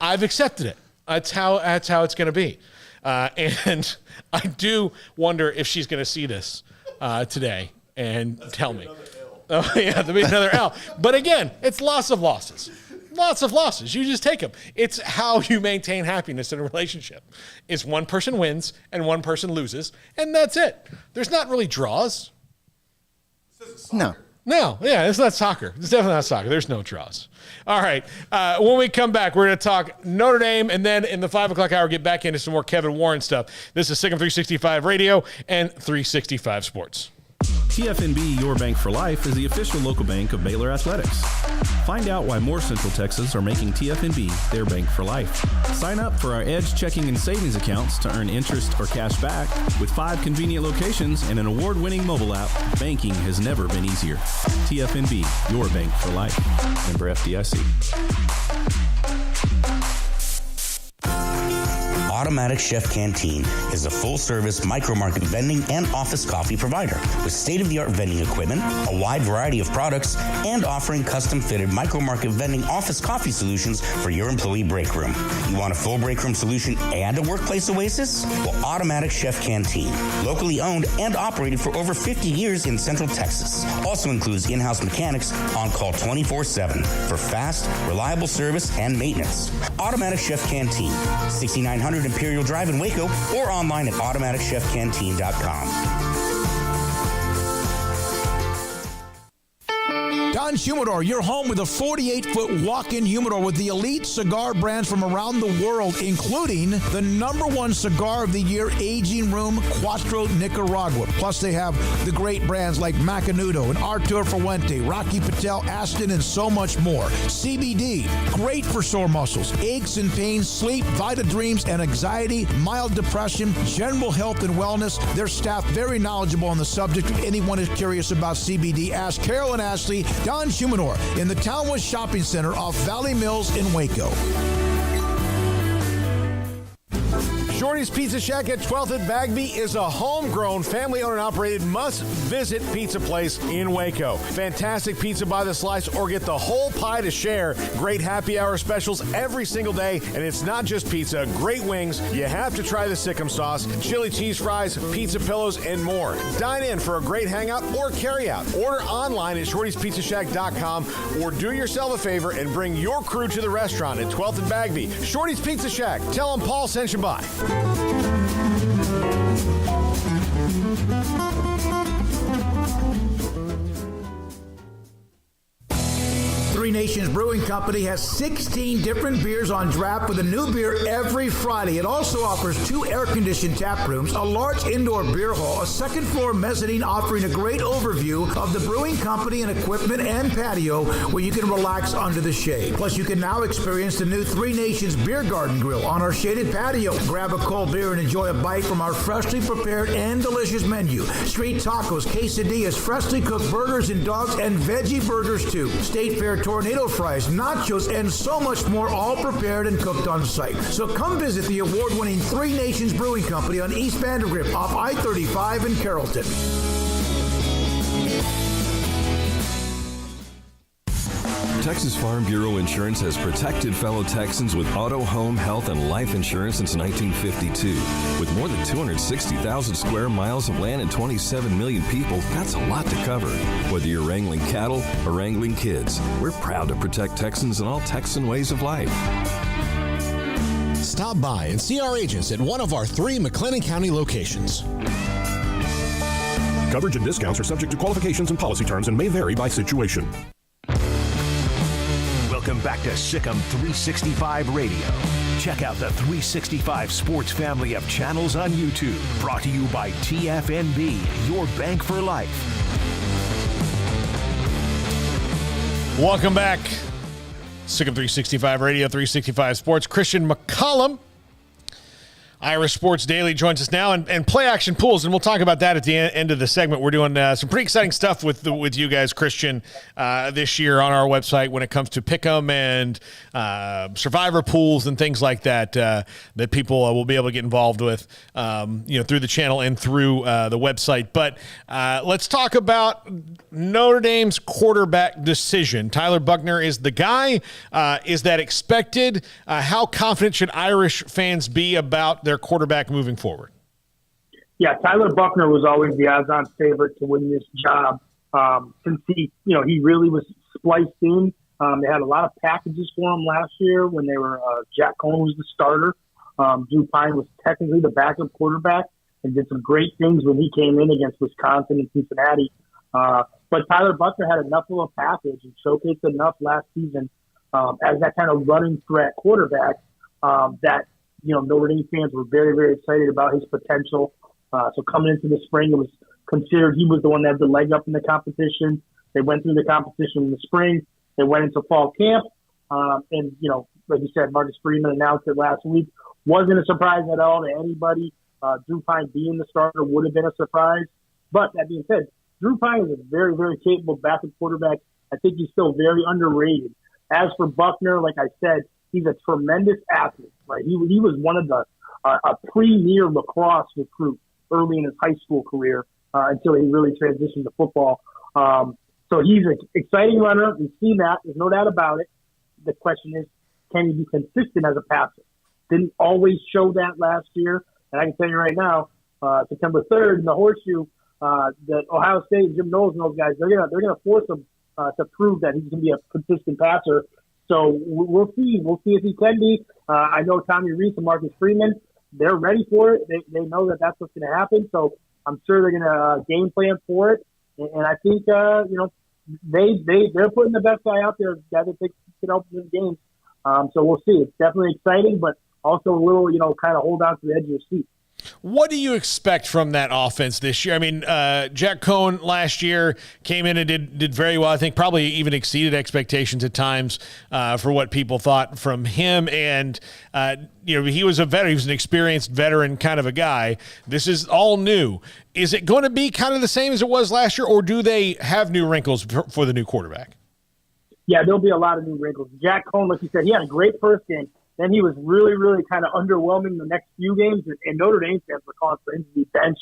I've accepted it. That's how it's going to be. And I do wonder if she's going to see this today and tell me. Oh, yeah, there'll be another L. But again, it's lots of losses. Lots of losses. You just take them. It's how you maintain happiness in a relationship. It's one person wins and one person loses, and that's it. There's not really draws. No. No, yeah, it's not soccer. It's definitely not soccer. There's no draws. All right. When we come back, we're going to talk Notre Dame, and then in the 5 o'clock hour, get back into some more Kevin Warren stuff. This is Sikkim 365 Radio and 365 Sports. TFNB, your bank for life, is the official local bank of Baylor Athletics. Find out why more Central Texas are making TFNB their bank for life. Sign up for our Edge checking and savings accounts to earn interest or cash back. With 5 convenient locations and an award-winning mobile app, banking has never been easier. TFNB, your bank for life. Member FDIC. Automatic Chef Canteen is a full-service micro-market vending and office coffee provider with state-of-the-art vending equipment, a wide variety of products, and offering custom-fitted micro-market vending office coffee solutions for your employee break room. You want a full break room solution and a workplace oasis? Well, Automatic Chef Canteen, locally owned and operated for over 50 years in Central Texas, also includes in-house mechanics on call 24/7 for fast, reliable service and maintenance. Automatic Chef Canteen, 6900 Imperial Drive in Waco, or online at automaticchefcanteen.com. Don Humidor, your home with a 48-foot walk-in humidor with the elite cigar brands from around the world, including the #1 cigar of the year, Aging Room Cuatro Nicaragua. Plus, they have the great brands like Macanudo and Artur Fuente, Rocky Patel, Aston, and so much more. CBD, great for sore muscles, aches and pains, sleep, Vita Dreams, and anxiety, mild depression, general health and wellness. Their staff very knowledgeable on the subject. If anyone is curious about CBD, ask Carol and Ashley. Don Humidor in the Townwood Shopping Center off Valley Mills in Waco. Shorty's Pizza Shack at 12th and Bagby is a homegrown, family-owned and operated must-visit pizza place in Waco. Fantastic pizza by the slice or get the whole pie to share. Great happy hour specials every single day, and it's not just pizza. Great wings. You have to try the Sikkim sauce, chili cheese fries, pizza pillows, and more. Dine in for a great hangout or carry-out. Order online at shortyspizzashack.com or do yourself a favor and bring your crew to the restaurant at 12th and Bagby. Shorty's Pizza Shack. Tell them Paul sent you by. Three Nations Brewing Company has 16 different beers on draft with a new beer every Friday. It also offers 2 air-conditioned tap rooms, a large indoor beer hall, a second-floor mezzanine offering a great overview of the brewing company and equipment and patio where you can relax under the shade. Plus, you can now experience the new Three Nations Beer Garden Grill on our shaded patio. Grab a cold beer and enjoy a bite from our freshly prepared and delicious menu. Street tacos, quesadillas, freshly cooked burgers and dogs, and veggie burgers too. State Fair tornado fries, nachos, and so much more, all prepared and cooked on site. So come visit the award-winning Three Nations Brewing Company on East Vandergrift off I-35 in Carrollton. Texas Farm Bureau Insurance has protected fellow Texans with auto, home, health, and life insurance since 1952. With more than 260,000 square miles of land and 27 million people, that's a lot to cover. Whether you're wrangling cattle or wrangling kids, we're proud to protect Texans in all Texan ways of life. Stop by and see our agents at one of our 3 McLennan County locations. Coverage and discounts are subject to qualifications and policy terms and may vary by situation. Welcome back to Sikkim 365 Radio. Check out the 365 Sports family of channels on YouTube. Brought to you by TFNB, your bank for life. Welcome back. Sikkim 365 Radio, 365 Sports. Christian McCollum. Irish Sports Daily joins us now, and play action pools, and we'll talk about that at the end of the segment. We're doing some pretty exciting stuff with you guys, Christian, this year on our website when it comes to pick'em and survivor pools and things like that that people will be able to get involved with, through the channel and through the website. But let's talk about Notre Dame's quarterback decision. Tyler Buchner is the guy. Is that expected? How confident should Irish fans be about their quarterback moving forward? Yeah, Tyler Buchner was always the odds-on favorite to win this job. Since he really was spliced in. They had a lot of packages for him last year when they were Jack Cohn was the starter. Drew Pine was technically the backup quarterback and did some great things when he came in against Wisconsin and Cincinnati. But Tyler Buchner had enough of a package and showcased enough last season as that kind of running threat quarterback that Notre Dame fans were very, very excited about his potential. So coming into the spring, it was considered he was the one that had the leg up in the competition. They went through the competition in the spring. They went into fall camp. And, like you said, Marcus Freeman announced it last week. Wasn't a surprise at all to anybody. Drew Pine being the starter would have been a surprise. But that being said, Drew Pine is a very, very capable backup quarterback. I think he's still very underrated. As for Buchner, like I said, he's a tremendous athlete. Right? He was one of the a premier lacrosse recruit early in his high school career until he really transitioned to football. So he's an exciting runner. We've seen that. There's no doubt about it. The question is, can he be consistent as a passer? Didn't always show that last year. And I can tell you right now, September 3rd in the Horseshoe, the Ohio State, Jim Knowles and those guys, they're gonna force him to prove that he's gonna be a consistent passer. So we'll see. We'll see if he can be. I know Tommy Rees and Marcus Freeman, they're ready for it. They know that that's what's going to happen. So I'm sure they're going to game plan for it. And I think, they're putting the best guy out there, guy that can help win games. So we'll see. It's definitely exciting, but also a little, kind of hold on to the edge of your seat. What do you expect from that offense this year? I mean, Jack Cohn last year came in and did very well. I think probably even exceeded expectations at times for what people thought from him. And, he was a veteran. He was an experienced veteran kind of a guy. This is all new. Is it going to be kind of the same as it was last year, or do they have new wrinkles for the new quarterback? Yeah, there'll be a lot of new wrinkles. Jack Cohn, like you said, he had a great first game. Then he was really, really kind of underwhelming the next few games, and Notre Dame fans were calling for him to be benched.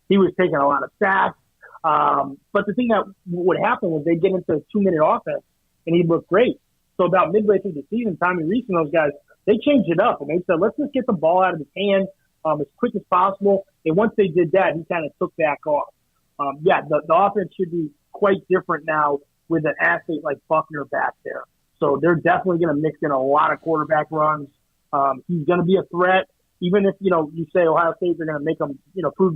He was taking a lot of sacks. But the thing that would happen was they'd get into a 2-minute offense, and he'd look great. So about midway through the season, Tommy Rees and those guys, they changed it up, and they said, let's just get the ball out of his hand as quick as possible. And once they did that, he kind of took back off. The offense should be quite different now with an athlete like Buchner back there. So they're definitely going to mix in a lot of quarterback runs. He's going to be a threat, even if you say Ohio State they're going to make him prove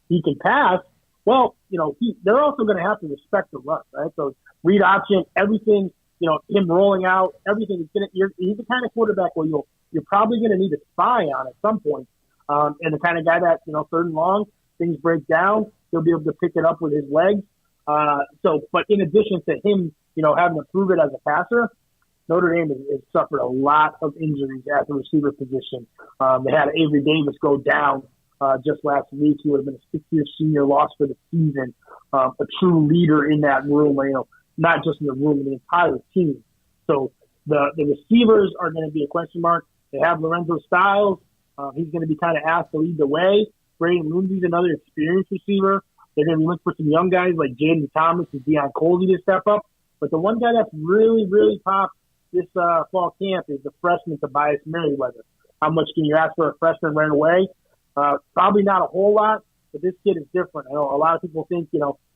he can pass. Well, they're also going to have to respect the run, right? So read option, everything, him rolling out, everything. He's the kind of quarterback where you're probably going to need a spy on at some point, and the kind of guy that 3rd and long, things break down, he'll be able to pick it up with his legs. But in addition to him, having to prove it as a passer, Notre Dame has suffered a lot of injuries at the receiver position. They had Avery Davis go down just last week. He would have been a 6-year senior, lost for the season. A true leader in that room, not just in the room, in the entire team. So the receivers are going to be a question mark. They have Lorenzo Styles. He's going to be kind of asked to lead the way. Braden Lindsey's another experienced receiver. They're going to be looking for some young guys like Jaden Thomas and Deion Coley to step up. But the one guy that's really, really popped this fall camp is the freshman Tobias Merriweather. How much can you ask for a freshman right away? Probably not a whole lot, but this kid is different. I know a lot of people think,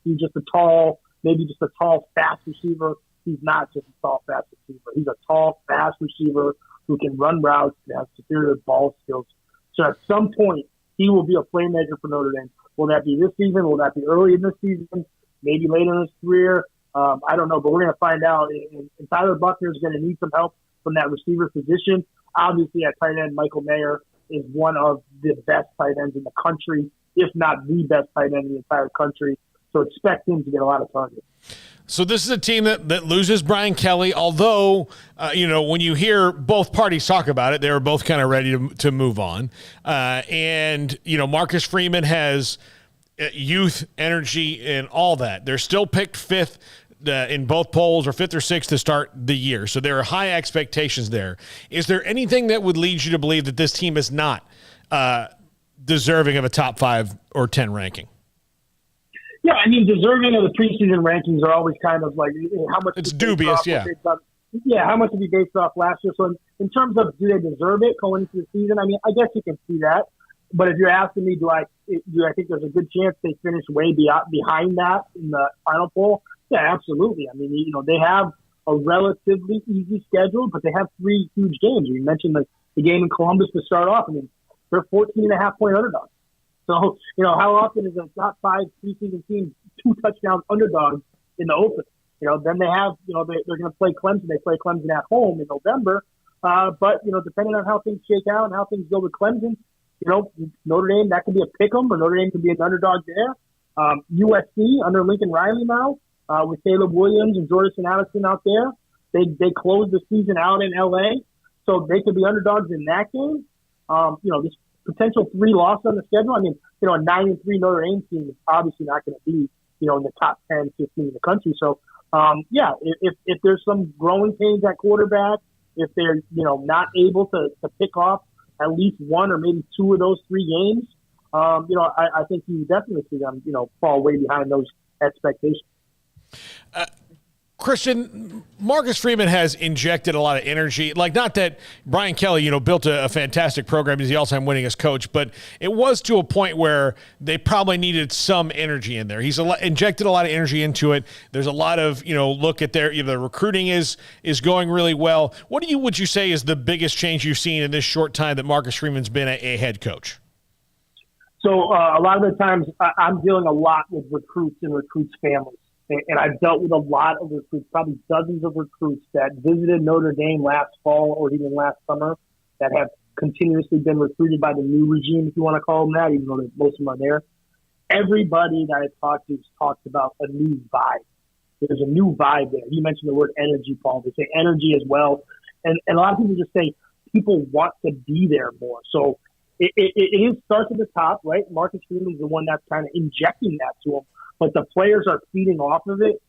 he's just a tall, fast receiver. He's not just a tall, fast receiver. He's a tall, fast receiver who can run routes and has superior ball skills. So at some point, he will be a playmaker for Notre Dame. Will that be this season? Will that be early in this season? Maybe later in his career? I don't know, but we're going to find out. And Tyler Buchner is going to need some help from that receiver position. Obviously, at tight end, Michael Mayer is one of the best tight ends in the country, if not the best tight end in the entire country. So expect him to get a lot of targets. So this is a team that loses Brian Kelly, although, when you hear both parties talk about it, they were both kind of ready to move on. And Marcus Freeman has youth, energy, and all that. They're still picked fifth in both polls, or fifth or sixth to start the year. So there are high expectations there. Is there anything that would lead you to believe that this team is not deserving of a top 5 or 10 ranking? Yeah, I mean, deserving of the preseason rankings are always kind of like how much. It's dubious, yeah. How much to be based off last year. So in terms of do they deserve it going into the season, I mean, I guess you can see that. But if you're asking me, do I think there's a good chance they finish way behind that in the final poll? Yeah, absolutely. I mean, they have a relatively easy schedule, but they have 3 huge games. You mentioned the game in Columbus to start off. I mean, they're 14.5-point underdogs. So, how often is a top 5 preseason team 2 touchdown underdogs in the open? Then they have, they're going to play Clemson. They play Clemson at home in November. But, depending on how things shake out and how things go with Clemson, Notre Dame, that could be a pick 'em, or Notre Dame could be an underdog there. USC under Lincoln Riley now, with Caleb Williams and Jordan Addison out there. They closed the season out in LA, so they could be underdogs in that game. This potential 3 loss on the schedule. I mean, a 9-3 Notre Dame team is obviously not going to be, in the top 10, 15 in the country. So, if there's some growing pains at quarterback, if they're, not able to pick off at least 1 or maybe 2 of those 3 games, I think you definitely see them, fall way behind those expectations. Christian, Marcus Freeman has injected a lot of energy. Like, not that Brian Kelly, built a fantastic program. He's the all-time winningest coach, but it was to a point where they probably needed some energy in there. He's injected a lot of energy into it. There's a lot of, look at the recruiting is going really well. What would you say is the biggest change you've seen in this short time that Marcus Freeman's been a head coach? So a lot of the times I'm dealing a lot with recruits and recruits' families. And I've dealt with a lot of recruits, probably dozens of recruits that visited Notre Dame last fall or even last summer that have continuously been recruited by the new regime, if you want to call them that, even though most of them are there. Everybody that I've talked to has talked about a new vibe. There's a new vibe there. You mentioned the word energy, Paul. They say energy as well. And a lot of people just say people want to be there more. So it starts at the top, right? Marcus Freeman is the one that's kind of injecting that to them. But the players are feeding off of it,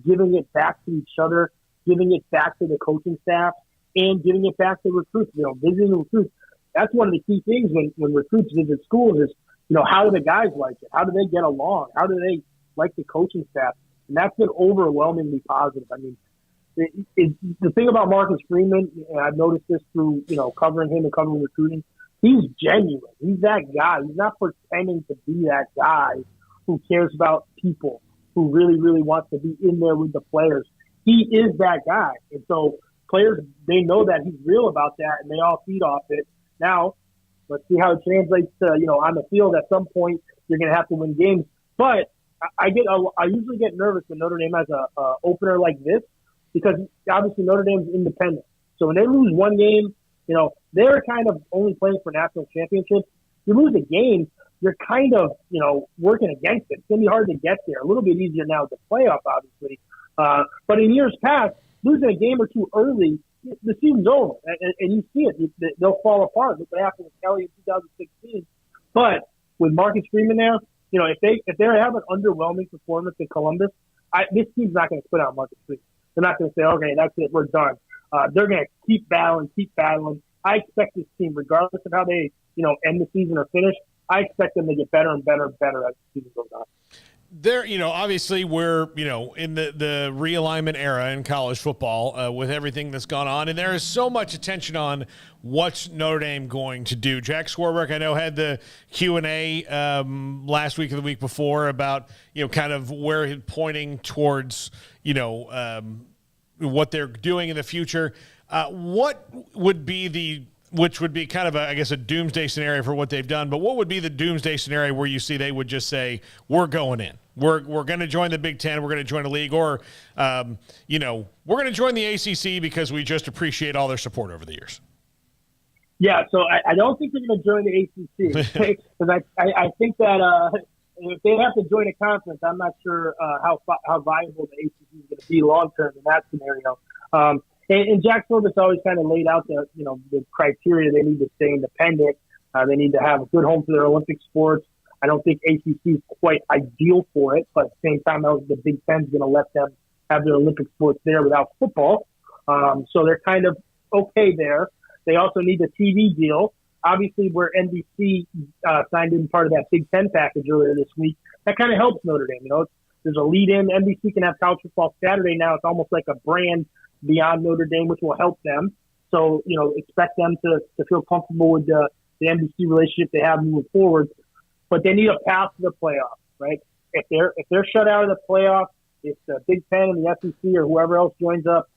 giving it back to each other, giving it back to the coaching staff, and giving it back to recruits, visiting recruits. That's one of the key things when recruits visit schools is, how do the guys like it? How do they get along? How do they like the coaching staff? And that's been overwhelmingly positive. I mean, the thing about Marcus Freeman, and I've noticed this through, covering him and covering recruiting, he's genuine. He's that guy. He's not pretending to be that guy who cares about people, who really, really wants to be in there with the players. He is that guy. And so players, they know that he's real about that, and they all feed off it. Now, let's see how it translates to, on the field. At some point, you're going to have to win games. But I usually get nervous when Notre Dame has a opener like this, because obviously Notre Dame's independent. So when they lose one game, they're kind of only playing for national championships. You lose a game, you're kind of, working against it. It's going to be hard to get there. A little bit easier now with the playoff, obviously. But in years past, losing a game or two early, the season's over. And you see it. They'll fall apart. Look what happened with Kelly in 2016. But with Marcus Freeman there, if they have an underwhelming performance in Columbus, this team's not going to put out Marcus Freeman. They're not going to say, okay, that's it, we're done. They're going to keep battling. I expect this team, regardless of how they, end the season or finish, I expect them to get better and better as the season goes on. There, obviously we're, in the realignment era in college football with everything that's gone on, and there is so much attention on what's Notre Dame going to do. Jack Swarbrick, I know, had the Q&A last week or the week before about, kind of where he's pointing towards, what they're doing in the future. What would be which would be kind of a doomsday scenario for what they've done, but what would be the doomsday scenario where you see they would just say, we're going in, we're going to join the Big Ten, we're going to join a league, or, we're going to join the ACC because we just appreciate all their support over the years? Yeah, so I don't think they're going to join the ACC, because I think that if they have to join a conference, I'm not sure how viable the ACC is going to be long term in that scenario. And Jack Swarbrick's always kind of laid out the criteria. They need to stay independent. They need to have a good home for their Olympic sports. I don't think ACC is quite ideal for it, but at the same time, the Big Ten is going to let them have their Olympic sports there without football. So they're kind of okay there. They also need a TV deal. Obviously, where NBC signed in part of that Big Ten package earlier this week, that kind of helps Notre Dame. There's a lead-in. NBC can have college football Saturday now. It's almost like a brand beyond Notre Dame, which will help them. So, expect them to feel comfortable with the NBC relationship they have moving forward. But they need a path to the playoffs, right? If they're shut out of the playoffs, if the Big Ten and the SEC or whoever else joins up,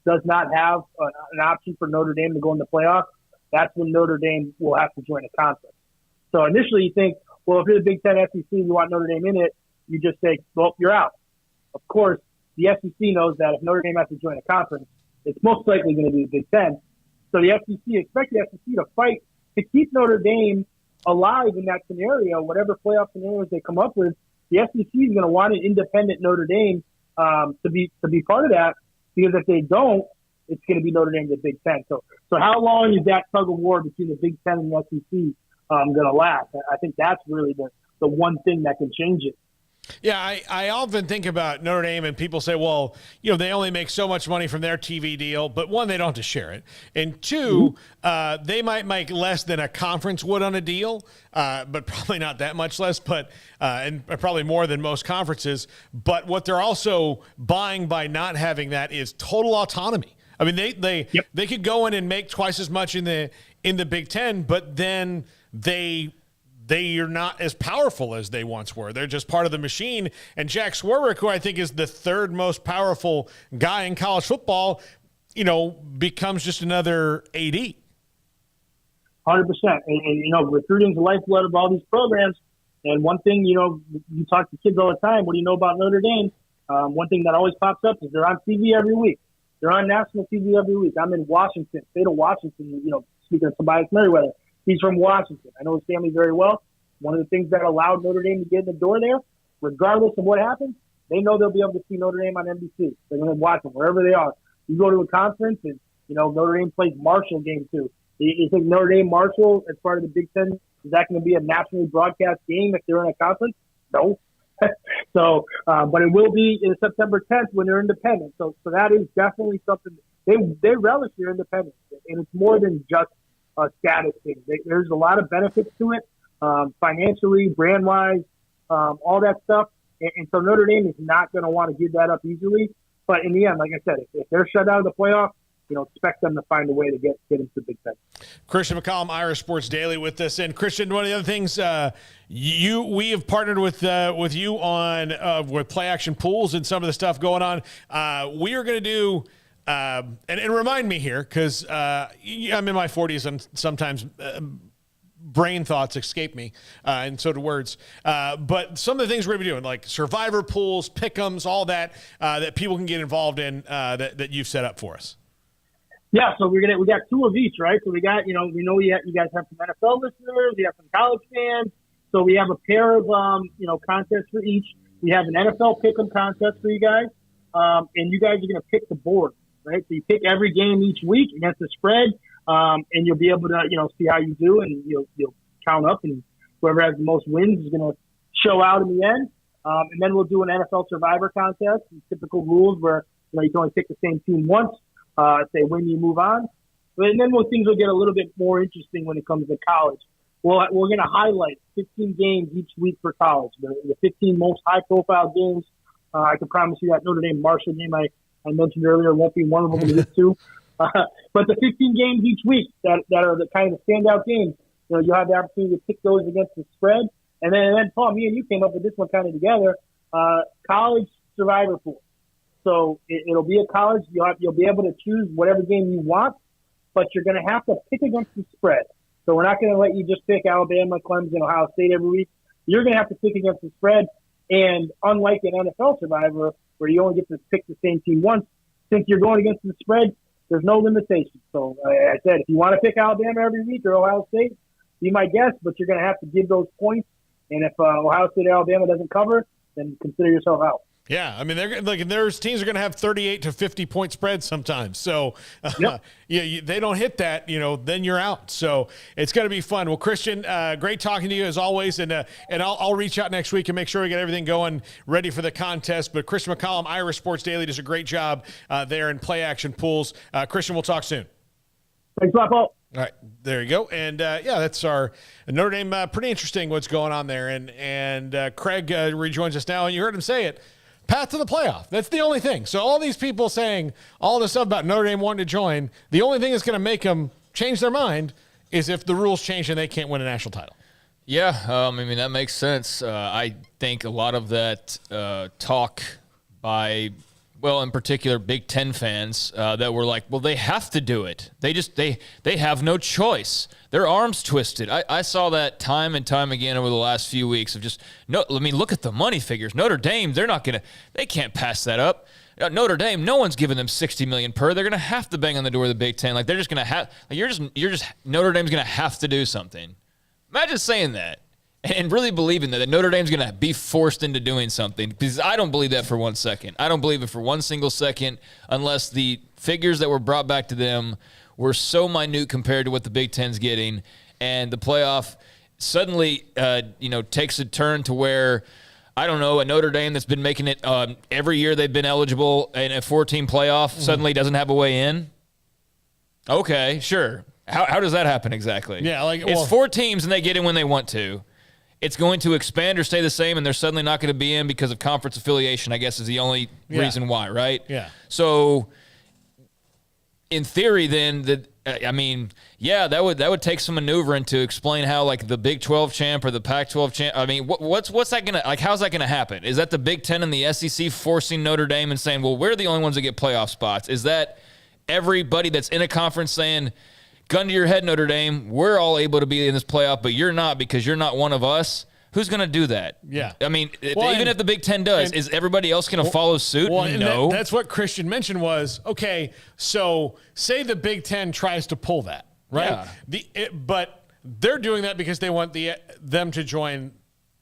does not have an option for Notre Dame to go in the playoffs, that's when Notre Dame will have to join a conference. So initially you think, well, if you're the Big Ten SEC and you want Notre Dame in it, you just say, well, you're out. Of course, the SEC knows that if Notre Dame has to join a conference, it's most likely going to be the Big Ten. So the SEC, expect the SEC to fight to keep Notre Dame alive in that scenario. Whatever playoff scenarios they come up with, the SEC is going to want an independent Notre Dame to be part of that, because if they don't, it's going to be Notre Dame to the Big Ten. So how long is that tug of war between the Big Ten and the SEC going to last? I think that's really the one thing that can change it. Yeah, I often think about Notre Dame, and people say, well, they only make so much money from their TV deal, but one, they don't have to share it. And two, they might make less than a conference would on a deal, but probably not that much less, but and probably more than most conferences. But what they're also buying by not having that is total autonomy. I mean, they could go in and make twice as much in the Big Ten, but then they are not as powerful as they once were. They're just part of the machine. And Jack Swarbrick, who I think is the third most powerful guy in college football, becomes just another AD. 100%. And recruiting is the lifeblood of all these programs. And one thing, you talk to kids all the time, what do you know about Notre Dame? One thing that always pops up is they're on TV every week. They're on national TV every week. I'm in Washington, state of Washington, speaking of Tobias Merriweather. He's from Washington. I know his family very well. One of the things that allowed Notre Dame to get in the door there, regardless of what happens, they know they'll be able to see Notre Dame on NBC. They're going to watch them wherever they are. You go to a conference and, Notre Dame plays Marshall game too. You think Notre Dame Marshall, as part of the Big Ten, is that going to be a nationally broadcast game if they're in a conference? No. So, but it will be in September 10th when they're independent. So that is definitely something they relish their independence, and it's more than just a status thing. There's a lot of benefits to it, financially, brand wise, all that stuff. And so Notre Dame is not going to want to give that up easily. But in the end, like I said, if they're shut out of the playoffs, expect them to find a way to get into the Big Ten. Christian McCollum, Irish Sports Daily, with us. And Christian, one of the other things, we have partnered with you on with play action pools and some of the stuff going on. We are going to do, and remind me here, because I'm in my 40s and sometimes brain thoughts escape me, and so do words. But some of the things we're going to be doing, like survivor pools, pick'ems, all that, that people can get involved in, that you've set up for us. Yeah, so we got two of each, right? So we got, we know you guys have some NFL listeners, we have some college fans. So we have a pair of, contests for each. We have an NFL pick'em contest for you guys, and you guys are going to pick the board, right? So you pick every game each week against the spread, and you'll be able to, see how you do, and you'll count up, and whoever has the most wins is going to show out in the end. And then we'll do an NFL Survivor contest, typical rules where you can only pick the same team once. If they win, you move on. And then things will get a little bit more interesting when it comes to college. We're going to highlight 15 games each week for college, the 15 most high-profile games. I can promise you that Notre Dame Marshall game I mentioned earlier won't be one of them to get to. But the 15 games each week that are the kind of standout games, you'll have the opportunity to pick those against the spread. And then Paul, me and you came up with this one kind of together, college survivor pool. So it'll be a college. You'll be able to choose whatever game you want, but you're going to have to pick against the spread. So we're not going to let you just pick Alabama, Clemson, Ohio State every week. You're going to have to pick against the spread. And unlike an NFL Survivor, where you only get to pick the same team once, since you're going against the spread, there's no limitations. So I said, if you want to pick Alabama every week or Ohio State, be my guest, but you're going to have to give those points And if Ohio State or Alabama doesn't cover, then consider yourself out. Yeah, I mean, there's teams are going to have 38 to 50 point spreads sometimes. So, they don't hit that, then you're out. So it's going to be fun. Well, Christian, great talking to you as always, and I'll reach out next week and make sure we get everything going ready for the contest. But Christian McCollum, Irish Sports Daily, does a great job there in play action pools. Christian, we'll talk soon. Thanks a lot, Paul. All right, there you go. And, that's our Notre Dame. Pretty interesting what's going on there. And Craig rejoins us now, and you heard him say it. Path to the playoff. That's the only thing. So all these people saying all this stuff about Notre Dame wanting to join, the only thing that's going to make them change their mind is if the rules change and they can't win a national title. Yeah, that makes sense. I think a lot of that talk by, in particular, Big Ten fans that were like, well, they have to do it. They have no choice. Their arms twisted. I saw that time and time again over the last few weeks of look at the money figures. Notre Dame, they can't pass that up. Notre Dame, no one's giving them $60 million per. They're going to have to bang on the door of the Big Ten. They're just going to have. Notre Dame's going to have to do something. Imagine saying that and really believing that Notre Dame's going to be forced into doing something, because I don't believe that for 1 second. I don't believe it for one single second unless the figures that were brought back to them were so minute compared to what the Big Ten's getting, and the playoff suddenly, takes a turn to where, I don't know, a Notre Dame that's been making it every year they've been eligible in a 14 playoff suddenly doesn't have a way in. Okay, sure. How does that happen exactly? Yeah, it's 4 teams and they get in when they want to. It's going to expand or stay the same, and they're suddenly not going to be in because of conference affiliation, I guess, is the only reason why, right? Yeah. So, in theory, then, that would take some maneuvering to explain how, the Big 12 champ or the Pac-12 champ. What's that gonna how's that gonna happen? Is that the Big 10 and the SEC forcing Notre Dame and saying, well, we're the only ones that get playoff spots? Is that everybody that's in a conference saying, gun to your head, Notre Dame, we're all able to be in this playoff, but you're not because you're not one of us? Who's going to do that? Yeah. Even if the Big Ten does, is everybody else going to follow suit? No. That's what Christian mentioned was, okay, so say the Big Ten tries to pull that, right? Yeah. But they're doing that because they want them to join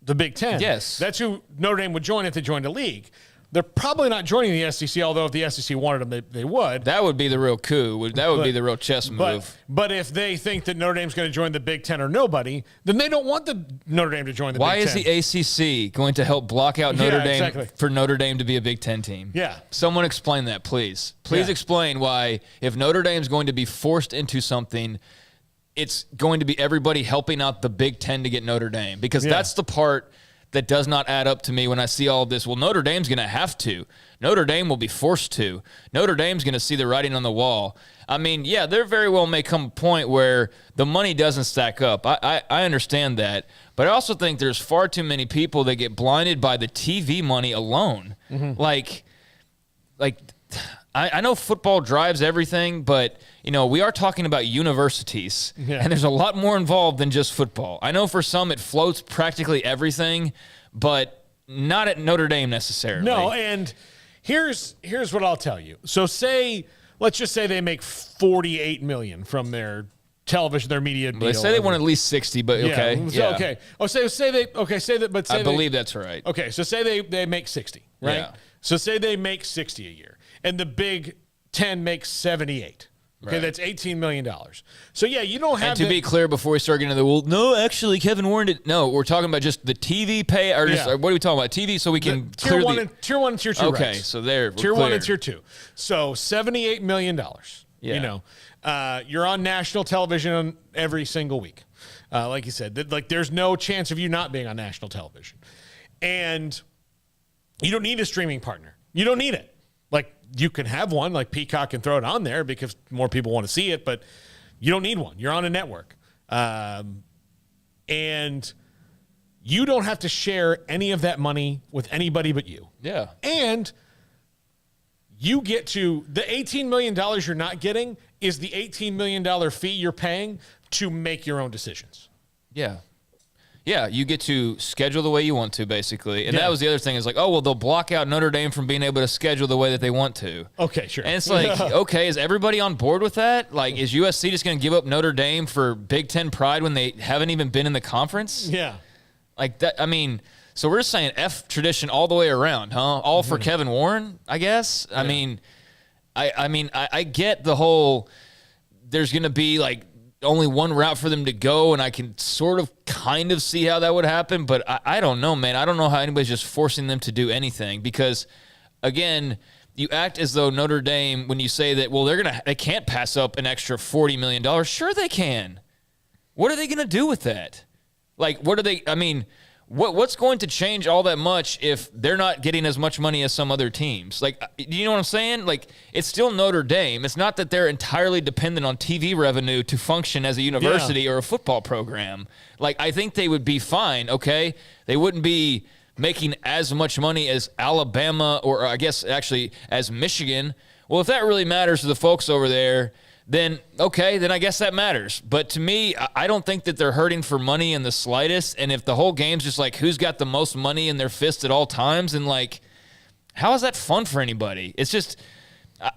the Big Ten. Yes. That's who Notre Dame would join if they joined a league. They're probably not joining the SEC, although if the SEC wanted them, they would. That would be the real coup. That would be the real chess move. But if they think that Notre Dame's going to join the Big Ten or nobody, then they don't want the Notre Dame to join the Big Ten. Why is the ACC going to help block out Notre Dame for Notre Dame to be a Big Ten team? Yeah. Someone explain that, please. Please explain why, if Notre Dame's going to be forced into something, it's going to be everybody helping out the Big Ten to get Notre Dame. Because that's the part that does not add up to me when I see all of this. Well, Notre Dame's going to have to. Notre Dame will be forced to. Notre Dame's going to see the writing on the wall. There very well may come a point where the money doesn't stack up. I understand that. But I also think there's far too many people that get blinded by the TV money alone. Mm-hmm. I know football drives everything, but we are talking about universities, and there's a lot more involved than just football. I know for some it floats practically everything, but not at Notre Dame necessarily. No, and here's what I'll tell you. So let's just say they make $48 million from their television, their media deal. They say they want at least 60, but okay. Yeah. Okay. Oh, say that, but say I believe that's right. Okay, so say they make 60, right? Yeah. So say they make 60 a year, and the Big Ten makes 78. Okay, Right. that's $18 million. So, you don't have And to be clear, before we start getting into no, actually, Kevin Warren did. No, we're talking about just the TV pay, or just, what are we talking about? TV, so we can Tier 1 and Tier 2. Okay, rights. so there, Tier 1 and Tier 2. So, $78 million. Yeah. You're on national television every single week. Like you said, there's no chance of you not being on national television. And you don't need a streaming partner. You don't need it. You can have one, like Peacock, and throw it on there because more people want to see it, but you don't need one. You're on a network. And you don't have to share any of that money with anybody but you. Yeah. And you get to the $18 million you're not getting is the $18 million fee you're paying to make your own decisions. Yeah. Yeah, you get to schedule the way you want to, basically. And that was the other thing is they'll block out Notre Dame from being able to schedule the way that they want to. Okay, sure. And it's okay, is everybody on board with that? Is USC just going to give up Notre Dame for Big Ten pride when they haven't even been in the conference? Yeah. Like that. I mean, so we're just saying F tradition all the way around, huh? All for Kevin Warren, I guess. Yeah. I get the whole. There's going to be like only one route for them to go, and I can sort of kind of see how that would happen, but I don't know, man. I don't know how anybody's just forcing them to do anything because, again, you act as though Notre Dame, when you say that, well, they can't pass up an extra $40 million. Sure they can. What are they going to do with that? Like, what are they, I mean, what's going to change all that much if they're not getting as much money as some other teams? Like, you know what I'm saying? Like, it's still Notre Dame. It's not that they're entirely dependent on TV revenue to function as a university or a football program. Like, I think they would be fine, okay? They wouldn't be making as much money as Alabama or I guess actually as Michigan. Well, if that really matters to the folks over there, then okay, then I guess that matters. But to me, I don't think that they're hurting for money in the slightest. And if the whole game's just like who's got the most money in their fist at all times, and like, how is that fun for anybody? It's just,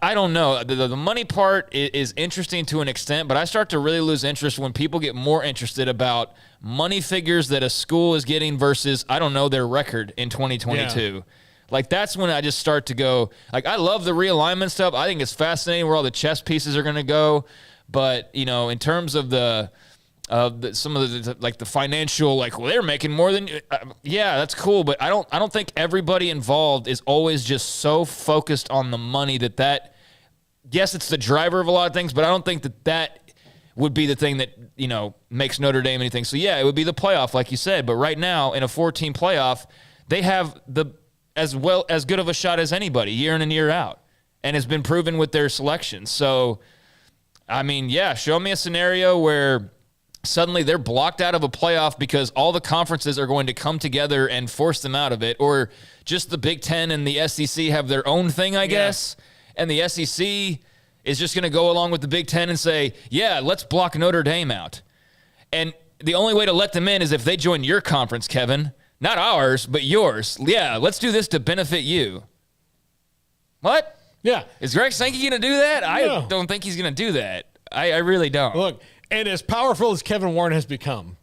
I don't know. The money part is interesting to an extent, but I start to really lose interest when people get more interested about money figures that a school is getting versus, I don't know, their record in 2022. Yeah. Like, that's when I just start to go, like, I love the realignment stuff. I think it's fascinating where all the chess pieces are going to go. But, you know, in terms of some of the financial, like, well, they're making more than, yeah, that's cool. But I don't think everybody involved is always just so focused on the money that, yes, it's the driver of a lot of things, but I don't think that would be the thing that, you know, makes Notre Dame anything. So, yeah, it would be the playoff, like you said. But right now, in a 14 playoff, they have as good of a shot as anybody year in and year out, and has been proven with their selections. So, I mean, yeah, show me a scenario where suddenly they're blocked out of a playoff because all the conferences are going to come together and force them out of it, or just the Big Ten and the SEC have their own thing, I guess, and the SEC is just going to go along with the Big Ten and say, yeah, let's block Notre Dame out. And the only way to let them in is if they join your conference, Kevin. Not ours, but yours. Yeah, let's do this to benefit you. What? Yeah. Is Greg Sankey going to do that? No. I don't think he's going to do that. I really don't. Look, and as powerful as Kevin Warren has become,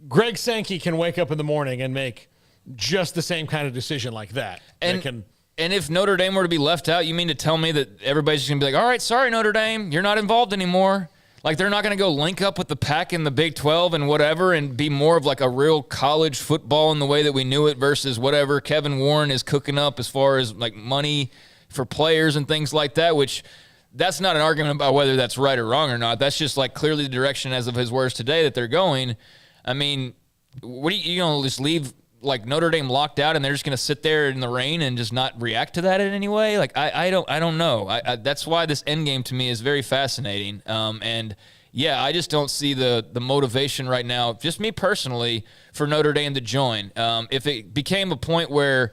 Greg Sankey can wake up in the morning and make just the same kind of decision like that. And if Notre Dame were to be left out, you mean to tell me that everybody's just going to be like, all right, sorry, Notre Dame, you're not involved anymore? Like, they're not going to go link up with the Pac in the Big 12 and whatever and be more of like a real college football in the way that we knew it versus whatever Kevin Warren is cooking up as far as like money for players and things like that, which that's not an argument about whether that's right or wrong or not. That's just like clearly the direction as of his words today that they're going. I mean, what are you going to just leave like Notre Dame locked out and they're just going to sit there in the rain and just not react to that in any way? Like, I don't know. That's why this end game to me is very fascinating. And yeah, I just don't see the motivation right now, just me personally, for Notre Dame to join. If it became a point where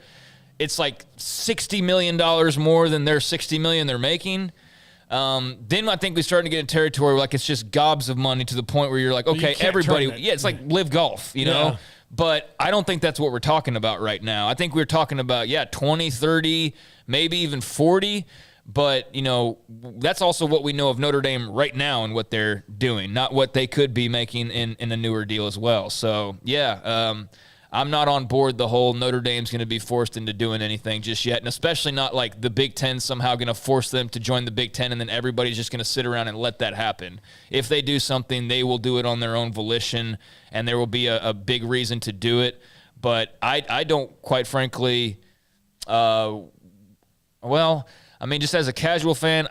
it's like $60 million more than their $60 million they're making, then I think we start to get in territory where like it's just gobs of money to the point where you're like, okay, everybody, it's like live golf, you know? Yeah. But I don't think that's what we're talking about right now. I think we're talking about, 20, 30, maybe even 40. But, you know, that's also what we know of Notre Dame right now and what they're doing, not what they could be making in a newer deal as well. So, yeah, I'm not on board the whole Notre Dame's going to be forced into doing anything just yet, and especially not like the Big Ten somehow going to force them to join the Big Ten and then everybody's just going to sit around and let that happen. If they do something, they will do it on their own volition, and there will be a big reason to do it. But I don't, quite frankly, just as a casual fan,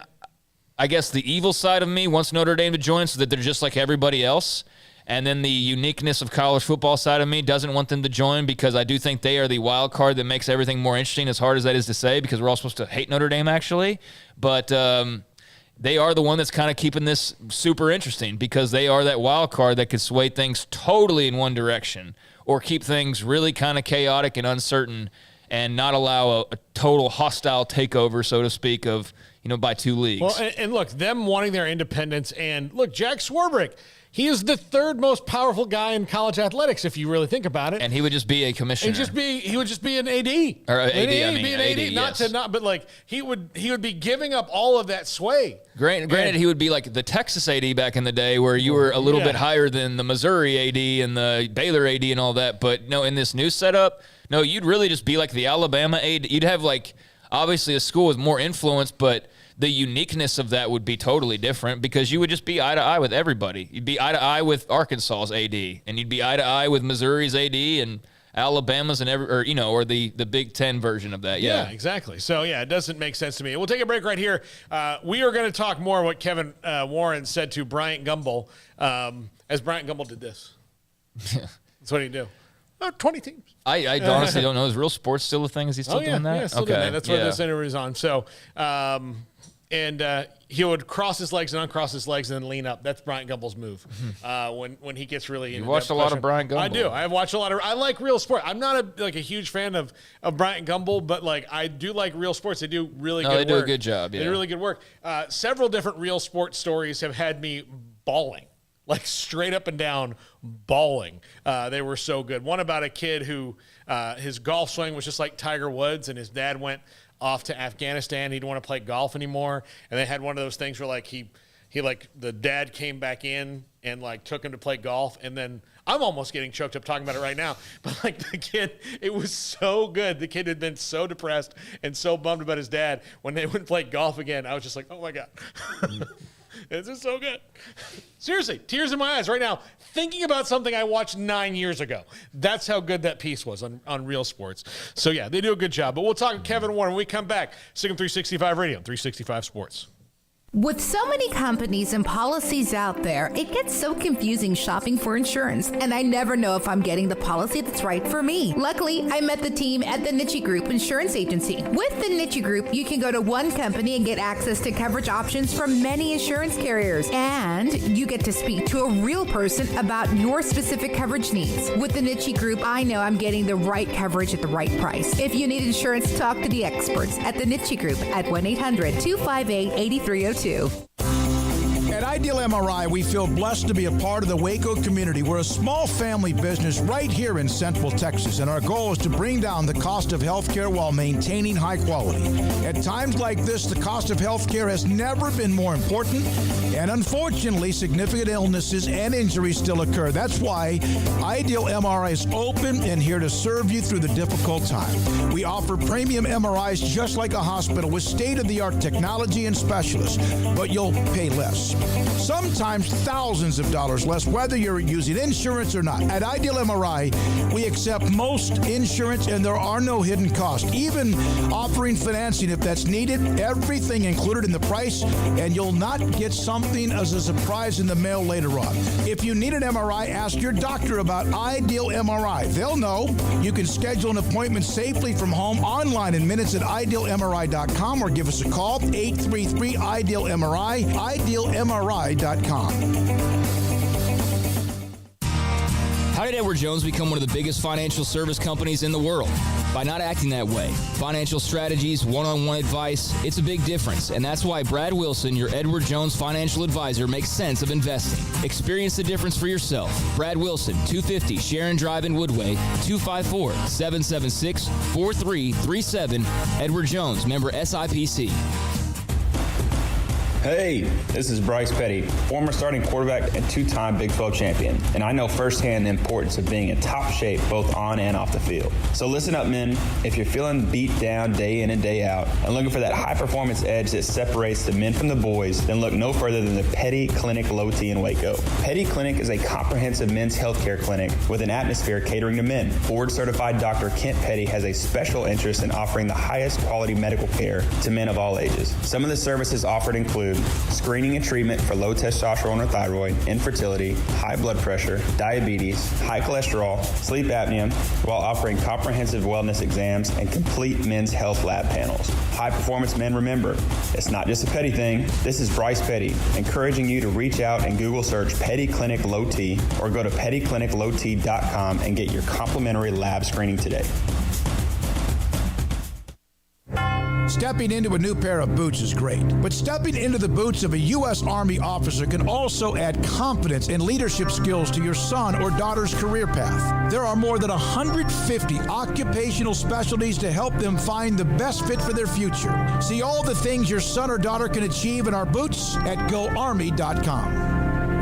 I guess the evil side of me wants Notre Dame to join so that they're just like everybody else. And then the uniqueness of college football side of me doesn't want them to join because I do think they are the wild card that makes everything more interesting, as hard as that is to say, because we're all supposed to hate Notre Dame, actually. But they are the one that's kind of keeping this super interesting because they are that wild card that could sway things totally in one direction or keep things really kind of chaotic and uncertain and not allow a total hostile takeover, so to speak, of by 2 leagues. Well, and look, them wanting their independence, and look, Jack Swarbrick, he is the third most powerful guy in college athletics, if you really think about it. And he would just be a commissioner. He would just be an AD. Or AD, be AD, an AD, yes. but like he would be giving up all of that sway. Granted, he would be like the Texas AD back in the day, where you were a little bit higher than the Missouri AD and the Baylor AD and all that. But no, in this new setup, no, you'd really just be like the Alabama AD. You'd have like obviously a school with more influence, but the uniqueness of that would be totally different because you would just be eye to eye with everybody. You'd be eye to eye with Arkansas's AD, and you'd be eye to eye with Missouri's AD and Alabama's and or the Big Ten version of that. Yeah, exactly. So it doesn't make sense to me. We'll take a break right here. We are going to talk more what Kevin Warren said to Bryant Gumbel as Bryant Gumbel did this. That's what he do. 20 teams. I honestly don't know. Is Real Sports still a thing? Is he still doing that? Yeah, still doing that. That's what this interview is on. So, and he would cross his legs and uncross his legs and then lean up. That's Bryant Gumbel's move. When he gets really into you watched a lot of Bryant Gumbel. I do. I've watched a lot of. I like Real Sports. I'm not a huge fan of Bryant Gumbel, but like I do like Real Sports. They do really good work. They do a good job. Yeah. They do really good work. Several different Real Sports stories have had me bawling. Like straight up and down bawling. They were so good. One about a kid who his golf swing was just like Tiger Woods, and his dad went off to Afghanistan. He didn't want to play golf anymore, and they had one of those things where like he like the dad came back in and like took him to play golf, and then I'm almost getting choked up talking about it right now. But like the kid, it was so good. The kid had been so depressed and so bummed about his dad when they wouldn't play golf again. I was just like, oh my God. This is so good. Seriously, tears in my eyes right now, thinking about something I watched 9 years ago. That's how good that piece was on Real Sports. So, they do a good job. But we'll talk to Kevin Warren when we come back. Signal 365 Radio, 365 Sports. With so many companies and policies out there, it gets so confusing shopping for insurance, and I never know if I'm getting the policy that's right for me. Luckily, I met the team at the Niche Group Insurance Agency. With the Niche Group, you can go to one company and get access to coverage options from many insurance carriers, and you get to speak to a real person about your specific coverage needs. With the Niche Group, I know I'm getting the right coverage at the right price. If you need insurance, talk to the experts at the Niche Group at 1-800-258-8302. At Ideal MRI, we feel blessed to be a part of the Waco community. We're a small family business right here in Central Texas, and our goal is to bring down the cost of healthcare while maintaining high quality. At times like this, the cost of healthcare has never been more important, and unfortunately, significant illnesses and injuries still occur. That's why Ideal MRI is open and here to serve you through the difficult time. We offer premium MRIs just like a hospital with state-of-the-art technology and specialists, but you'll pay less. Sometimes thousands of dollars less, whether you're using insurance or not. At Ideal MRI, we accept most insurance and there are no hidden costs, even offering financing if that's needed, everything included in the price, and you'll not get something as a surprise in the mail later on. If you need an MRI, ask your doctor about Ideal MRI. They'll know. You can schedule an appointment safely from home online in minutes at idealmri.com or give us a call, 833-IDEAL-MRI, idealmri.com. How did Edward Jones become one of the biggest financial service companies in the world? By not acting that way. Financial strategies, one-on-one advice, it's a big difference. And that's why Brad Wilson, your Edward Jones financial advisor, makes sense of investing. Experience the difference for yourself. Brad Wilson, 250 Sharon Drive in Woodway, 254-776-4337. Edward Jones, member SIPC. Hey, this is Bryce Petty, former starting quarterback and two-time Big 12 champion, and I know firsthand the importance of being in top shape both on and off the field. So listen up, men. If you're feeling beat down day in and day out and looking for that high-performance edge that separates the men from the boys, then look no further than the Petty Clinic Low T in Waco. Petty Clinic is a comprehensive men's healthcare clinic with an atmosphere catering to men. Board-certified Dr. Kent Petty has a special interest in offering the highest quality medical care to men of all ages. Some of the services offered include screening and treatment for low testosterone or thyroid, infertility, high blood pressure, diabetes, high cholesterol, sleep apnea, while offering comprehensive wellness exams and complete men's health lab panels. High performance men, remember, it's not just a Petty thing. This is Bryce Petty, encouraging you to reach out and Google search Petty Clinic Low T or go to pettycliniclowt.com and get your complimentary lab screening today. Stepping into a new pair of boots is great, but stepping into the boots of a U.S. Army officer can also add confidence and leadership skills to your son or daughter's career path. There are more than 150 occupational specialties to help them find the best fit for their future. See all the things your son or daughter can achieve in our boots at GoArmy.com.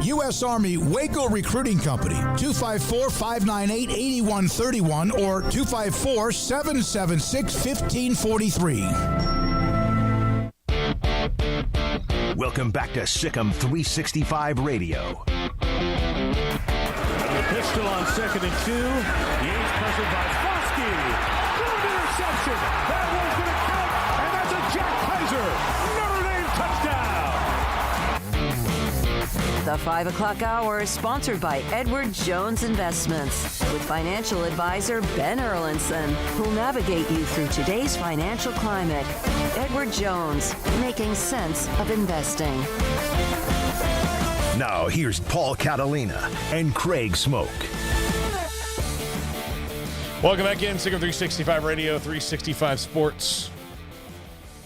U.S. Army Waco Recruiting Company, 254-598-8131 or 254-776-1543. Welcome back to Sikkim 365 Radio. The pistol on 2nd and 2. Yates pressured by Foskey. Good interception. That one's going to count, and that's a Jack Kaiser Notre Dame touchdown. The 5 o'clock hour is sponsored by Edward Jones Investments with financial advisor Ben Erlinson, who'll navigate you through today's financial climate. Edward Jones, making sense of investing. Now here's Paul Catalina and Craig Smoak. Welcome back in, Sikkim 365 Radio, 365 Sports.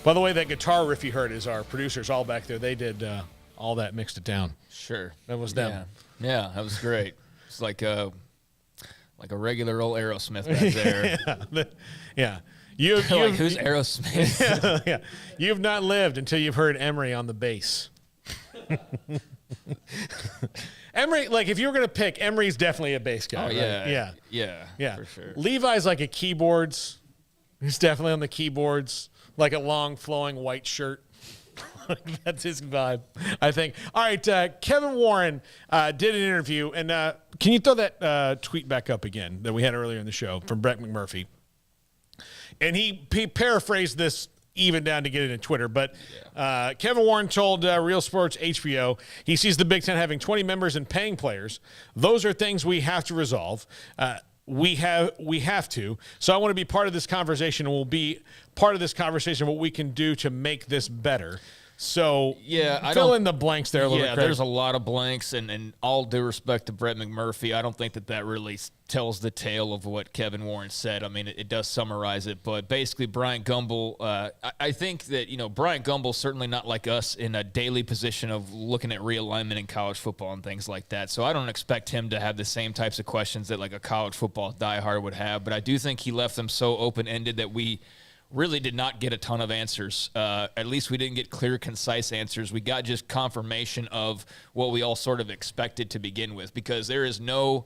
By the way, that guitar riff you heard is our producers all back there. They did all that, mixed it down. Sure. That was them. Yeah, that was great. It's like a regular old Aerosmith back there. Yeah. Who's Aerosmith? Yeah. You've not lived until you've heard Emery on the bass. Emery, like if you were going to pick, Emery's definitely a bass guy. Oh, yeah. Right? Yeah, for sure. Levi's like a keyboards. He's definitely on the keyboards, like a long flowing white shirt. That's his vibe, I think. All right, Kevin Warren did an interview, and can you throw that tweet back up again that we had earlier in the show from Brett McMurphy? And he paraphrased this even down to get it in Twitter, but Kevin Warren told Real Sports HBO he sees the Big Ten having 20 members and paying players. Those are things we have to resolve. We have to. So I want to be part of this conversation, and we'll be part of this conversation what we can do to make this better. So fill in the blanks there a little bit, Craig. There's a lot of blanks, and all due respect to Brett McMurphy, I don't think that really tells the tale of what Kevin Warren said. I mean, it does summarize it, but basically Bryant Gumbel, I think that, Bryant Gumbel's certainly not like us in a daily position of looking at realignment in college football and things like that. So I don't expect him to have the same types of questions that like a college football diehard would have, but I do think he left them so open-ended that we really did not get a ton of answers. At least we didn't get clear, concise answers. We got just confirmation of what we all sort of expected to begin with, because there is no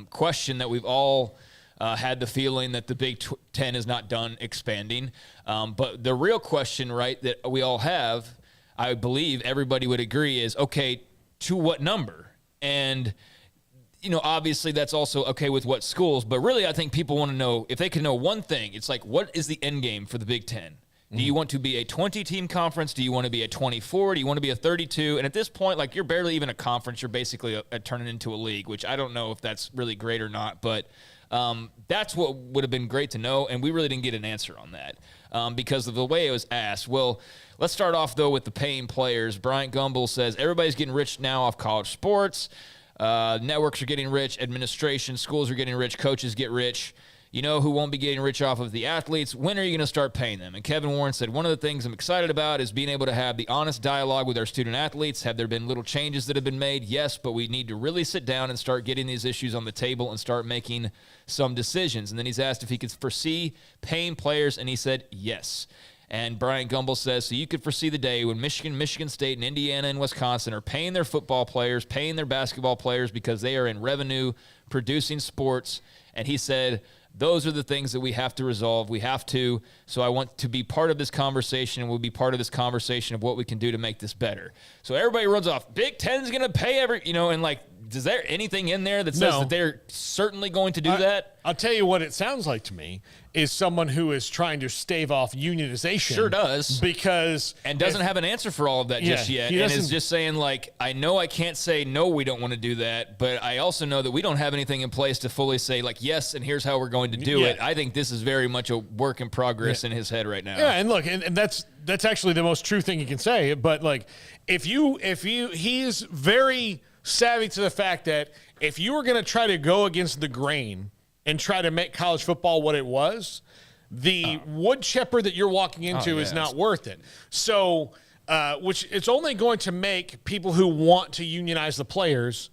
question that we've all had the feeling that the Big Ten is not done expanding. But the real question, right, that we all have, I believe everybody would agree, is, okay, to what number? And obviously that's also okay with what schools, but really I think people want to know, if they can know one thing, it's like, what is the end game for the Big Ten? Do you want to be a 20-team conference? Do you want to be a 24? Do you want to be a 32? And at this point, like, you're barely even a conference. You're basically turning into a league, which I don't know if that's really great or not, but that's what would have been great to know, and we really didn't get an answer on that because of the way it was asked. Well, let's start off, though, with the paying players. Bryant Gumbel says everybody's getting rich now off college sports. Networks are getting rich, administration, schools are getting rich, coaches get rich. You know who won't be getting rich off of the athletes? When are you going to start paying them? And Kevin Warren said, one of the things I'm excited about is being able to have the honest dialogue with our student athletes. Have there been little changes that have been made? Yes, but we need to really sit down and start getting these issues on the table and start making some decisions. And then he's asked if he could foresee paying players, and he said yes. And Bryant Gumbel says, so you could foresee the day when Michigan, Michigan State, and Indiana and Wisconsin are paying their football players, paying their basketball players because they are in revenue-producing sports. And he said, those are the things that we have to resolve. We have to. So I want to be part of this conversation, and we'll be part of this conversation of what we can do to make this better. So everybody runs off, Big Ten's going to pay and like, is there anything in there that says that they're certainly going to do that? I'll tell you what it sounds like to me is someone who is trying to stave off unionization. Sure does. And doesn't have an answer for all of that just yet. And is just saying, like, I know I can't say, no, we don't want to do that, but I also know that we don't have anything in place to fully say, like, yes, and here's how we're going to do it. I think this is very much a work in progress in his head right now. Yeah, and look, and that's actually the most true thing you can say. But, like, he's very savvy to the fact that if you were going to try to go against the grain and try to make college football what it was, the wood chipper that you're walking into is not worth it. So, which it's only going to make people who want to unionize the players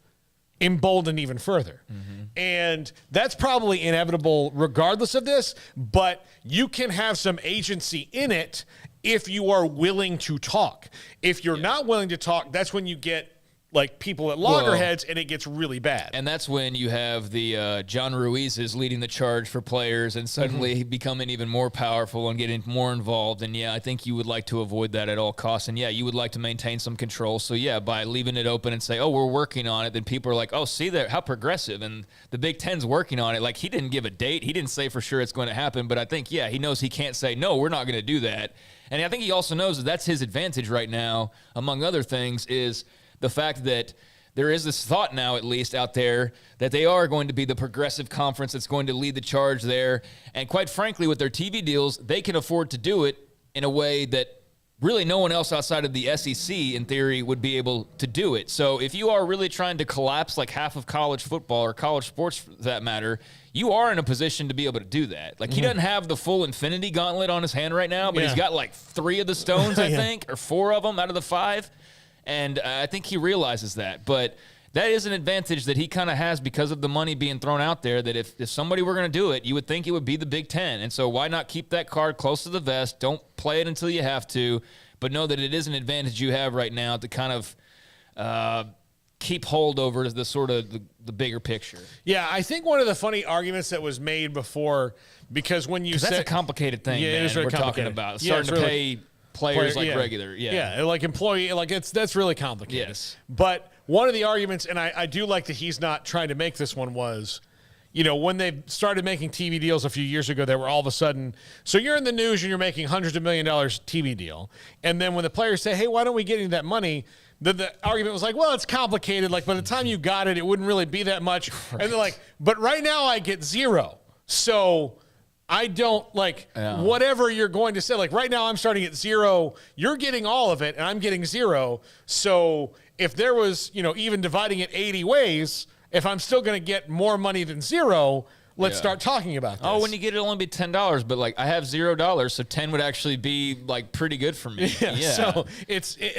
emboldened even further. And that's probably inevitable regardless of this, but you can have some agency in it if you are willing to talk. If you're not willing to talk, that's when you get like people at loggerheads, and it gets really bad. And that's when you have the John Ruiz's leading the charge for players and suddenly becoming even more powerful and getting more involved. And, I think you would like to avoid that at all costs. And, you would like to maintain some control. So, by leaving it open and say, oh, we're working on it, then people are like, oh, see there, how progressive. And the Big Ten's working on it. Like, he didn't give a date. He didn't say for sure it's going to happen. But I think, he knows he can't say, no, we're not going to do that. And I think he also knows that that's his advantage right now, among other things, is the fact that there is this thought now, at least out there, that they are going to be the progressive conference that's going to lead the charge there. And quite frankly, with their TV deals, they can afford to do it in a way that really no one else outside of the SEC, in theory, would be able to do it. So if you are really trying to collapse like half of college football or college sports for that matter, you are in a position to be able to do that. Like, he doesn't have the full infinity gauntlet on his hand right now, but he's got like 3 of the stones, I think, or 4 of them out of the 5. And I think he realizes that. But that is an advantage that he kind of has because of the money being thrown out there, that if somebody were going to do it, you would think it would be the Big Ten. And so why not keep that card close to the vest? Don't play it until you have to, but know that it is an advantage you have right now to kind of keep hold over the sort of the bigger picture. Yeah, I think one of the funny arguments that was made before, because when you said... that's a complicated thing, man, it is very we're talking about. Starting to pay... players like regular, like employee, like that's really complicated. Yes, but one of the arguments, and I do like that he's not trying to make this one, was, when they started making TV deals a few years ago, they were all of a sudden, so you're in the news and you're making hundreds of $1 million TV deal, and then when the players say, hey, why don't we get you that money? The argument was like, well, it's complicated. Like, by the time you got it, it wouldn't really be that much. Right. And they're like, but right now I get 0. So I don't whatever you're going to say. Like, right now I'm starting at 0. You're getting all of it and I'm getting 0. So if there was, even dividing it 80 ways, if I'm still going to get more money than 0, let's start talking about this. Oh, when you get it, it'll only be $10, but I have $0, so 10 would actually be pretty good for me. Yeah. So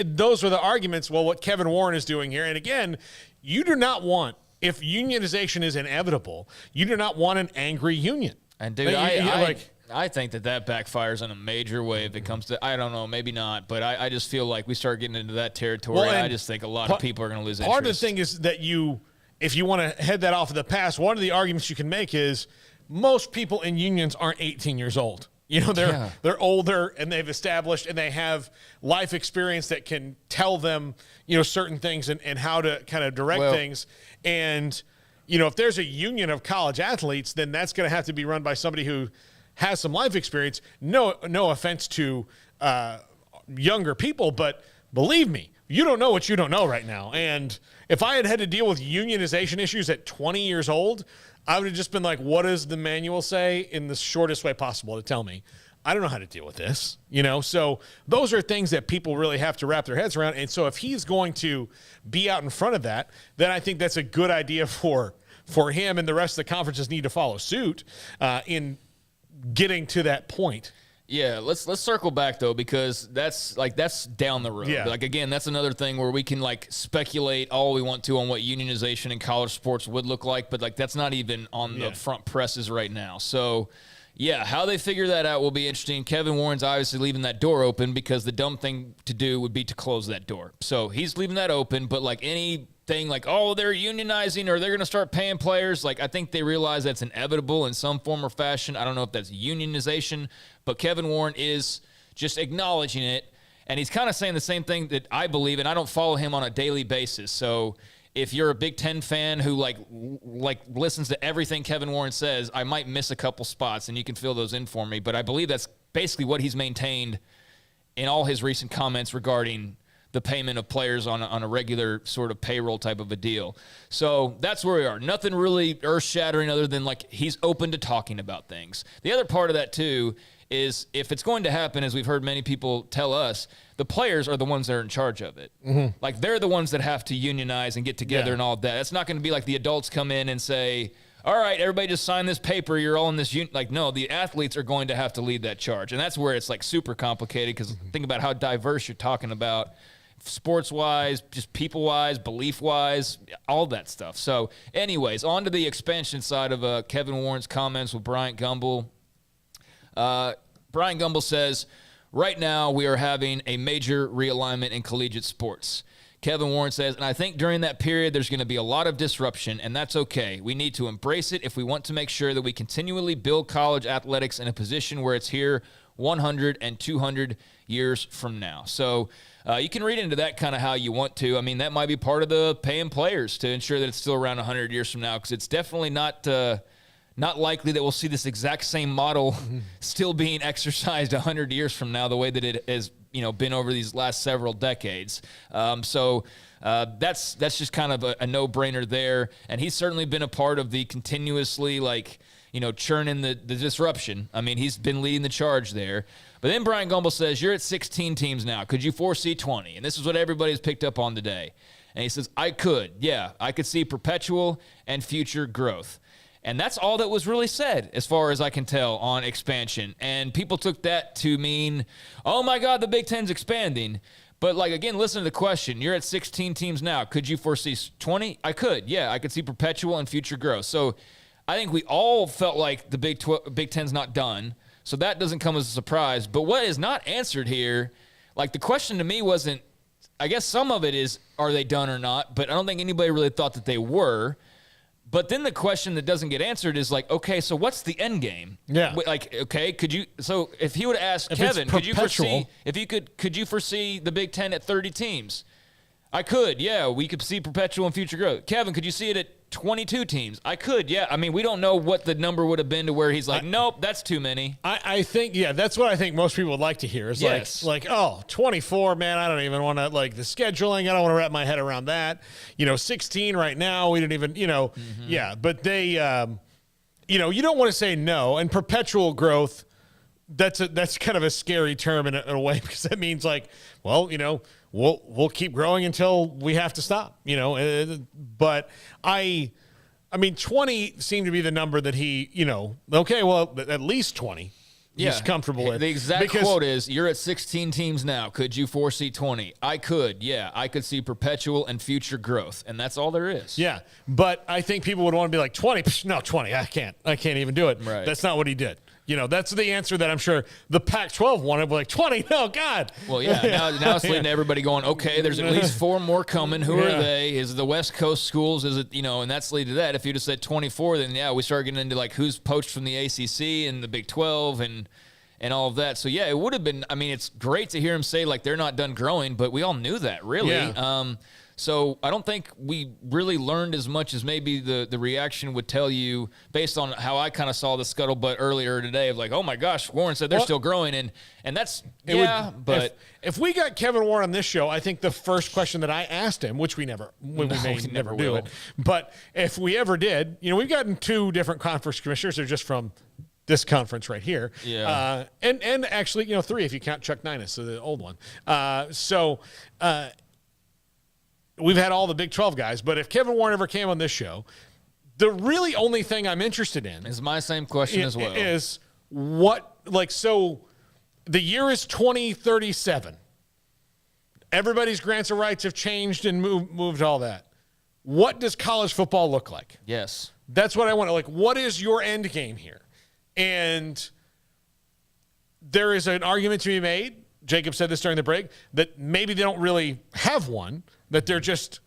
those were the arguments. Well, what Kevin Warren is doing here, and again, you do not want, if unionization is inevitable, you do not want an angry union. And dude, I think that backfires in a major way if it comes to, I don't know, maybe not, but I just feel like we start getting into that territory. Well, I just think a lot of people are going to lose interest. Part of the thing is that if you want to head that off of the past, one of the arguments you can make is most people in unions aren't 18 years old. They're older and they've established and they have life experience that can tell them, certain things and how to kind of direct things. And if there's a union of college athletes, then that's going to have to be run by somebody who has some life experience. No offense to younger people, but believe me, you don't know what you don't know right now. And if I had to deal with unionization issues at 20 years old, I would have just been like, what does the manual say in the shortest way possible to tell me? I don't know how to deal with this, So those are things that people really have to wrap their heads around. And so if he's going to be out in front of that, then I think that's a good idea for him, and the rest of the conferences need to follow suit in getting to that point. Yeah, let's circle back though, because that's down the road. Yeah. Again, that's another thing where we can speculate all we want to on what unionization in college sports would look like, but that's not even on the front presses right now. So yeah, how they figure that out will be interesting. Kevin Warren's obviously leaving that door open because the dumb thing to do would be to close that door. So he's leaving that open, but anything they're unionizing or they're going to start paying players, I think they realize that's inevitable in some form or fashion. I don't know if that's unionization, but Kevin Warren is just acknowledging it, and he's kind of saying the same thing that I believe, and I don't follow him on a daily basis. So if you're a Big Ten fan who listens to everything Kevin Warren says, I might miss a couple spots, and you can fill those in for me. But I believe that's basically what he's maintained in all his recent comments regarding the payment of players on a regular sort of payroll type of a deal. So that's where we are. Nothing really earth-shattering other than he's open to talking about things. The other part of that too is if it's going to happen, as we've heard many people tell us, the players are the ones that are in charge of it. They're the ones that have to unionize and get together and all of that. It's not going to be like the adults come in and say, all right, everybody just sign this paper. You're all in this like, no, the athletes are going to have to lead that charge. And that's where it's like super complicated because think about how diverse you're talking about sports-wise, just people-wise, belief-wise, all that stuff. So anyways, on to the expansion side of Kevin Warren's comments with Bryant Gumbel. Bryant Gumbel says, right now we are having a major realignment in collegiate sports. Kevin Warren says, and I think during that period there's going to be a lot of disruption, and that's okay. We need to embrace it if we want to make sure that we continually build college athletics in a position where it's here 100 and 200 years from now. So you can read into that kind of how you want to. I mean, that might be part of the paying players to ensure that it's still around 100 years from now, because it's definitely not likely that we'll see this exact same model still being exercised 100 years from now, the way that it has been over these last several decades. So that's just kind of a no-brainer there. And he's certainly been a part of the continuously churning the disruption. I mean, he's been leading the charge there. But then Bryant Gumbel says, you're at 16 teams now. Could you foresee 20? And this is what everybody's picked up on today. And he says, I could. Yeah, I could see perpetual and future growth. And that's all that was really said, as far as I can tell, on expansion. And people took that to mean, oh, my God, the Big Ten's expanding. But, again, listen to the question. You're at 16 teams now. Could you foresee 20? I could. Yeah, I could see perpetual and future growth. So I think we all felt like the Big Ten's not done. So that doesn't come as a surprise. But what is not answered here, the question to me wasn't, I guess some of it is, are they done or not? But I don't think anybody really thought that they were. But then the question that doesn't get answered is okay, so what's the end game? Yeah. Okay, so if he would ask Kevin, could you foresee the Big Ten at 30 teams? I could, yeah. We could see perpetual and future growth. Kevin, could you see it at 22 teams? I could, yeah. I mean, we don't know what the number would have been to where he's nope, that's too many. I think, yeah, that's what I think most people would like to hear is yes. 24, man, I don't even want to, the scheduling, I don't want to wrap my head around that. 16 right now, we didn't even, yeah, but they, you don't want to say no, and perpetual growth, that's kind of a scary term in a way, because that means we'll keep growing until we have to stop, but I mean, 20 seemed to be the number that he, okay, well, at least 20 he's comfortable with. The exact quote is, you're at 16 teams now. Could you foresee 20? I could, yeah. I could see perpetual and future growth, and that's all there is. Yeah, but I think people would want to be 20. No, 20, I can't even do it. Right. That's not what he did. That's the answer that I'm sure the Pac-12 wanted. 20, no, God. Well, yeah, now it's leading to everybody going, okay, there's at least 4 more coming. Who are they? Is it the West Coast schools? Is it, and that's leading to that. If you just said 24, then, yeah, we start getting into, who's poached from the ACC and the Big 12 and all of that. So, yeah, it would have been, I mean, it's great to hear him say, they're not done growing, but we all knew that, really. Yeah. So I don't think we really learned as much as maybe the reaction would tell you, based on how I kind of saw the scuttlebutt earlier today of oh my gosh, Warren said they're still growing, and that's but if we got Kevin Warren on this show, I think the first question that I asked him, which we never do it, but if we ever did, we've gotten 2 different conference commissioners. They're just from this conference right here, and actually 3 if you count Chuck Ninus, so the old one. We've had all the Big 12 guys, but if Kevin Warren ever came on this show, the really only thing I'm interested in is my same question as well. Is what, so the year is 2037. Everybody's grants of rights have changed and moved all that. What does college football look like? Yes. That's what I want to, what is your end game here? And there is an argument to be made. Jacob said this during the break, that maybe they don't really have one, that they're just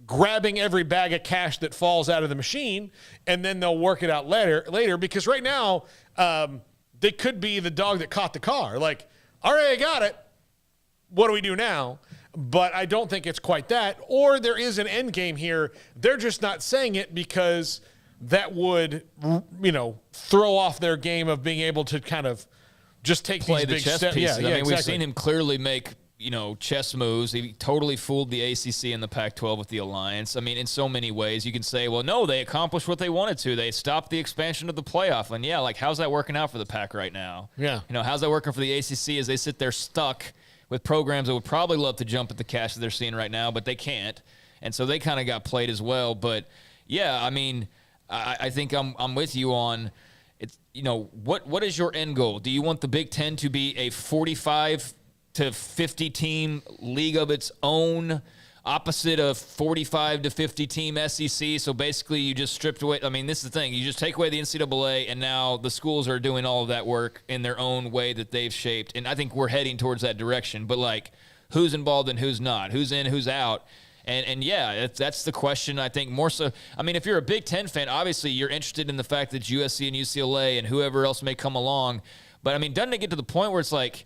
grabbing every bag of cash that falls out of the machine, and then they'll work it out later. Because right now, they could be the dog that caught the car. All right, I got it. What do we do now? But I don't think it's quite that. Or there is an end game here. They're just not saying it because that would, throw off their game of being able to kind of just play these the big chess pieces. Yeah, I mean, exactly. We've seen him clearly make, chess moves. He totally fooled the ACC and the Pac-12 with the alliance. I mean, in so many ways, you can say, well, no, they accomplished what they wanted to. They stopped the expansion of the playoff. And how's that working out for the Pac right now? Yeah. How's that working for the ACC as they sit there stuck with programs that would probably love to jump at the cash that they're seeing right now, but they can't. And so they kind of got played as well. But yeah, I mean, I think I'm with you on it's. What is your end goal? Do you want the Big Ten to be a 45 to 50 team league of its own, opposite of 45 to 50 team SEC? So basically, you just stripped away. I mean, this is the thing. You just take away the NCAA, and now the schools are doing all of that work in their own way that they've shaped. And I think we're heading towards that direction. But like, who's involved and who's not? Who's in? Who's out? And yeah, that's the question, I think, more so. I mean, if you're a Big Ten fan, obviously you're interested in the fact that USC and UCLA and whoever else may come along. But, I mean, doesn't it get to the point where it's like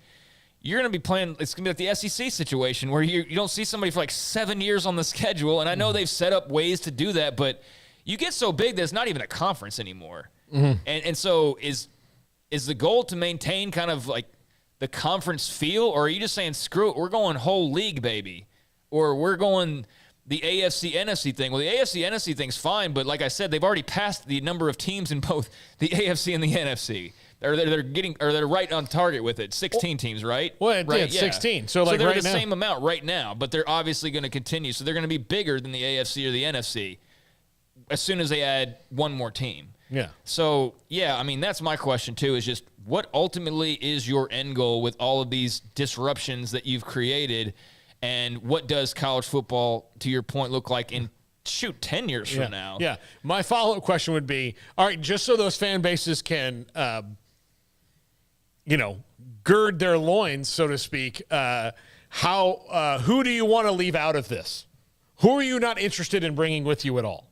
you're going to be playing – it's going to be like the SEC situation where you don't see somebody for like 7 years on the schedule. And I know they've set up ways to do that, but you get so big that it's not even a conference anymore. Mm-hmm. And so is the goal to maintain kind of like the conference feel, or are you just saying, screw it, we're going whole league, baby? Or we're going the AFC-NFC thing. Well, the AFC-NFC thing's fine, but like I said, they've already passed the number of teams in both the AFC and the NFC. They're right on target with it. 16 teams, right? Well, right? It's 16. So like they're right the now, same amount right now, but they're obviously going to continue. So they're going to be bigger than the AFC or the NFC as soon as they add one more team. Yeah. So, yeah, I mean, that's my question, too, is just what ultimately is your end goal with all of these disruptions that you've created? And what does college football, to your point, look like in, 10 years from now? Yeah. My follow-up question would be, all right, just so those fan bases can, gird their loins, so to speak, who do you want to leave out of this? Who are you not interested in bringing with you at all?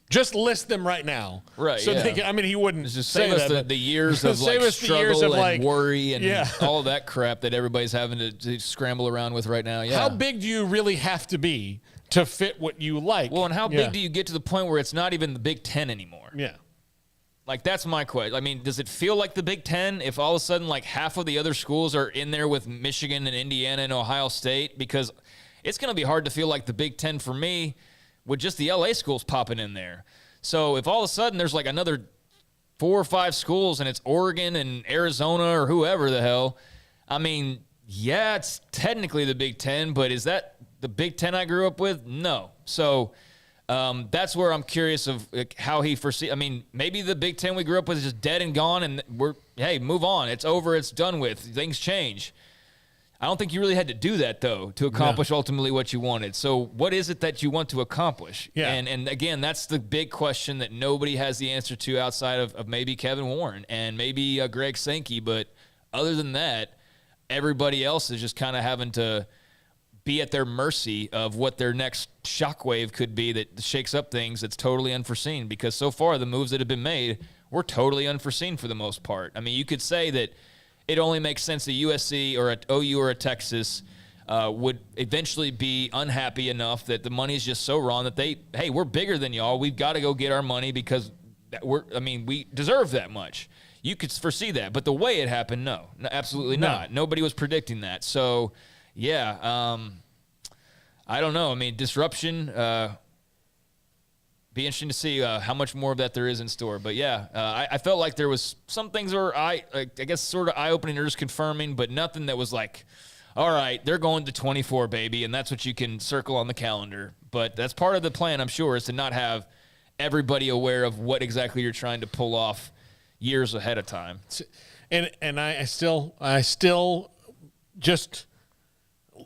Just list them right now. Right, so yeah. They can, I mean, he wouldn't just say save us that, the years of like struggle and worry and all that crap that everybody's having to scramble around with right now. Yeah. How big do you really have to be to fit what you like? Well, and how big do you get to the point where it's not even the Big Ten anymore? Yeah. Like, that's my question. I mean, does it feel like the Big Ten if all of a sudden like half of the other schools are in there with Michigan and Indiana and Ohio State? Because it's going to be hard to feel like the Big Ten for me with just the LA schools popping in there. So if all of a sudden there's like another 4 or 5 schools and it's Oregon and Arizona or whoever the hell, I mean, yeah, it's technically the Big Ten, but is that the Big Ten I grew up with? No. So that's where I'm curious of how he foresees. I mean, maybe the Big Ten we grew up with is just dead and gone and move on. It's over. It's done with. Things change. I don't think you really had to do that, though, to accomplish ultimately what you wanted. So what is it that you want to accomplish? Yeah. And again, that's the big question that nobody has the answer to outside of maybe Kevin Warren and maybe Greg Sankey. But other than that, everybody else is just kind of having to be at their mercy of what their next shockwave could be that shakes up things that's totally unforeseen. Because so far, the moves that have been made were totally unforeseen for the most part. I mean, you could say that it only makes sense that USC or an OU or a Texas would eventually be unhappy enough that the money's just so wrong that we're bigger than y'all. We've got to go get our money because we deserve that much. You could foresee that. But the way it happened, no, absolutely not. Nobody was predicting that. So, yeah, I don't know. I mean, disruption, be interesting to see how much more of that there is in store. But, yeah, I felt like there was some things that were, I guess, sort of eye-opening or just confirming, but nothing that was like, all right, they're going to 24, baby, and that's what you can circle on the calendar. But that's part of the plan, I'm sure, is to not have everybody aware of what exactly you're trying to pull off years ahead of time. And I still just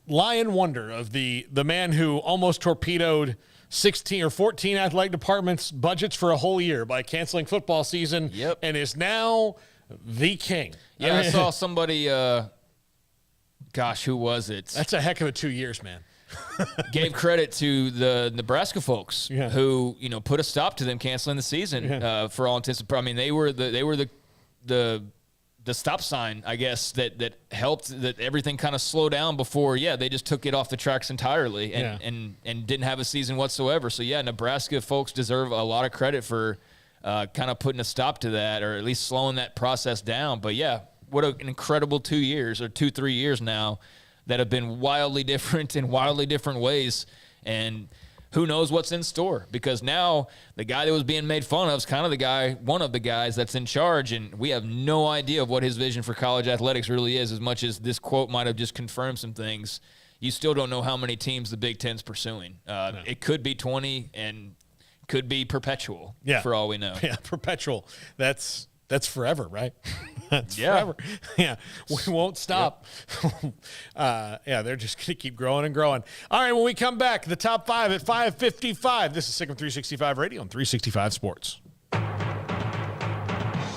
lie in wonder of the man who almost torpedoed 16 or 14 athletic departments' budgets for a whole year by canceling football season and is now the king. Yeah, I saw somebody, who was it? That's a heck of a 2 years, man. Gave credit to the Nebraska folks who, put a stop to them canceling the season for all intents and purposes. I mean, they were the stop sign, I guess, that helped that everything kind of slow down before, they just took it off the tracks entirely and didn't have a season whatsoever. So, Nebraska folks deserve a lot of credit for kind of putting a stop to that or at least slowing that process down. But, what an incredible 2 years or 2-3 years now that have been wildly different in wildly different ways. And who knows what's in store, because now the guy that was being made fun of is kind of one of the guys that's in charge, and we have no idea of what his vision for college athletics really is. As much as this quote might have just confirmed some things, you still don't know how many teams the Big Ten's pursuing. It could be 20 and could be perpetual. Yeah. For all we know. Yeah, perpetual. That's forever, right? That's Yeah. forever. Yeah, we won't stop. Yep. They're just going to keep growing and growing. All right, when we come back, the top 5 at 5:55. This is Sick 'em 365 Radio on 365 Sports.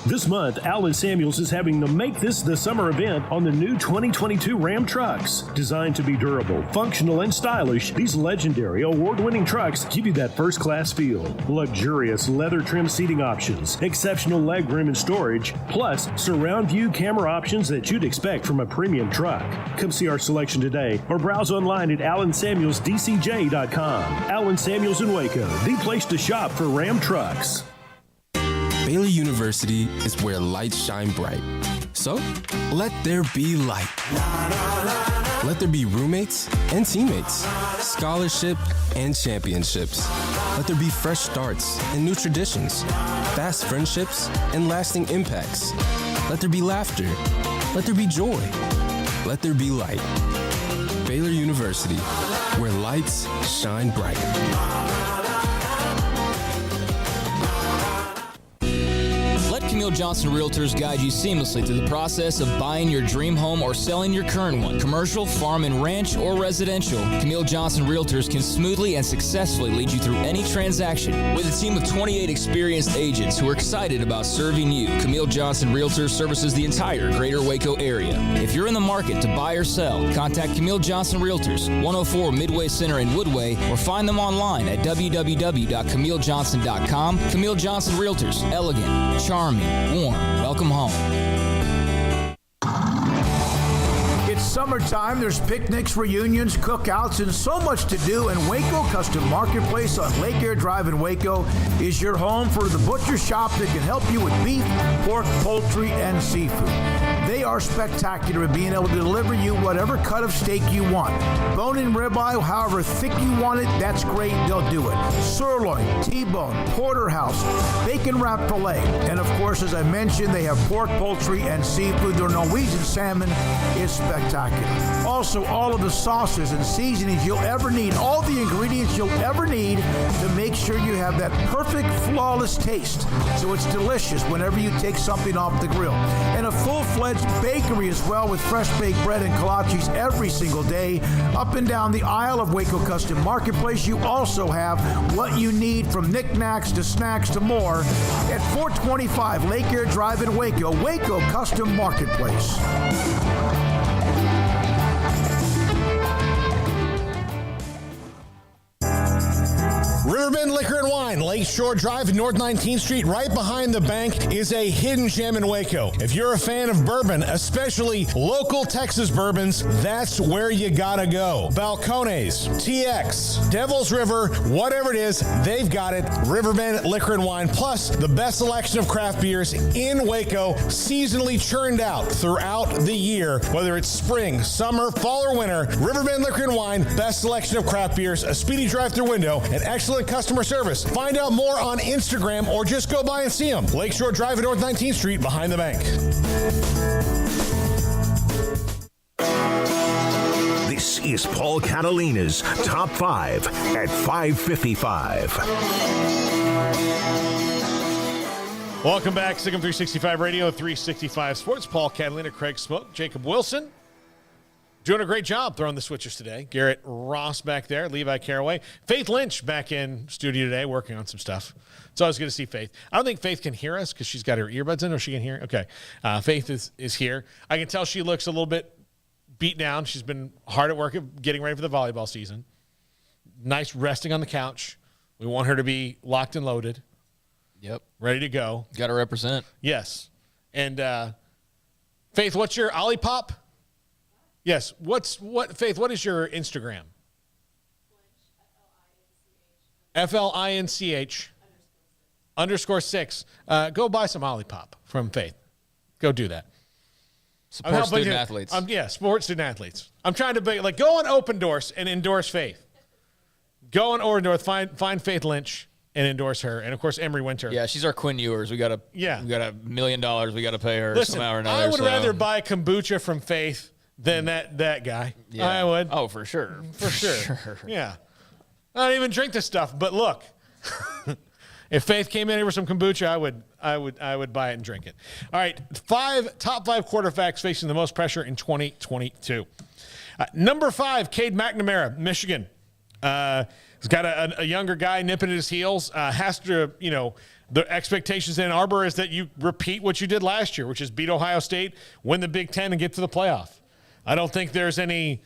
This month, Allen Samuels is having the Make This the Summer event on the new 2022 Ram trucks. Designed to be durable, functional, and stylish, these legendary award-winning trucks give you that first-class feel. Luxurious leather-trimmed seating options, exceptional legroom and storage, plus surround view camera options that you'd expect from a premium truck. Come see our selection today or browse online at allensamuelsdcj.com. Allen Samuels in Waco, the place to shop for Ram trucks. Baylor University is where lights shine bright. So, let there be light. Let there be roommates and teammates, scholarship and championships. Let there be fresh starts and new traditions, fast friendships and lasting impacts. Let there be laughter. Let there be joy. Let there be light. Baylor University, where lights shine bright. Camille Johnson Realtors guide you seamlessly through the process of buying your dream home or selling your current one. Commercial, farm and ranch, or residential, Camille Johnson Realtors can smoothly and successfully lead you through any transaction. With a team of 28 experienced agents who are excited about serving you, Camille Johnson Realtors services the entire greater Waco area. If you're in the market to buy or sell, contact Camille Johnson Realtors, 104 Midway Center in Woodway, or find them online at www.camillejohnson.com. Camille Johnson Realtors, elegant, charming, warm. Welcome home. It's summertime. There's picnics, reunions, cookouts, and so much to do. And Waco Custom Marketplace on Lake Air Drive in Waco is your home for the butcher shop that can help you with beef, pork, poultry, and seafood. They are spectacular at being able to deliver you whatever cut of steak you want. Bone-in ribeye, however thick you want it, that's great. They'll do it. Sirloin, T-bone, porterhouse, bacon-wrapped filet. And, of course, as I mentioned, they have pork, poultry, and seafood. Their Norwegian salmon is spectacular. Also, all of the sauces and seasonings you'll ever need, all the ingredients you'll ever need to make sure you have that perfect, flawless taste. So it's delicious whenever you take something off the grill. And a full-fledged bakery as well, with fresh baked bread and kolaches every single day. Up and down the aisle of Waco Custom Marketplace, you also have what you need, from knickknacks to snacks to more, at 425 Lake Air Drive in Waco, Waco Custom Marketplace. Riverbend Liquor and Wine, Lakeshore Drive and North 19th Street, right behind the bank, is a hidden gem in Waco. If you're a fan of bourbon, especially local Texas bourbons, that's where you gotta go. Balcones, TX, Devil's River, whatever it is, they've got it. Riverbend Liquor and Wine, plus the best selection of craft beers in Waco, seasonally churned out throughout the year. Whether it's spring, summer, fall, or winter, Riverbend Liquor and Wine, best selection of craft beers, a speedy drive-through window, and excellent customer service. Find out more on Instagram or just go by and see them. Lakeshore Drive at North 19th Street, behind the bank. This is Paul Catalina's Top 5 at 5:55. Welcome back. Sick 'em 365 Radio, 365 Sports. Paul Catalina, Craig Smoak, Jacob Wilson. Doing a great job throwing the switchers today. Garrett Ross back there, Levi Caraway. Faith Lynch back in studio today working on some stuff. It's always good to see Faith. I don't think Faith can hear us because she's got her earbuds in, or she can hear. Okay. Faith is here. I can tell she looks a little bit beat down. She's been hard at work at getting ready for the volleyball season. Nice resting on the couch. We want her to be locked and loaded. Yep. Ready to go. Got to represent. Yes. And Faith, what's your Olipop? Yes. Faith, what is your Instagram? FLINCH _6. Go buy some Olipop from Faith. Go do that. Support student athletes. Support student athletes. I'm trying to go on Open Doors and endorse Faith. Go on Open Doors, find Faith Lynch and endorse her. And of course, Emery Winter. Yeah, she's our Quinn Ewers. We got $1 million we got to pay her somehow or another. I would rather buy kombucha from Faith than that guy. Yeah. I would. Oh, for sure. For sure. Yeah. I don't even drink this stuff, but look. If Faith came in here with some kombucha, I would buy it and drink it. All right, top five quarterbacks facing the most pressure in 2022. Number 5, Cade McNamara, Michigan. He's got a younger guy nipping at his heels. Has to, the expectations in Ann Arbor is that you repeat what you did last year, which is beat Ohio State, win the Big Ten, and get to the playoff. I don't think there's any,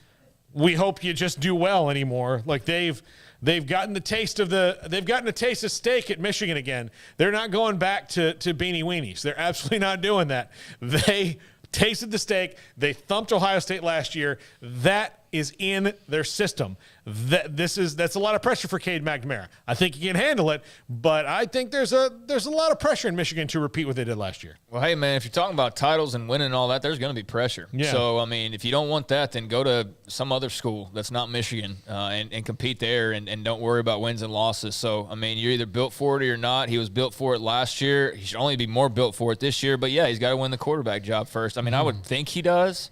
we hope you just do well anymore. Like they've gotten a taste of steak at Michigan again. They're not going back to beanie weenies. They're absolutely not doing that. They tasted the steak. They thumped Ohio State last year. That is in their system. That's a lot of pressure for Cade McNamara. I think he can handle it, but I think there's a lot of pressure in Michigan to repeat what they did last year. Well, hey, man, if you're talking about titles and winning and all that, there's going to be pressure. Yeah. So, I mean, if you don't want that, then go to some other school that's not Michigan and compete there and don't worry about wins and losses. So, I mean, you're either built for it or you're not. He was built for it last year. He should only be more built for it this year. But, yeah, he's got to win the quarterback job first. I mean, I would think he does.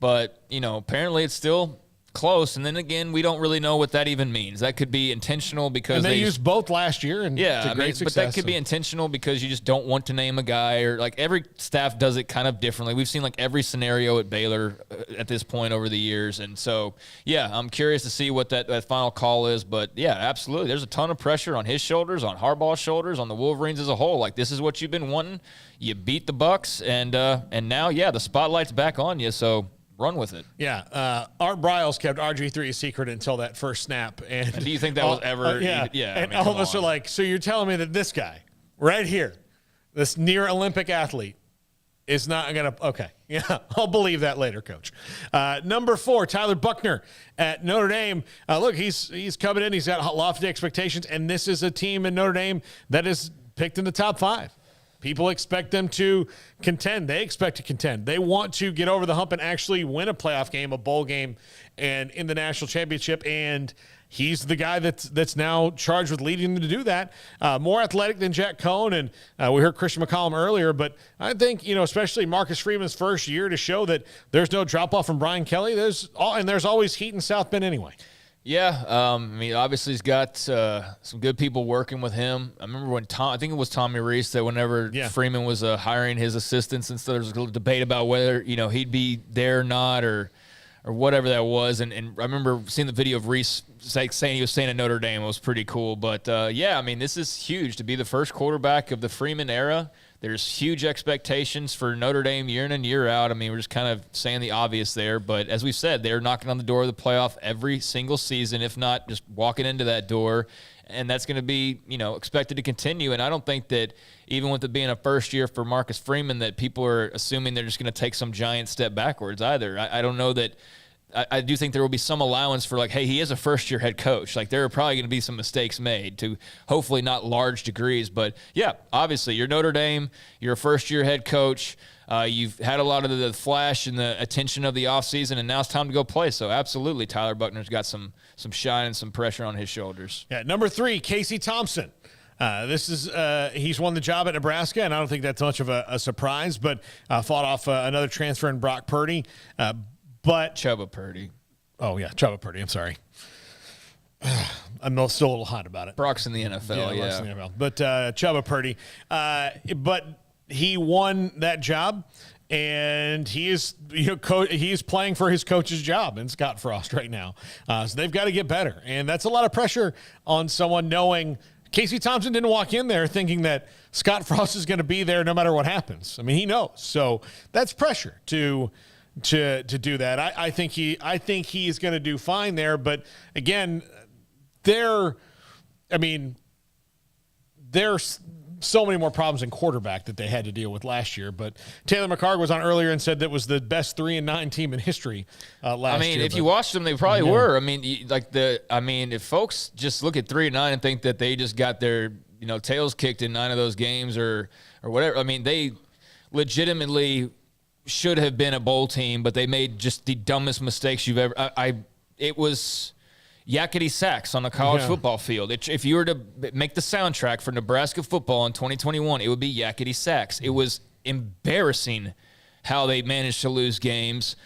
But, apparently it's still close. And then again, we don't really know what that even means. That could be intentional because they used both last year and to great success. But that could be intentional because you just don't want to name a guy, or like every staff does it kind of differently. We've seen like every scenario at Baylor at this point over the years. And so, yeah, I'm curious to see what that final call is. But yeah, absolutely. There's a ton of pressure on his shoulders, on Harbaugh's shoulders, on the Wolverines as a whole. Like, this is what you've been wanting. You beat the Bucks, and now, yeah, the spotlight's back on you. So run with it. Yeah. Art Briles kept RG3 a secret until that first snap. And do you think that was ever? Yeah. And all of us are like, so you're telling me that this guy right here, this near Olympic athlete, is not going to – okay. Yeah, I'll believe that later, Coach. Number 4, Tyler Buchner at Notre Dame. Look, he's coming in. He's got lofty expectations, and this is a team in Notre Dame that is picked in the top 5. People expect them to contend. They expect to contend. They want to get over the hump and actually win a playoff game, a bowl game, and in the national championship. And he's the guy that's now charged with leading them to do that. More athletic than Jack Cohn, and we heard Christian McCollum earlier. But I think, especially Marcus Freeman's first year to show that there's no drop-off from Brian Kelly. There's always heat in South Bend anyway. Yeah, I mean, obviously he's got some good people working with him. I remember when I think it was Tommy Reese, that whenever Freeman was hiring his assistants, and so there was a little debate about whether he'd be there or not, or whatever that was. And I remember seeing the video of Reese saying he was staying at Notre Dame. It was pretty cool. But yeah, I mean, this is huge to be the first quarterback of the Freeman era. There's huge expectations for Notre Dame year in and year out. I mean, we're just kind of saying the obvious there. But as we've said, they're knocking on the door of the playoff every single season, if not just walking into that door. And that's going to be, expected to continue. And I don't think that even with it being a first year for Marcus Freeman, that people are assuming they're just going to take some giant step backwards either. I don't know that. I do think there will be some allowance for, like, hey, he is a first-year head coach. Like, there are probably going to be some mistakes made, to hopefully not large degrees. But, yeah, obviously, you're Notre Dame. You're a first-year head coach. You've had a lot of the flash and the attention of the offseason, and now it's time to go play. So, absolutely, Tyler Buchner's got some shine and some pressure on his shoulders. Yeah, number 3, Casey Thompson. He's won the job at Nebraska, and I don't think that's much of a surprise, but fought off another transfer in Brock Purdy. But Chubba Purdy. Oh, yeah, Chubba Purdy. I'm sorry. I'm still a little hot about it. Brock's in the NFL, yeah. In the NFL. But Chubba Purdy. But he won that job, and he is he's playing for his coach's job in Scott Frost right now. So they've got to get better. And that's a lot of pressure on someone knowing Casey Thompson didn't walk in there thinking that Scott Frost is going to be there no matter what happens. I mean, he knows. So that's pressure to do that. I think he is going to do fine there. But again, there's so many more problems in quarterback that they had to deal with last year. But Taylor McCarg was on earlier and said that was the best 3-9 team in history last year. I mean, if you watched them, they probably were. I mean, if folks just look at 3-9 and think that they just got their tails kicked in 9 of those games or whatever. I mean, they legitimately should have been a bowl team, but they made just the dumbest mistakes you've ever. It was yakety sax on the college football field. If you were to make the soundtrack for Nebraska football in 2021, it would be yakety sax. It was embarrassing how they managed to lose games.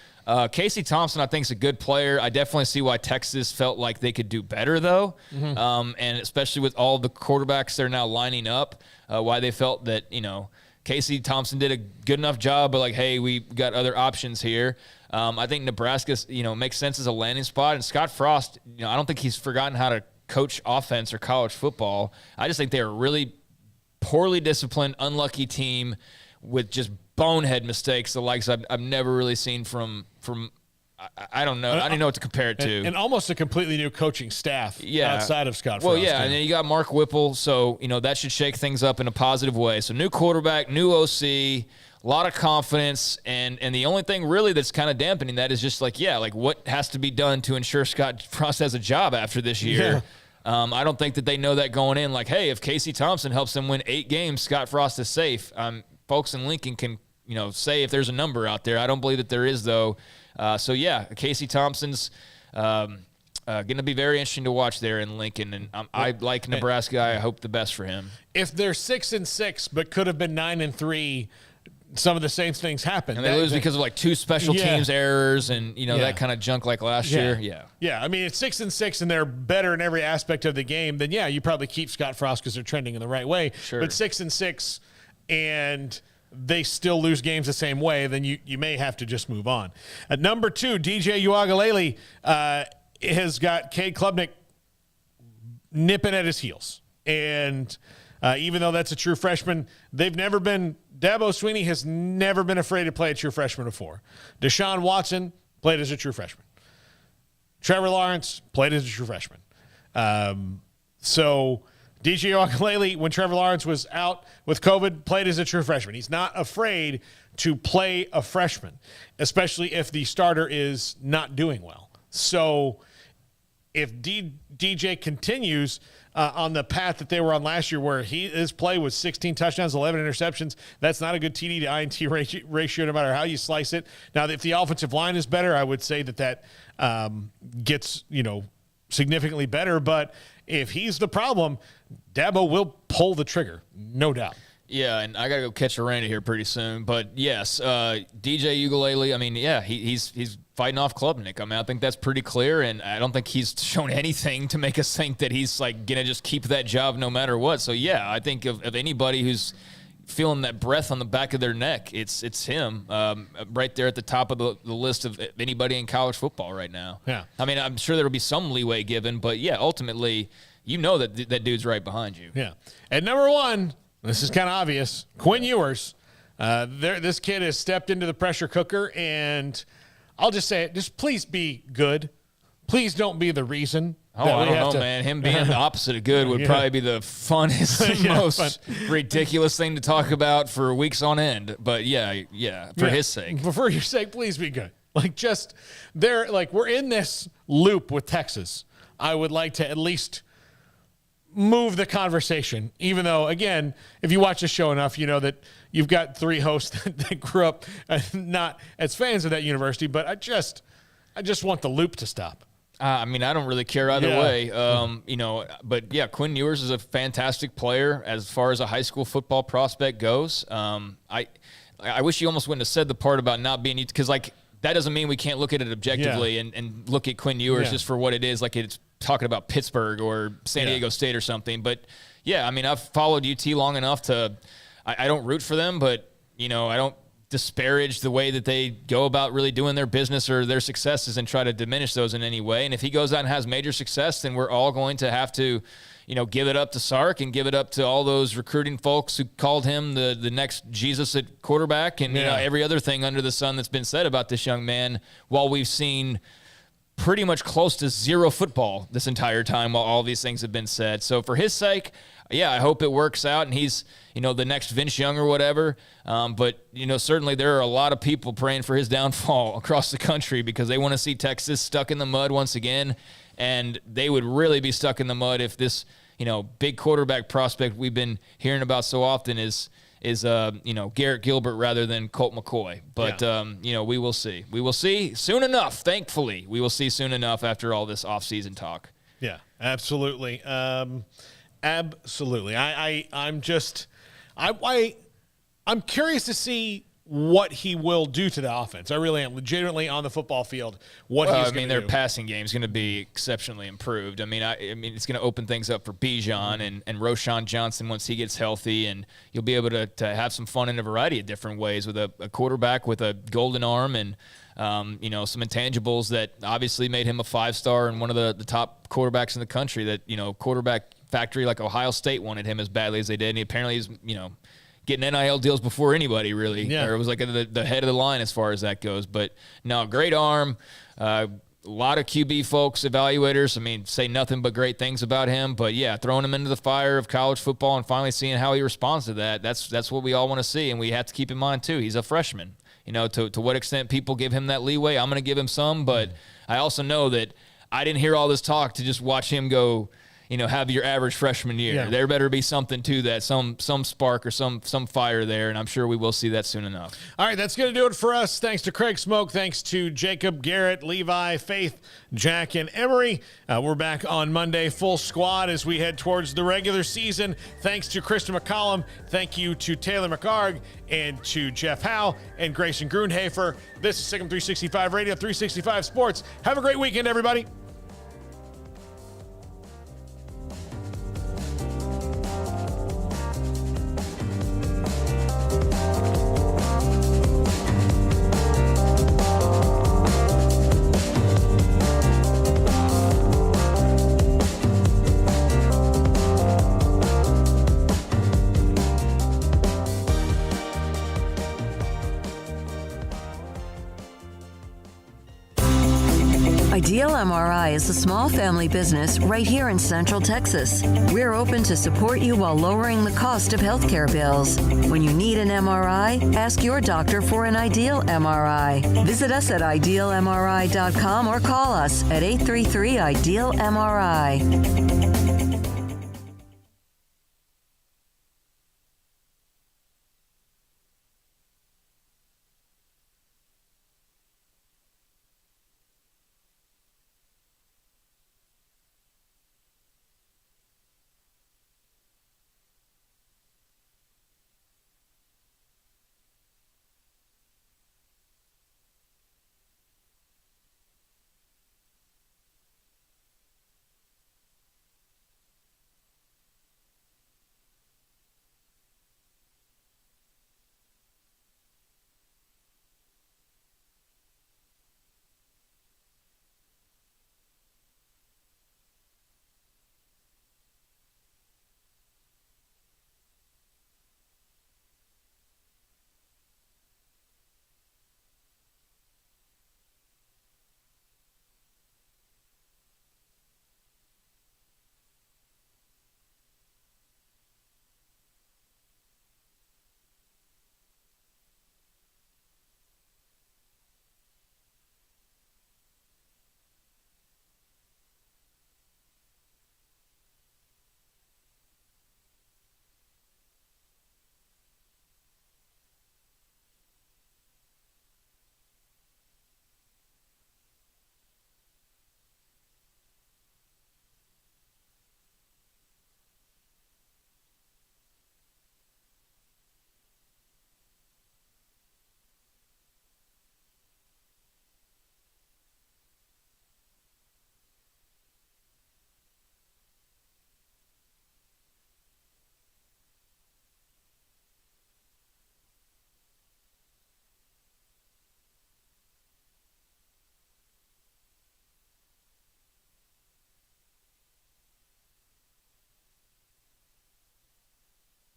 Casey Thompson, I think, is a good player. I definitely see why Texas felt like they could do better, though, and especially with all the quarterbacks they're now lining up, why they felt that, Casey Thompson did a good enough job, but hey, we got other options here. I think Nebraska, makes sense as a landing spot. And Scott Frost, I don't think he's forgotten how to coach offense or college football. I just think they're a really poorly disciplined, unlucky team with just bonehead mistakes, the likes I've never really seen from I don't know. I don't even know what to compare it to. And almost a completely new coaching staff outside of Scott Frost. Well, yeah, and then you got Mark Whipple, so, that should shake things up in a positive way. So new quarterback, new OC, a lot of confidence, and the only thing really that's kind of dampening that is just what has to be done to ensure Scott Frost has a job after this year. Yeah. I don't think that they know that going in, hey, if Casey Thompson helps them win 8 games, Scott Frost is safe. Folks in Lincoln can, say if there's a number out there. I don't believe that there is, though. Casey Thompson's going to be very interesting to watch there in Lincoln, and I like Nebraska. I hope the best for him. If they're 6-6 but could have been 9-3, some of the same things happen. And they lose because of 2 special teams errors and that kind of junk like last year. Yeah. I mean, it's 6-6 and they're better in every aspect of the game. Then you probably keep Scott Frost because they're trending in the right way. Sure. But 6-6 and they still lose games the same way, then you may have to just move on. At number 2, DJ Uiagalelei has got Cade Klubnik nipping at his heels. And even though that's a true freshman, Dabo Swinney has never been afraid to play a true freshman before. Deshaun Watson played as a true freshman. Trevor Lawrence played as a true freshman. So DJ Uiagalelei, when Trevor Lawrence was out with COVID, played as a true freshman. He's not afraid to play a freshman, especially if the starter is not doing well. So if DJ continues on the path that they were on last year, where his play was 16 touchdowns, 11 interceptions, that's not a good TD to INT ratio no matter how you slice it. Now, if the offensive line is better, I would say that gets, significantly better. But if he's the problem, Dabo will pull the trigger, no doubt. Yeah, and I got to go catch a Randy here pretty soon. But, yes, DJ Uiagalelei, he's fighting off Klubnik. I think that's pretty clear, and I don't think he's shown anything to make us think that he's, going to just keep that job no matter what. So, yeah, I think of anybody who's feeling that breath on the back of their neck, it's him right there at the top of the list of anybody in college football right now. Yeah. I'm sure there will be some leeway given, but, yeah, ultimately, that dude's right behind you. Yeah. At number 1, this is kind of obvious, Quinn Ewers. This kid has stepped into the pressure cooker, and I'll just say it, just please be good. Please don't be the reason. Oh, I don't know, man. Him being the opposite of good would probably be the funnest, most ridiculous thing to talk about for weeks on end. But, for his sake. For your sake, please be good. We're in this loop with Texas. I would like to at least move the conversation, even though, again, if you watch the show enough, you know that you've got 3 hosts that grew up not as fans of that university, but I just want the loop to stop. I don't really care either way. But Quinn Ewers is a fantastic player as far as a high school football prospect goes. I wish you almost wouldn't have said the part about not being, because that doesn't mean we can't look at it objectively and look at Quinn Ewers just for what it is. It's talking about Pittsburgh or San Diego State or something. But I've followed UT long enough to, I don't root for them, but I don't disparage the way that they go about really doing their business or their successes and try to diminish those in any way. And if he goes out and has major success, then we're all going to have to, give it up to Sark and give it up to all those recruiting folks who called him the next Jesus at quarterback and every other thing under the sun that's been said about this young man, while we've seen pretty much close to 0 football this entire time while all these things have been said. So for his sake, I hope it works out and he's, the next Vince Young or whatever. But certainly there are a lot of people praying for his downfall across the country because they want to see Texas stuck in the mud once again. And they would really be stuck in the mud if this, big quarterback prospect we've been hearing about so often is Garrett Gilbert rather than Colt McCoy. But, we will see. We will see soon enough, thankfully. We will see soon enough after all this offseason talk. Yeah, absolutely. Absolutely. I'm curious to see what he will do to the offense. I really am. Legitimately on the football field, their passing game is going to be exceptionally improved. I mean, it's going to open things up for Bijan and Roschon Johnson once he gets healthy, and you'll be able to have some fun in a variety of different ways with a quarterback with a golden arm and some intangibles that obviously made him a 5-star and one of the top quarterbacks in the country. That quarterback factory like Ohio State wanted him as badly as they did, and he apparently is getting NIL deals before anybody really. Yeah. Or it was like the head of the line as far as that goes. But no, great arm. A lot of QB folks, evaluators, say nothing but great things about him. But yeah, throwing him into the fire of college football and finally seeing how he responds to that, that's what we all want to see. And we have to keep in mind too, he's a freshman. To what extent people give him that leeway, I'm going to give him some. But I also know that I didn't hear all this talk to just watch him go, have your average freshman year. Yeah. There better be something to that, some spark or some fire there, and I'm sure we will see that soon enough. All right, that's going to do it for us. Thanks to Craig Smoak. Thanks to Jacob, Garrett, Levi, Faith, Jack, and Emery. We're back on Monday, full squad as we head towards the regular season. Thanks to Kristen McCollum. Thank you to Taylor McCarg and to Jeff Howe and Grayson Grunhafer. This is Sick'em 365 Radio, 365 Sports. Have a great weekend, everybody. Ideal MRI is a small family business right here in Central Texas. We're open to support you while lowering the cost of healthcare bills. When you need an MRI, ask your doctor for an Ideal MRI. Visit us at idealmri.com or call us at 833-IDEAL-MRI.